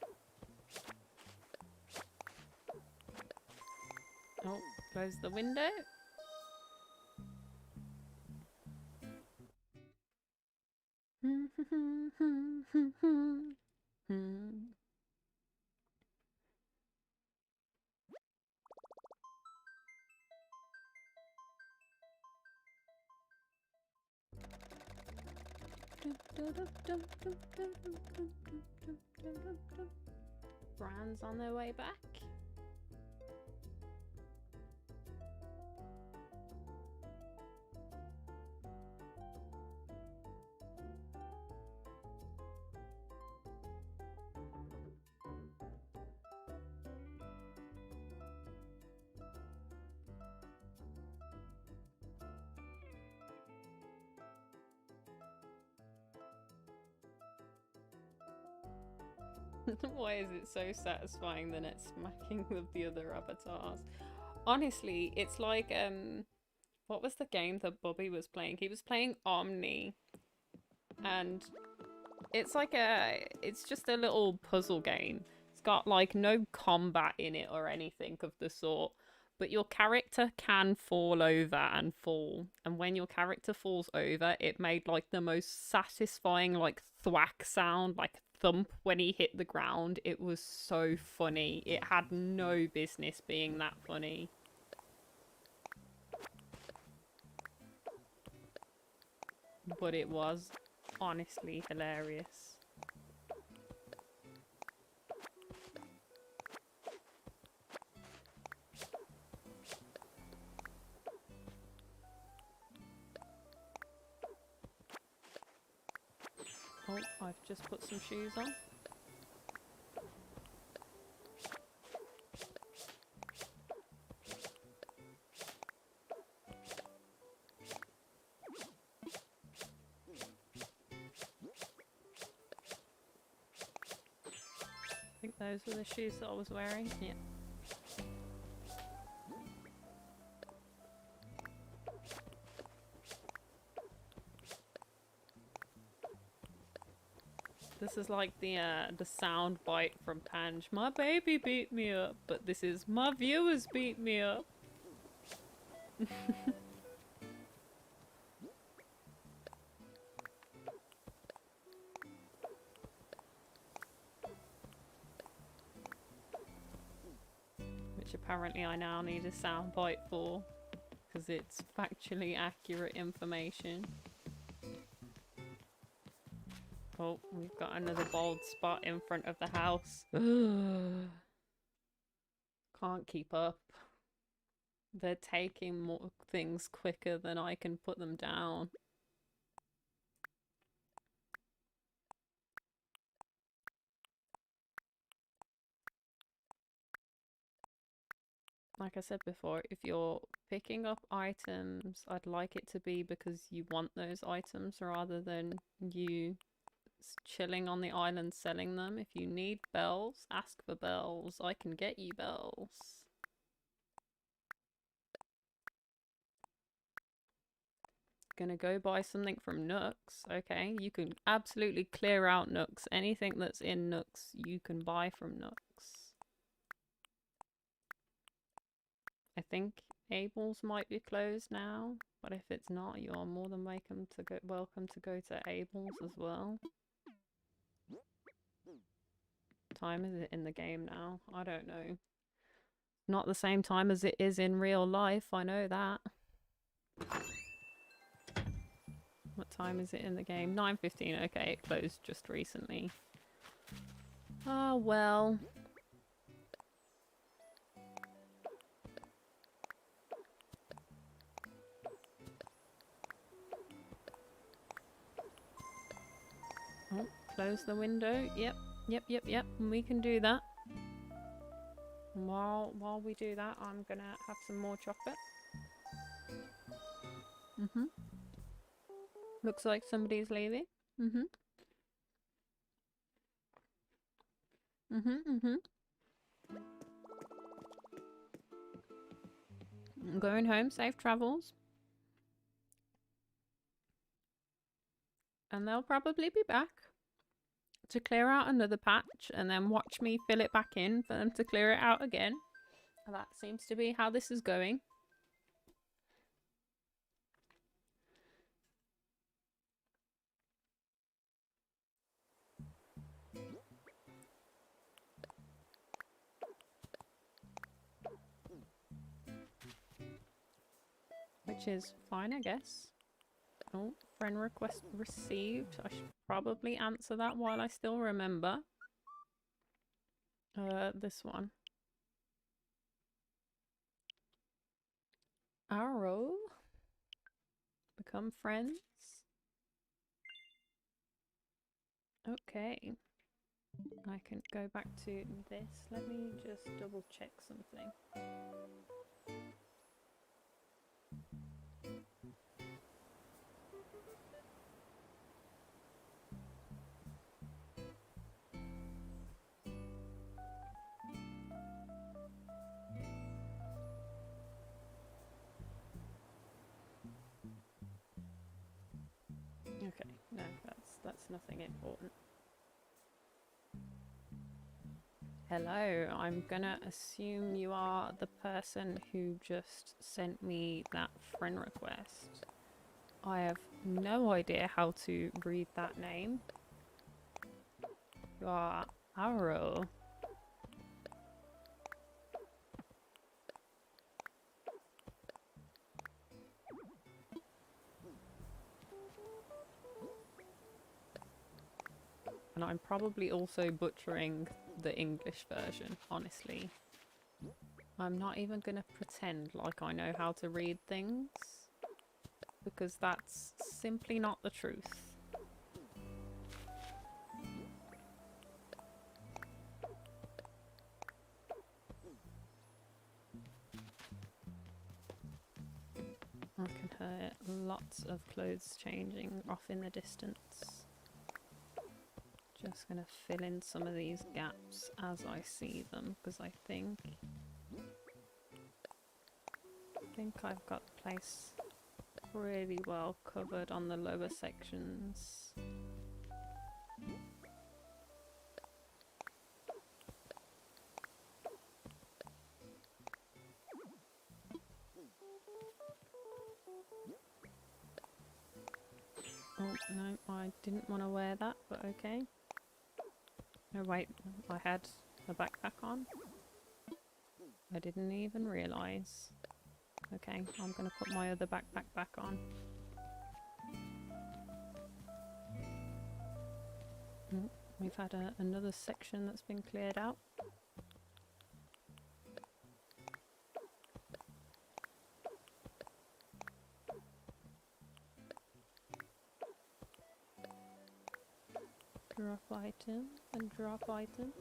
[SPEAKER 1] Oh, close the window. Brands on their way back. Why is it so satisfying the net smacking of the other avatars? Honestly, it's like what was the game that Bobby was playing? He was playing Omni, and it's like it's just a little puzzle game. It's got like no combat in it or anything of the sort, but your character can fall over and fall, and when your character falls over, it made like the most satisfying like thwack sound, like thump when he hit the ground. It was so funny. It had no business being that funny. But it was honestly hilarious. Oh, I've just put some shoes on. I think those were the shoes that I was wearing. Yeah. This is like the sound bite from Pange. My baby beat me up, but this is my viewers beat me up. Which apparently I now need a sound bite for, because it's factually accurate information. Oh, we've got another bald spot in front of the house. Can't keep up. They're taking more things quicker than I can put them down. Like I said before, if you're picking up items, I'd like it to be because you want those items rather than you chilling on the island selling them. If you need bells, ask for bells. I can get you bells. Gonna go buy something from Nooks. Okay, you can absolutely clear out Nooks. Anything that's in Nooks, you can buy from Nooks. I think Abel's might be closed now, but if it's not, you're more than welcome to go to Abel's as well. Time is it in the game now? I don't know. Not the same time as it is in real life, I know that. What time is it in the game? 9:15. Okay, it closed just recently. Oh, well. Oh, close the window. Yep. We can do that. While we do that, I'm gonna have some more chocolate. Looks like somebody's leaving. I'm going home. Safe travels. And they'll probably be back to clear out another patch and then watch me fill it back in for them to clear it out again. And that seems to be how this is going. Which is fine, I guess. Oh, friend request received. I should probably answer that while I still remember. This one. Arrow. Become friends. Okay. I can go back to this. Let me just double check something. Okay, no, that's nothing important. Hello, I'm gonna assume you are the person who just sent me that friend request. I have no idea how to read that name. You are Arrow. And I'm probably also butchering the English version, honestly. I'm not even gonna pretend like I know how to read things, because that's simply not the truth. I can hear lots of clothes changing off in the distance. Just gonna fill in some of these gaps as I see them, because I think I've got the place pretty well covered on the lower sections. Oh no, I didn't want to wear that, but okay. Oh wait, I had a backpack on. I didn't even realise. Okay, I'm gonna put my other backpack back on. Oh, we've had another section that's been cleared out. Drop item and drop item.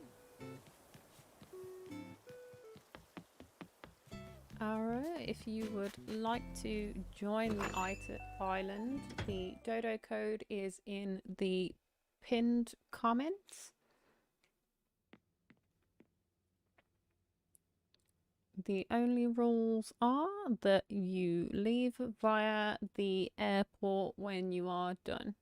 [SPEAKER 1] Arrow, if you would like to join the island, the dodo code is in the pinned comments. The only rules are that you leave via the airport when you are done.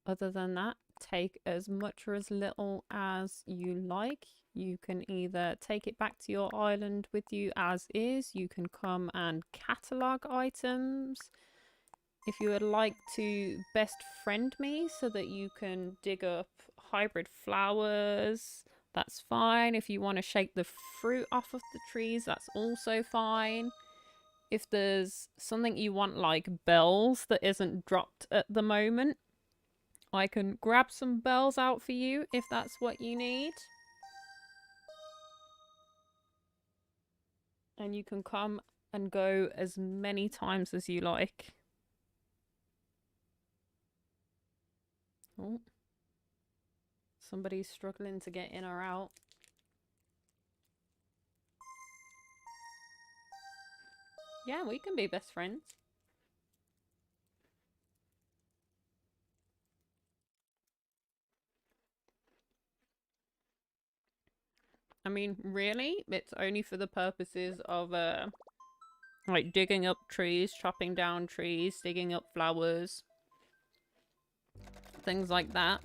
[SPEAKER 1] Other than that, take as much or as little as you like. You can either take it back to your island with you as is. You can come and catalogue items. If you would like to best friend me so that you can dig up hybrid flowers, that's fine. If you want to shake the fruit off of the trees, that's also fine. If there's something you want like bells that isn't dropped at the moment, I can grab some bells out for you if that's what you need. And you can come and go as many times as you like. Oh. Somebody's struggling to get in or out. Yeah, we can be best friends. I mean, really, it's only for the purposes of, like digging up trees, chopping down trees, digging up flowers. Things like that.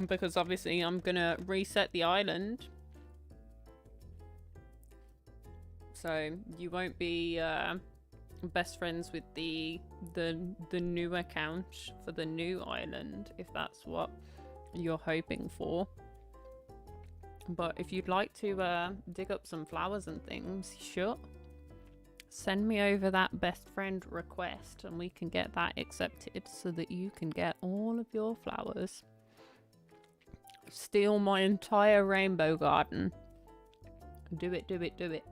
[SPEAKER 1] Because obviously I'm gonna reset the island. So you won't be, best friends with the new account for the new island, if that's what you're hoping for. But if you'd like to dig up some flowers and things, sure. Send me over that best friend request and we can get that accepted so that you can get all of your flowers. Steal my entire rainbow garden. Do it, do it, do it.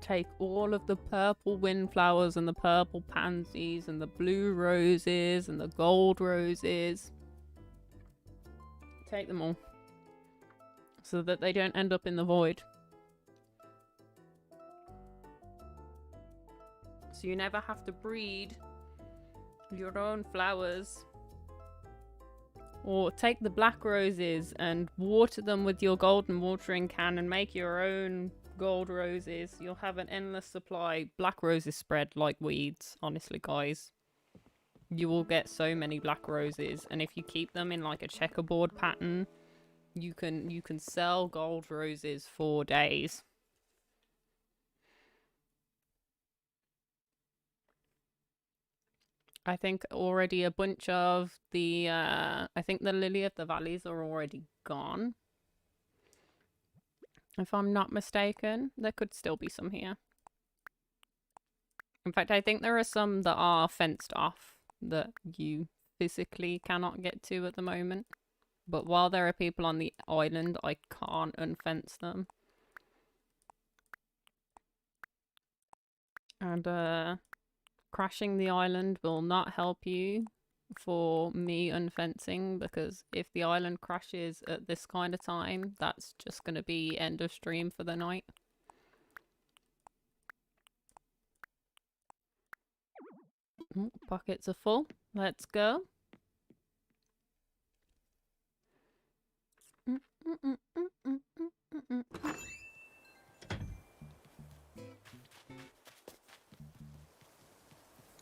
[SPEAKER 1] Take all of the purple windflowers and the purple pansies and the blue roses and the gold roses. Take them all. So that they don't end up in the void. So you never have to breed your own flowers. Or take the black roses and water them with your golden watering can and make your own gold roses. You'll have an endless supply. Black roses spread like weeds, honestly, guys. You will get so many black roses, and if you keep them in like a checkerboard pattern, you can sell gold roses for days. I think already a bunch of the I think the lily of the valleys are already gone. If I'm not mistaken, there could still be some here. In fact, I think there are some that are fenced off that you physically cannot get to at the moment. But while there are people on the island, I can't unfence them. And crashing the island will not help you for me unfencing, because if the island crashes at this kind of time, that's just going to be end of stream for the night. Pockets are full. Let's go.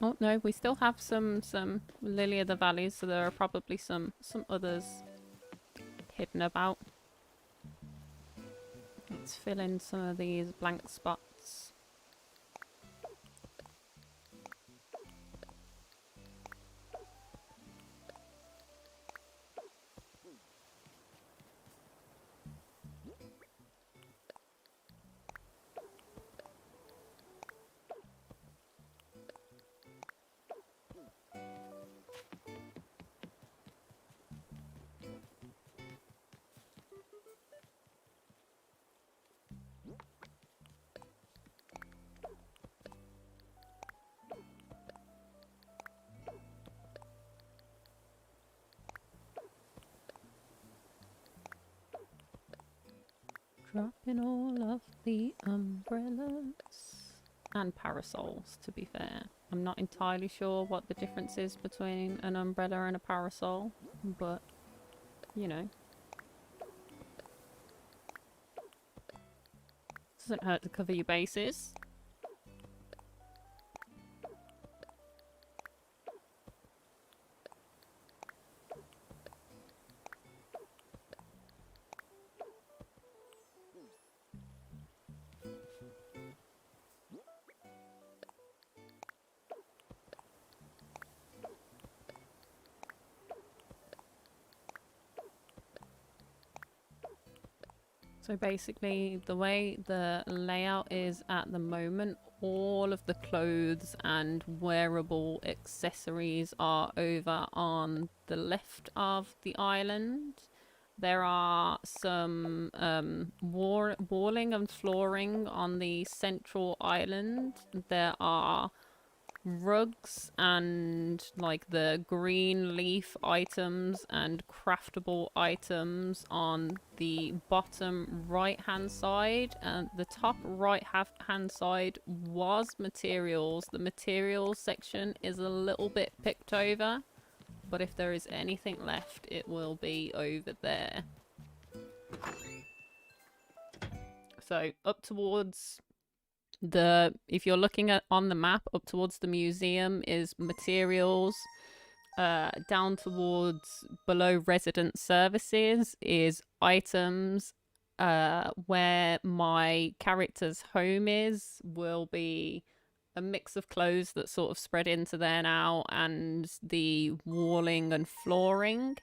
[SPEAKER 1] Oh no, we still have some Lily of the Valleys, so there are probably some others hidden about. Let's fill in some of these blank spots. Dropping all of the umbrellas and parasols, to be fair. I'm not entirely sure what the difference is between an umbrella and a parasol, but, you know. Doesn't hurt to cover your bases. So basically, the way the layout is at the moment, all of the clothes and wearable accessories are over on the left of the island. There are some walling and flooring on the central island. There are rugs and like the green leaf items and craftable items on the bottom right hand side, and the top right hand side was materials. The materials section is a little bit picked over, but if there is anything left it will be over there. So up towards if you're looking at on the map, up towards the museum is materials. Down towards below resident services is items. Where my character's home is will be a mix of clothes that sort of spread into there now, and the walling and flooring,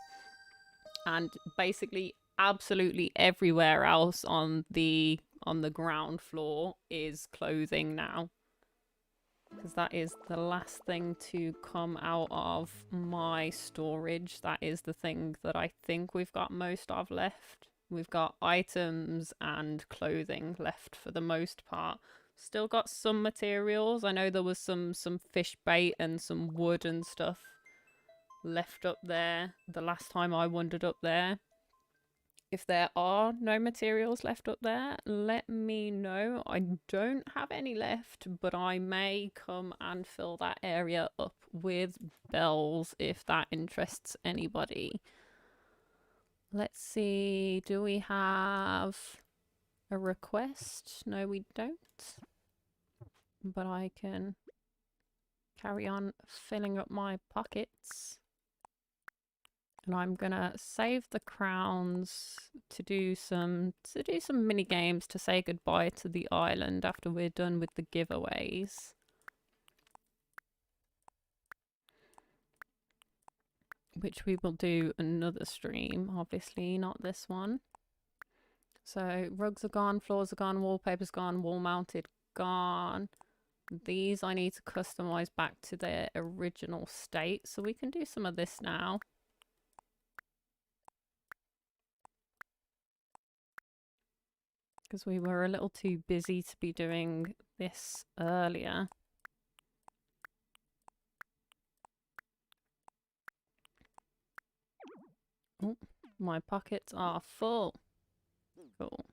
[SPEAKER 1] and basically absolutely everywhere else on the ground floor is clothing now, because that is the last thing to come out of my storage. That is the thing that I think we've got most of left. We've got items and clothing left for the most part. Still got some materials. I know there was some fish bait and some wood and stuff left up there the last time I wandered up there. If there are no materials left up there, let me know. I don't have any left, but I may come and fill that area up with bells if that interests anybody. Let's see, do we have a request? No, we don't. But I can carry on filling up my pockets. And I'm gonna save the crowns to do some mini games to say goodbye to the island after we're done with the giveaways. Which we will do another stream, obviously, not this one. So rugs are gone, floors are gone, wallpaper's gone, wall mounted gone. These I need to customize back to their original state, so we can do some of this now. Because we were a little too busy to be doing this earlier. Oh, my pockets are full. Cool.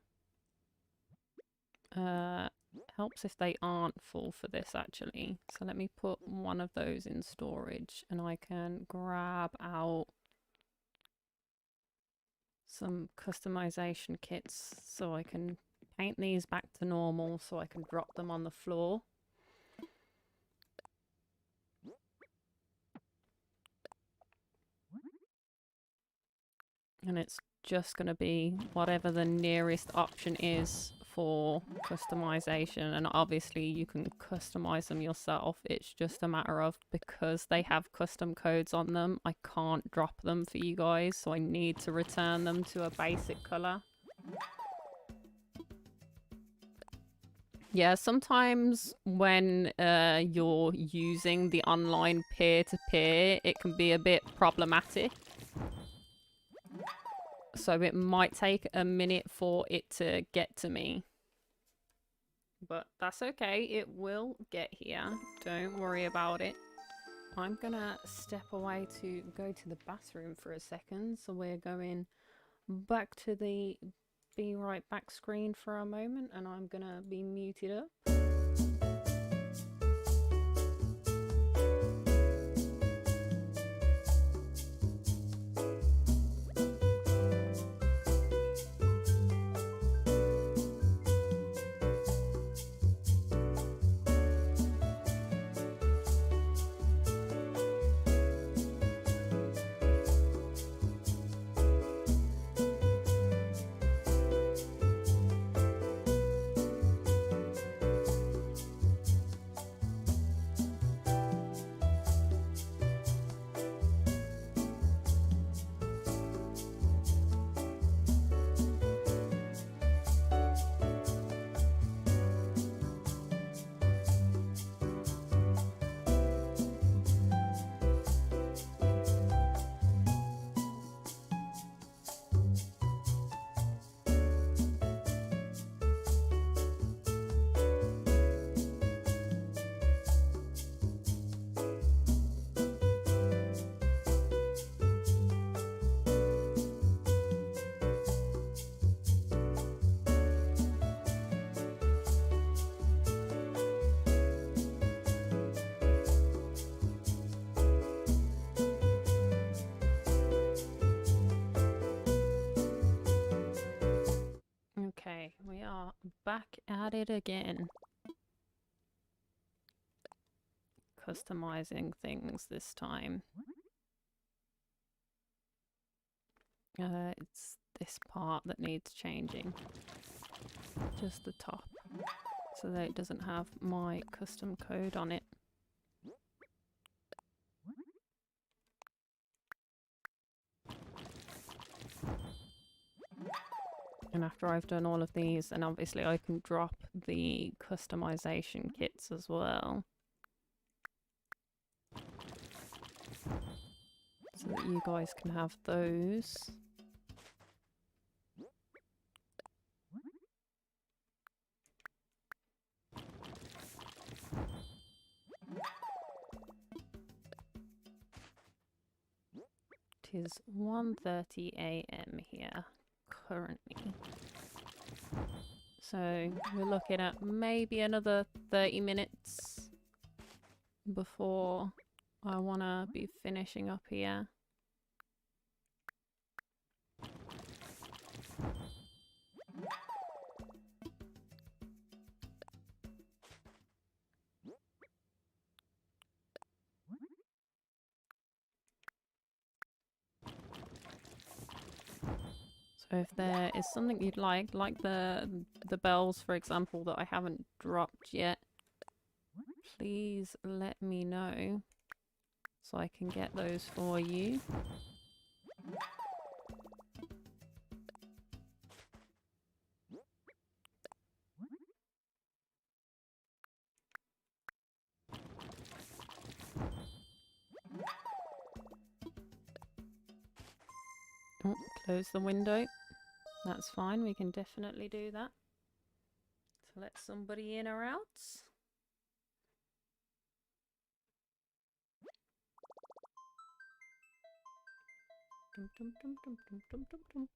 [SPEAKER 1] Helps if they aren't full for this, actually. So let me put one of those in storage and I can grab out some customization kits so I can paint these back to normal so I can drop them on the floor. And it's just going to be whatever the nearest option is for customization, and obviously you can customize them yourself. It's just a matter of, because they have custom codes on them, I can't drop them for you guys, so I need to return them to a basic color. Yeah, sometimes when you're using the online peer-to-peer, it can be a bit problematic. So it might take a minute for it to get to me. But that's okay, it will get here. Don't worry about it. I'm gonna step away to go to the bathroom for a second. So we're going back to the be right back screen for a moment, and I'm gonna be muted up. back at it again. Customizing things this time. It's this part that needs changing. Just the top. So that it doesn't have my custom code on it. And after I've done all of these, and obviously I can drop the customization kits as well. So that you guys can have those. It is 1:30 AM here currently. So we're looking at maybe another 30 minutes before I want to be finishing up here. So if there is something you'd like the bells, for example, that I haven't dropped yet, please let me know so I can get those for you. Oh, close the window. That's fine, we can definitely do that. To let somebody in or out. Dum, dum, dum, dum, dum, dum, dum, dum.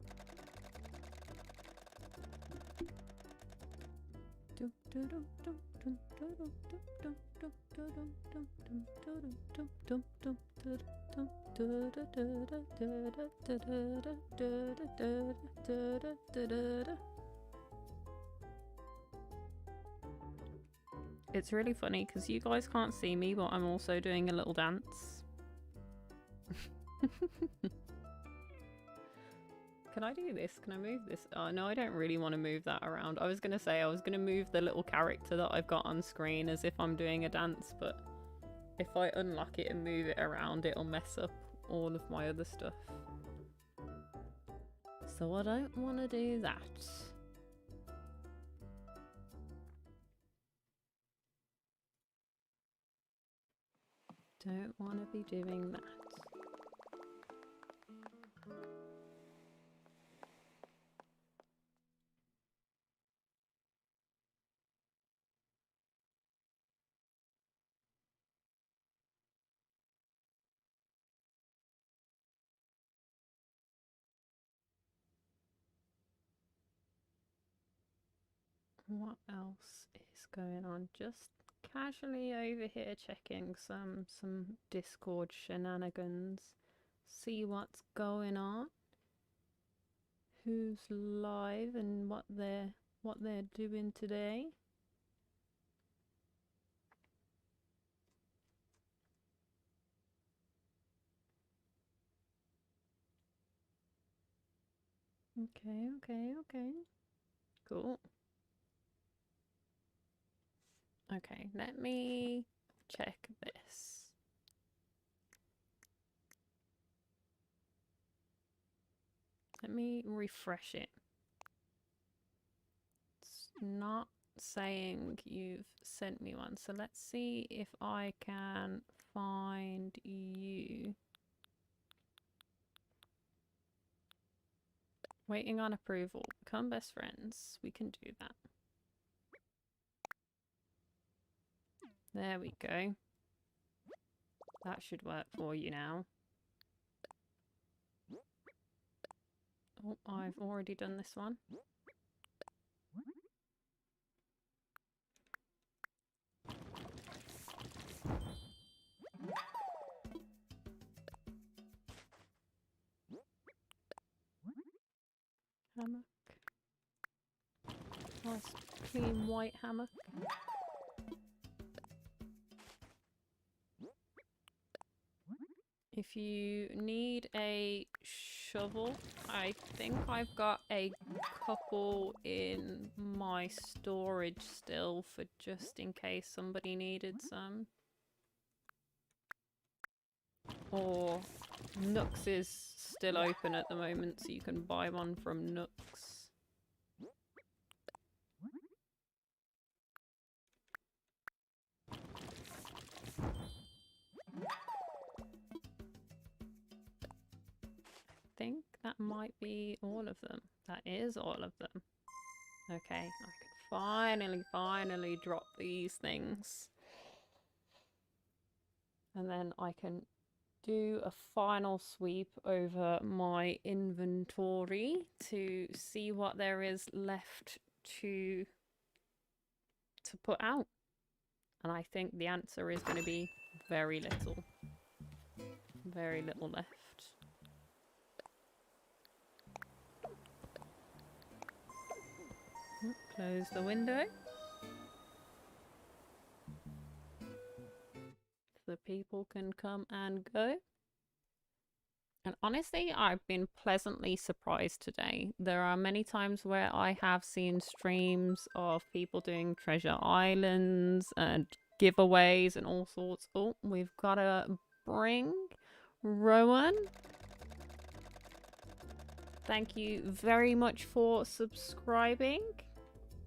[SPEAKER 1] Dum, dum, dum, dum, dum, dum, dum, dum, dum, dum, dum, dum, dum, dum, dum, dum. It's really funny because you guys can't see me, but I'm also doing a little dance. Can I do this? Can I move this? Oh, no, I don't really want to move that around. I was going to say I was going to move the little character that I've got on screen as if I'm doing a dance, but if I unlock it and move it around, it'll mess up all of my other stuff. So I don't want to do that. Don't want to be doing that. What else is going on? Just casually over here checking some Discord shenanigans. See what's going on. Who's live and what they're doing today. Okay. Cool. Okay, let me check this. Let me refresh it. It's not saying you've sent me one, so let's see if I can find you. Waiting on approval. Become best friends. We can do that. There we go. That should work for you now. Oh, I've already done this one. Hammock. Nice clean white hammock. If you need a shovel, I think I've got a couple in my storage still for just in case somebody needed some. Or Nooks is still open at the moment, so you can buy one from Nooks. I think that might be all of them. That is all of them. Okay, I can finally drop these things. And then I can do a final sweep over my inventory to see what there is left to put out. And I think the answer is going to be very little. Very little left. Close the window. So people can come and go. And honestly, I've been pleasantly surprised today. There are many times where I have seen streams of people doing treasure islands and giveaways and all sorts. Oh, we've got to bring Rowan. Thank you very much for subscribing.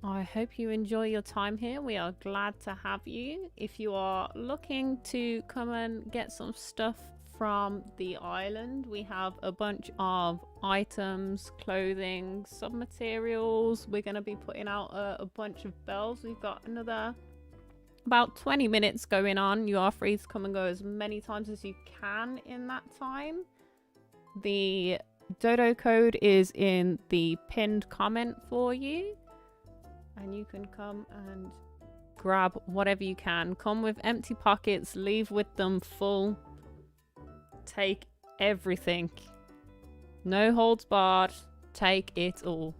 [SPEAKER 1] I hope you enjoy your time here. We are glad to have you. If you are looking to come and get some stuff from the island, we have a bunch of items, clothing, some materials. We're going to be putting out a bunch of bells. We've got another about 20 minutes going on. You are free to come and go as many times as you can in that time. The dodo code is in the pinned comment for you. And you can come and grab whatever you can. Come with empty pockets, leave with them full. Take everything. No holds barred. Take it all.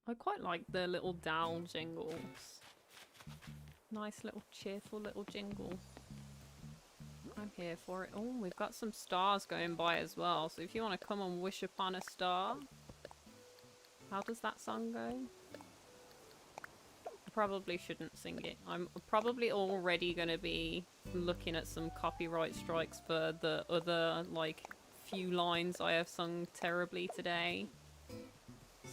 [SPEAKER 1] I quite like the little Dow jingles. Nice little cheerful little jingle. I'm here for it. Oh, we've got some stars going by as well. So if you want to come and wish upon a star. How does that song go? I probably shouldn't sing it. I'm probably already going to be looking at some copyright strikes for the other, like, few lines I have sung terribly today.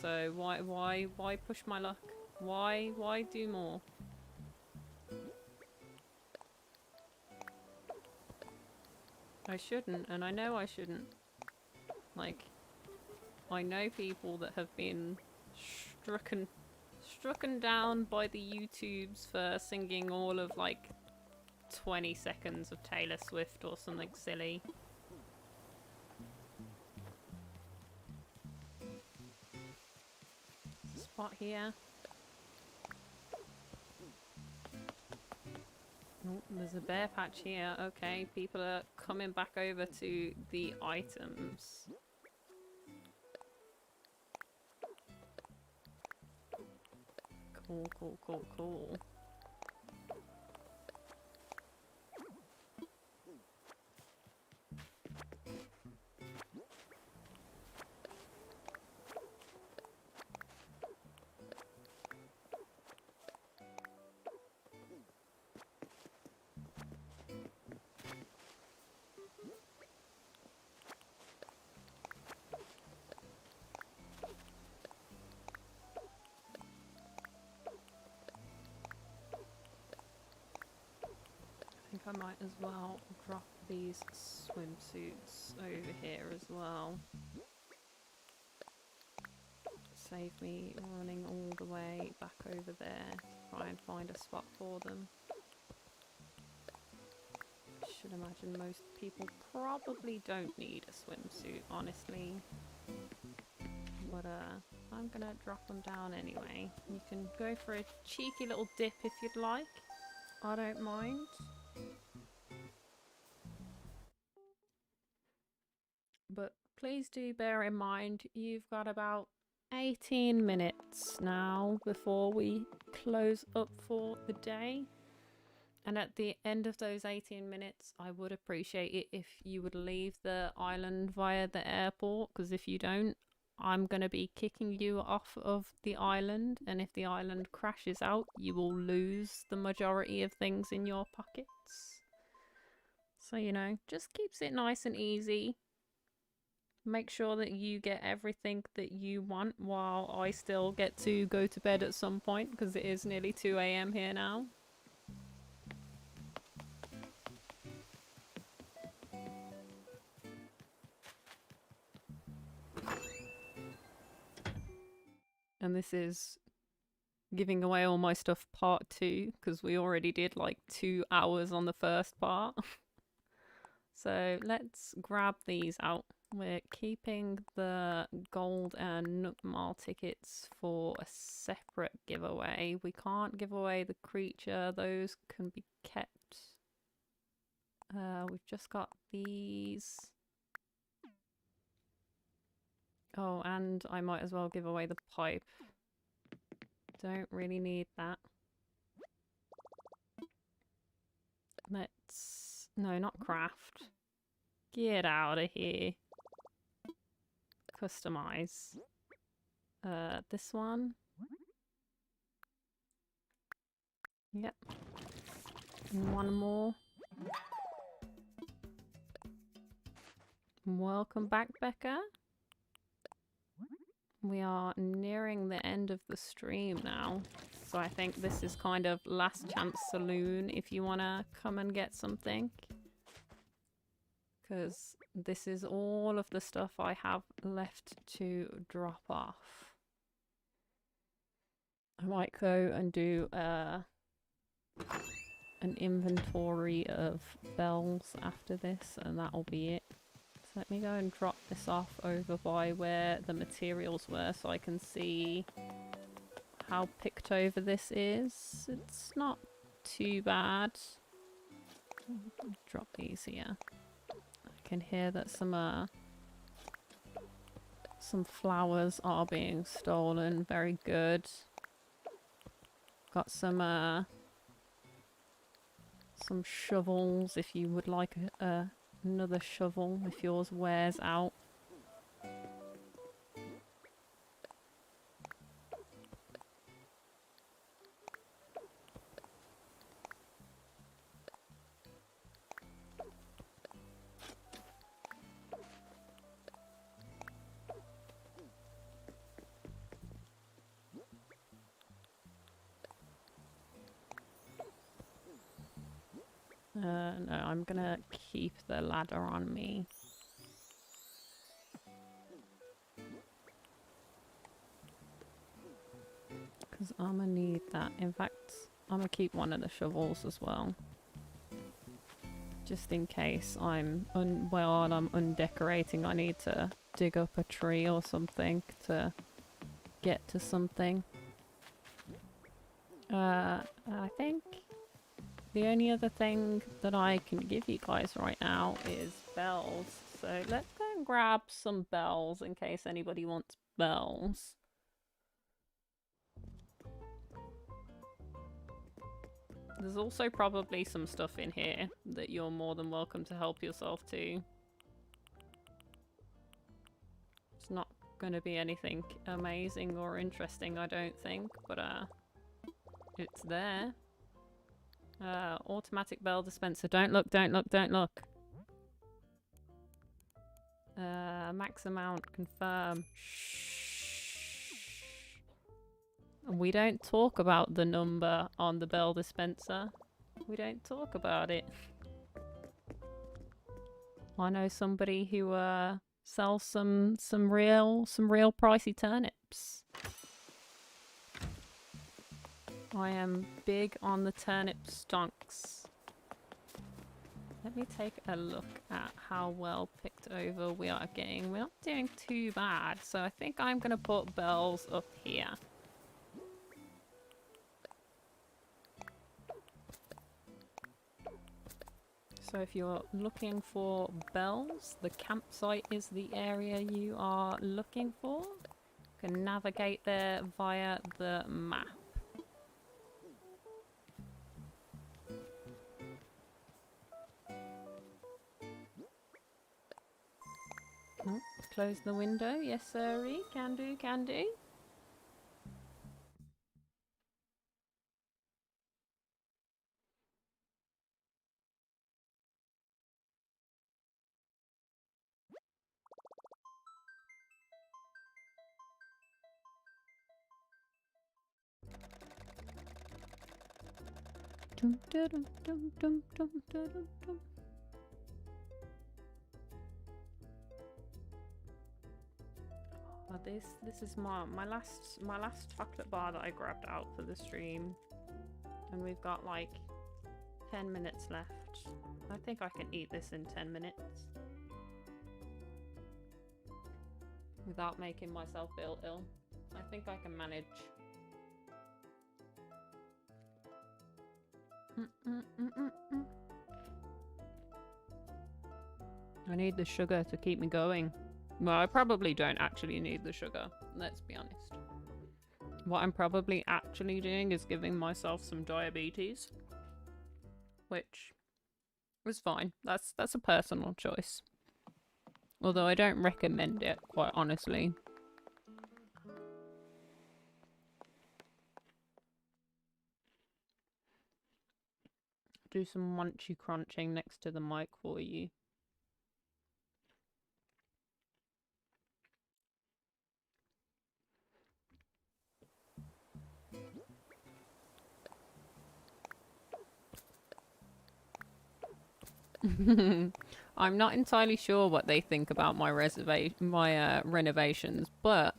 [SPEAKER 1] So why push my luck? Why do more? I shouldn't, and I know I shouldn't. Like, I know people that have been strucken down by the YouTubes for singing all of like 20 seconds of Taylor Swift or something silly. Spot here. Oh, there's a bear patch here. Okay, people are coming back over to the items. Cool. I might as well drop these swimsuits over here as well. Save me running all the way back over there, try and find a spot for them. I should imagine most people probably don't need a swimsuit, honestly. But I'm gonna drop them down anyway. You can go for a cheeky little dip if you'd like. I don't mind. But please do bear in mind, you've got about 18 minutes now before we close up for the day. And at the end of those 18 minutes, I would appreciate it if you would leave the island via the airport, because if you don't, I'm going to be kicking you off of the island, and if the island crashes out, you will lose the majority of things in your pockets. So, you know, just keeps it nice and easy. Make sure that you get everything that you want while I still get to go to bed at some point, because it is nearly 2 AM here now. And this is giving away all my stuff part 2, because we already did like 2 hours on the first part. So let's grab these out. We're keeping the gold and Nook Mall tickets for a separate giveaway. We can't give away the creature, those can be kept. We've just got these. Oh, and I might as well give away the pipe. Don't really need that. Let's... No, not craft. Get out of here. Customize. This one. Yep. And one more. Welcome back, Becca. We are nearing the end of the stream now. So I think this is kind of last chance saloon if you want to come and get something. Because this is all of the stuff I have left to drop off. I might go and do an inventory of bells after this, and that'll be it. So let me go and drop this off over by where the materials were so I can see how picked over this is. It's not too bad. Drop these here. I can hear that some flowers are being stolen. Very good. Got some shovels if you would like another shovel if yours wears out. No, I'm gonna keep the ladder on me. Because I'm gonna need that. In fact, I'm gonna keep one of the shovels as well. Just in case while I'm undecorating, I need to dig up a tree or something to get to something. I think the only other thing that I can give you guys right now is bells. So let's go and grab some bells in case anybody wants bells. There's also probably some stuff in here that you're more than welcome to help yourself to. It's not going to be anything amazing or interesting, I don't think, but it's there. Automatic bell dispenser. Don't look, don't look, don't look. Max amount, confirm. Shh. We don't talk about the number on the bell dispenser. We don't talk about it. I know somebody who sells some real pricey turnips. I am big on the turnip stonks. Let me take a look at how well picked over we are getting. We're not doing too bad, so I think I'm going to put bells up here. So if you're looking for bells, the campsite is the area you are looking for. You can navigate there via the map. Oh, close the window. Yes, sirree. Can do, can do. Dum, dum, dum, dum, dum, dum, dum. Oh, this is my last chocolate bar that I grabbed out for the stream, and we've got like 10 minutes left. I think I can eat this in 10 minutes without making myself feel ill. I think I can manage. I need the sugar to keep me going. Well, I probably don't actually need the sugar, let's be honest. What I'm probably actually doing is giving myself some diabetes, which is fine. That's a personal choice. Although I don't recommend it, quite honestly. Do some munchy crunching next to the mic for you. I'm not entirely sure what they think about my renovations, but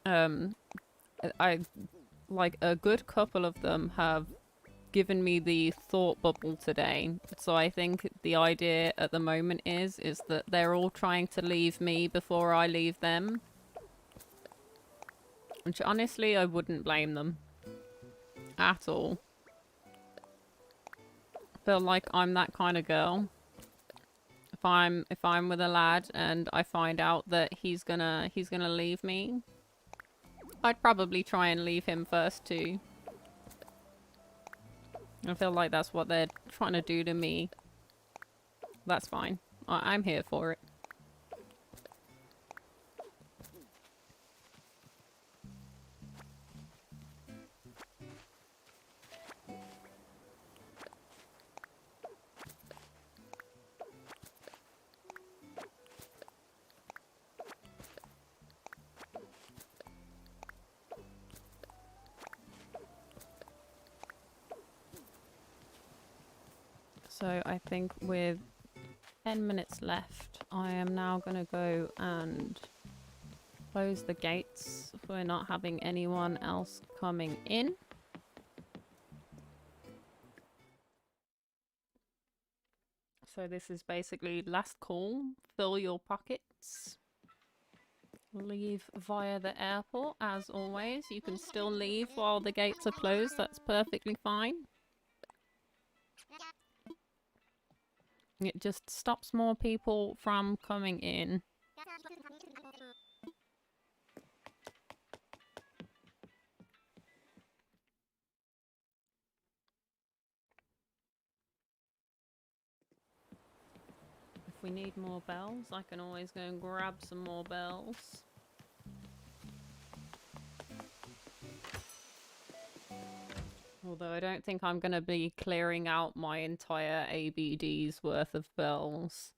[SPEAKER 1] I like a good couple of them have given me the thought bubble today. So I think the idea at the moment is that they're all trying to leave me before I leave them. Which honestly I wouldn't blame them at all. Feel like I'm that kind of girl. If I'm with a lad and I find out that he's gonna leave me, I'd probably try and leave him first too. I feel like that's what they're trying to do to me. That's fine. I'm here for it. So I think with 10 minutes left, I am now going to go and close the gates if we're not having anyone else coming in. So this is basically last call. Fill your pockets. Leave via the airport as always. You can still leave while the gates are closed. That's perfectly fine. It just stops more people from coming in. If we need more bells, I can always go and grab some more bells. Although I don't think I'm going to be clearing out my entire ABD's worth of bells.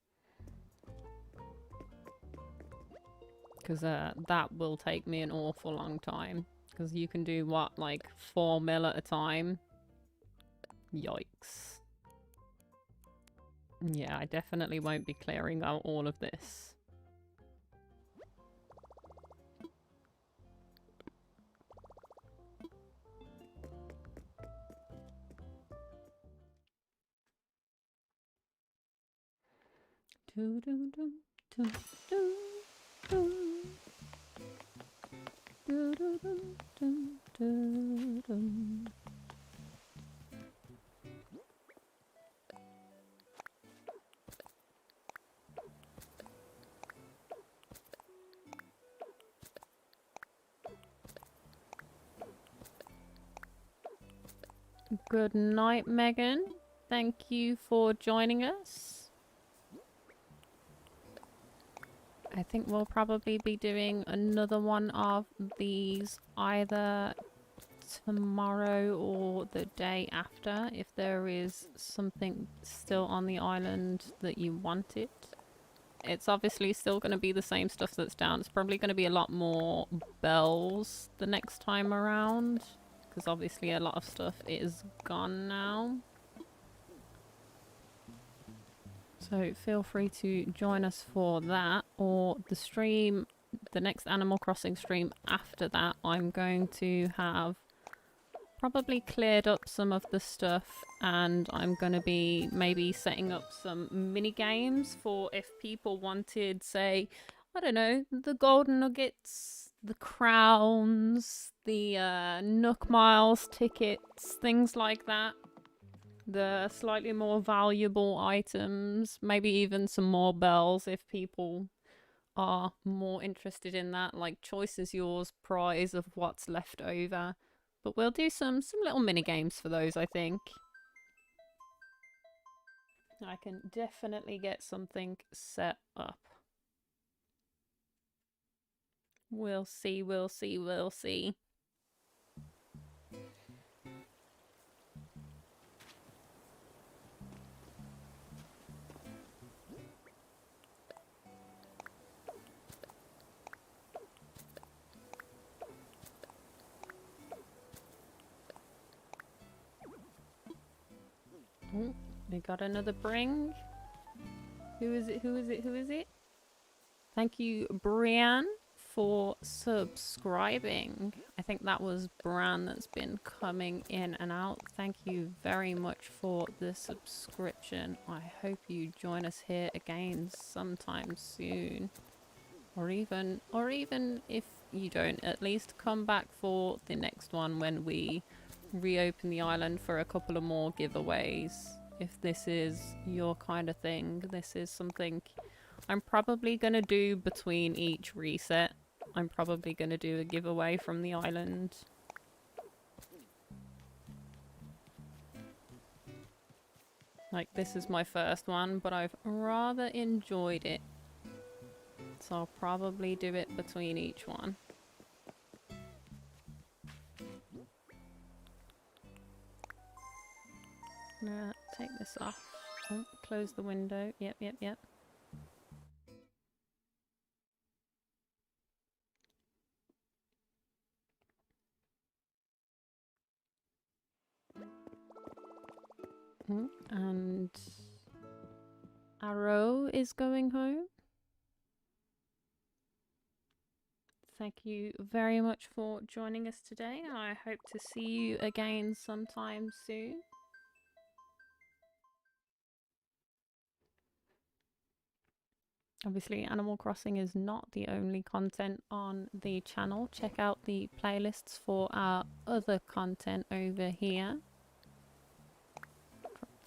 [SPEAKER 1] Because that will take me an awful long time. Because you can do, what, like 4 mil at a time? Yikes. Yeah, I definitely won't be clearing out all of this. Do, do, do, do, do, do. Do, do, do, do, do, do. Good night, Megan. Thank you for joining us. I think we'll probably be doing another one of these either tomorrow or the day after if there is something still on the island that you wanted. It's obviously still going to be the same stuff that's down. It's probably going to be a lot more bells the next time around. Because obviously a lot of stuff is gone now. So feel free to join us for that. Or the stream, the next Animal Crossing stream after that, I'm going to have probably cleared up some of the stuff. And I'm going to be maybe setting up some mini games for if people wanted, say, I don't know, the golden nuggets, the crowns, the Nook Miles tickets, things like that. The slightly more valuable items, maybe even some more bells if people are more interested in that. Like, choice is yours, prize of what's left over. But we'll do some little mini games for those, I think. I can definitely get something set up. We'll see, we'll see, we'll see. Oh, we got another bring. Who is it? Who is it? Who is it? Thank you, Brienne, for subscribing. I think that was Bran that's been coming in and out. Thank you very much for the subscription. I hope you join us here again sometime soon. Or even if you don't, at least come back for the next one when we reopen the island for a couple of more giveaways. If this is your kind of thing, this is something I'm probably going to do between each reset. I'm probably going to do a giveaway from the island. Like, this is my first one, but I've rather enjoyed it. So I'll probably do it between each one. Now, take this off. Oh, close the window. Yep, yep, yep. And Arrow is going home. Thank you very much for joining us today. I hope to see you again sometime soon. Obviously, Animal Crossing is not the only content on the channel. Check out the playlists for our other content over here.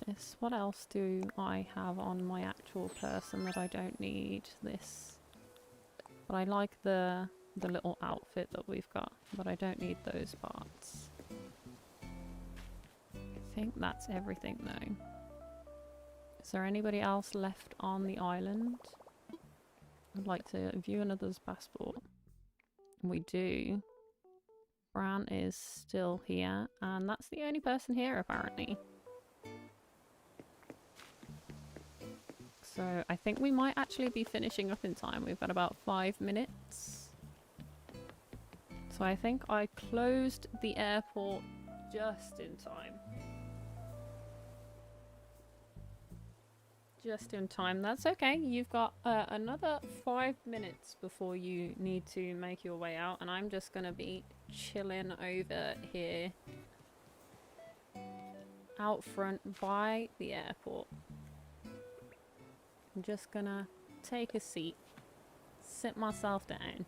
[SPEAKER 1] This. What else do I have on my actual person that I don't need? This. But I like the little outfit that we've got, but I don't need those parts. I think that's everything though. Is there anybody else left on the island? I'd like to view another's passport. We do. Bran is still here, and that's the only person here apparently. So I think we might actually be finishing up in time. We've got about 5 minutes. So I think I closed the airport just in time. Just in time. That's okay. You've got another 5 minutes before you need to make your way out, and I'm just going to be chilling over here out front by the airport. I'm just gonna take a seat, sit myself down.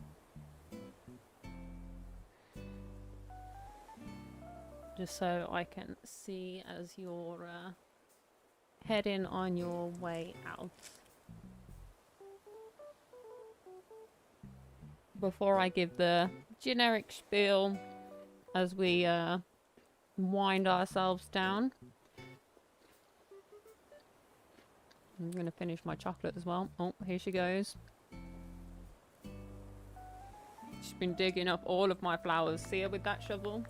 [SPEAKER 1] Just so I can see as you're heading on your way out. Before I give the generic spiel as we wind ourselves down. I'm gonna finish my chocolate as well. Oh, here she goes. She's been digging up all of my flowers. See her with that shovel?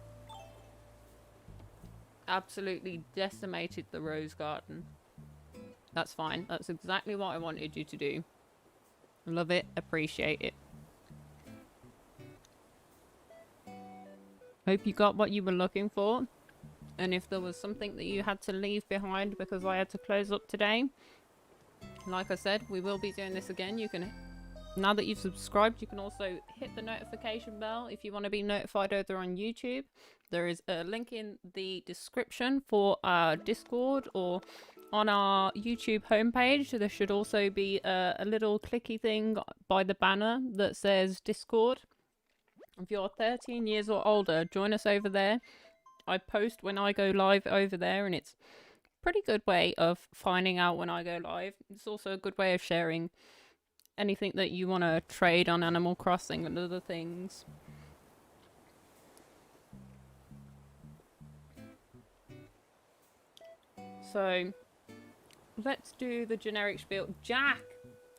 [SPEAKER 1] Absolutely decimated the rose garden. That's fine. That's exactly what I wanted you to do. Love it. Appreciate it. Hope you got what you were looking for. And if there was something that you had to leave behind because I had to close up today, like I said, we will be doing this again. You can, now that you've subscribed, you can also hit the notification bell if you want to be notified over on YouTube. There is a link in the description for our Discord, or on our YouTube homepage. There should also be a little clicky thing by the banner that says Discord. If you're 13 years or older, join us over there. I post when I go live over there, and it's a pretty good way of finding out when I go live. It's also a good way of sharing anything that you want to trade on Animal Crossing and other things. So, let's do the generic spiel. Jack!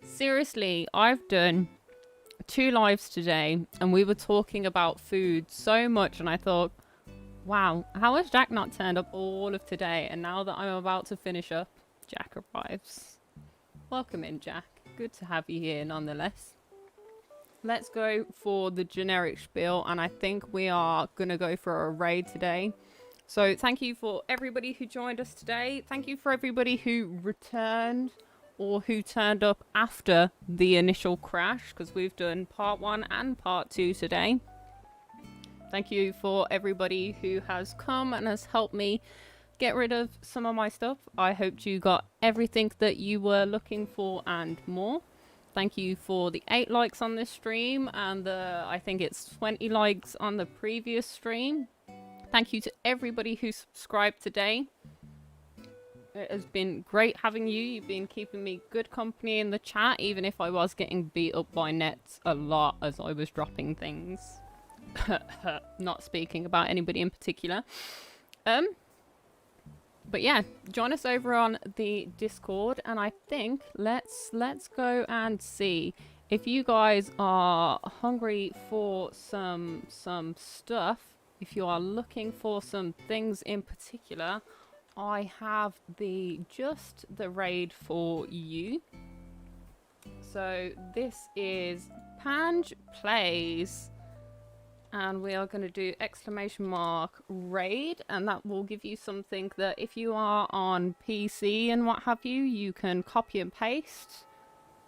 [SPEAKER 1] Seriously, I've done 2 lives today, and we were talking about food so much, and I thought, wow, how has Jack not turned up all of today? And now that I'm about to finish up, Jack arrives. Welcome in, Jack. Good to have you here nonetheless. Let's go for the generic spiel, and I think we are going to go for a raid today. So thank you for everybody who joined us today. Thank you for everybody who returned or who turned up after the initial crash, because we've done part 1 and part 2 today. Thank you for everybody who has come and has helped me get rid of some of my stuff. I hope you got everything that you were looking for and more. Thank you for the 8 likes on this stream and the, I think it's 20 likes on the previous stream. Thank you to everybody who subscribed today. It has been great having you. You've been keeping me good company in the chat, even if I was getting beat up by nets a lot as I was dropping things. Not speaking about anybody in particular. But yeah, join us over on the Discord, and I think let's go and see if you guys are hungry for some stuff. If you are looking for some things in particular, I have just the raid for you. So this is Pange Plays, and we are going to do !! raid, and that will give you something that if you are on PC and what have you, you can copy and paste.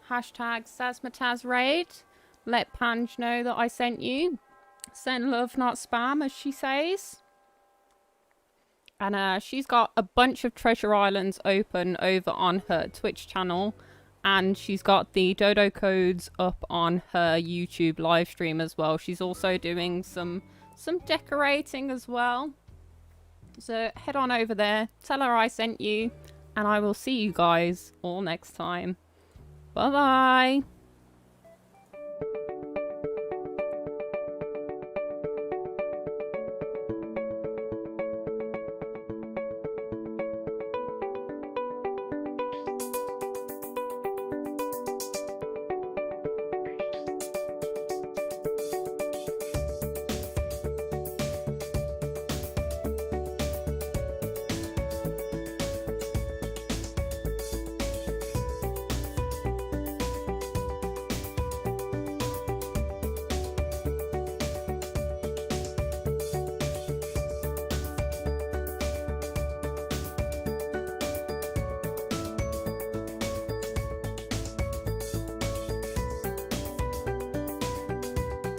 [SPEAKER 1] Hashtag Sasmataz raid. Let Pange know that I sent you. Send love, not spam, as she says. And she's got a bunch of treasure islands open over on her Twitch channel. And she's got the dodo codes up on her YouTube live stream as well. She's also doing some decorating as well. So head on over there, tell her I sent you, and I will see you guys all next time. Bye bye.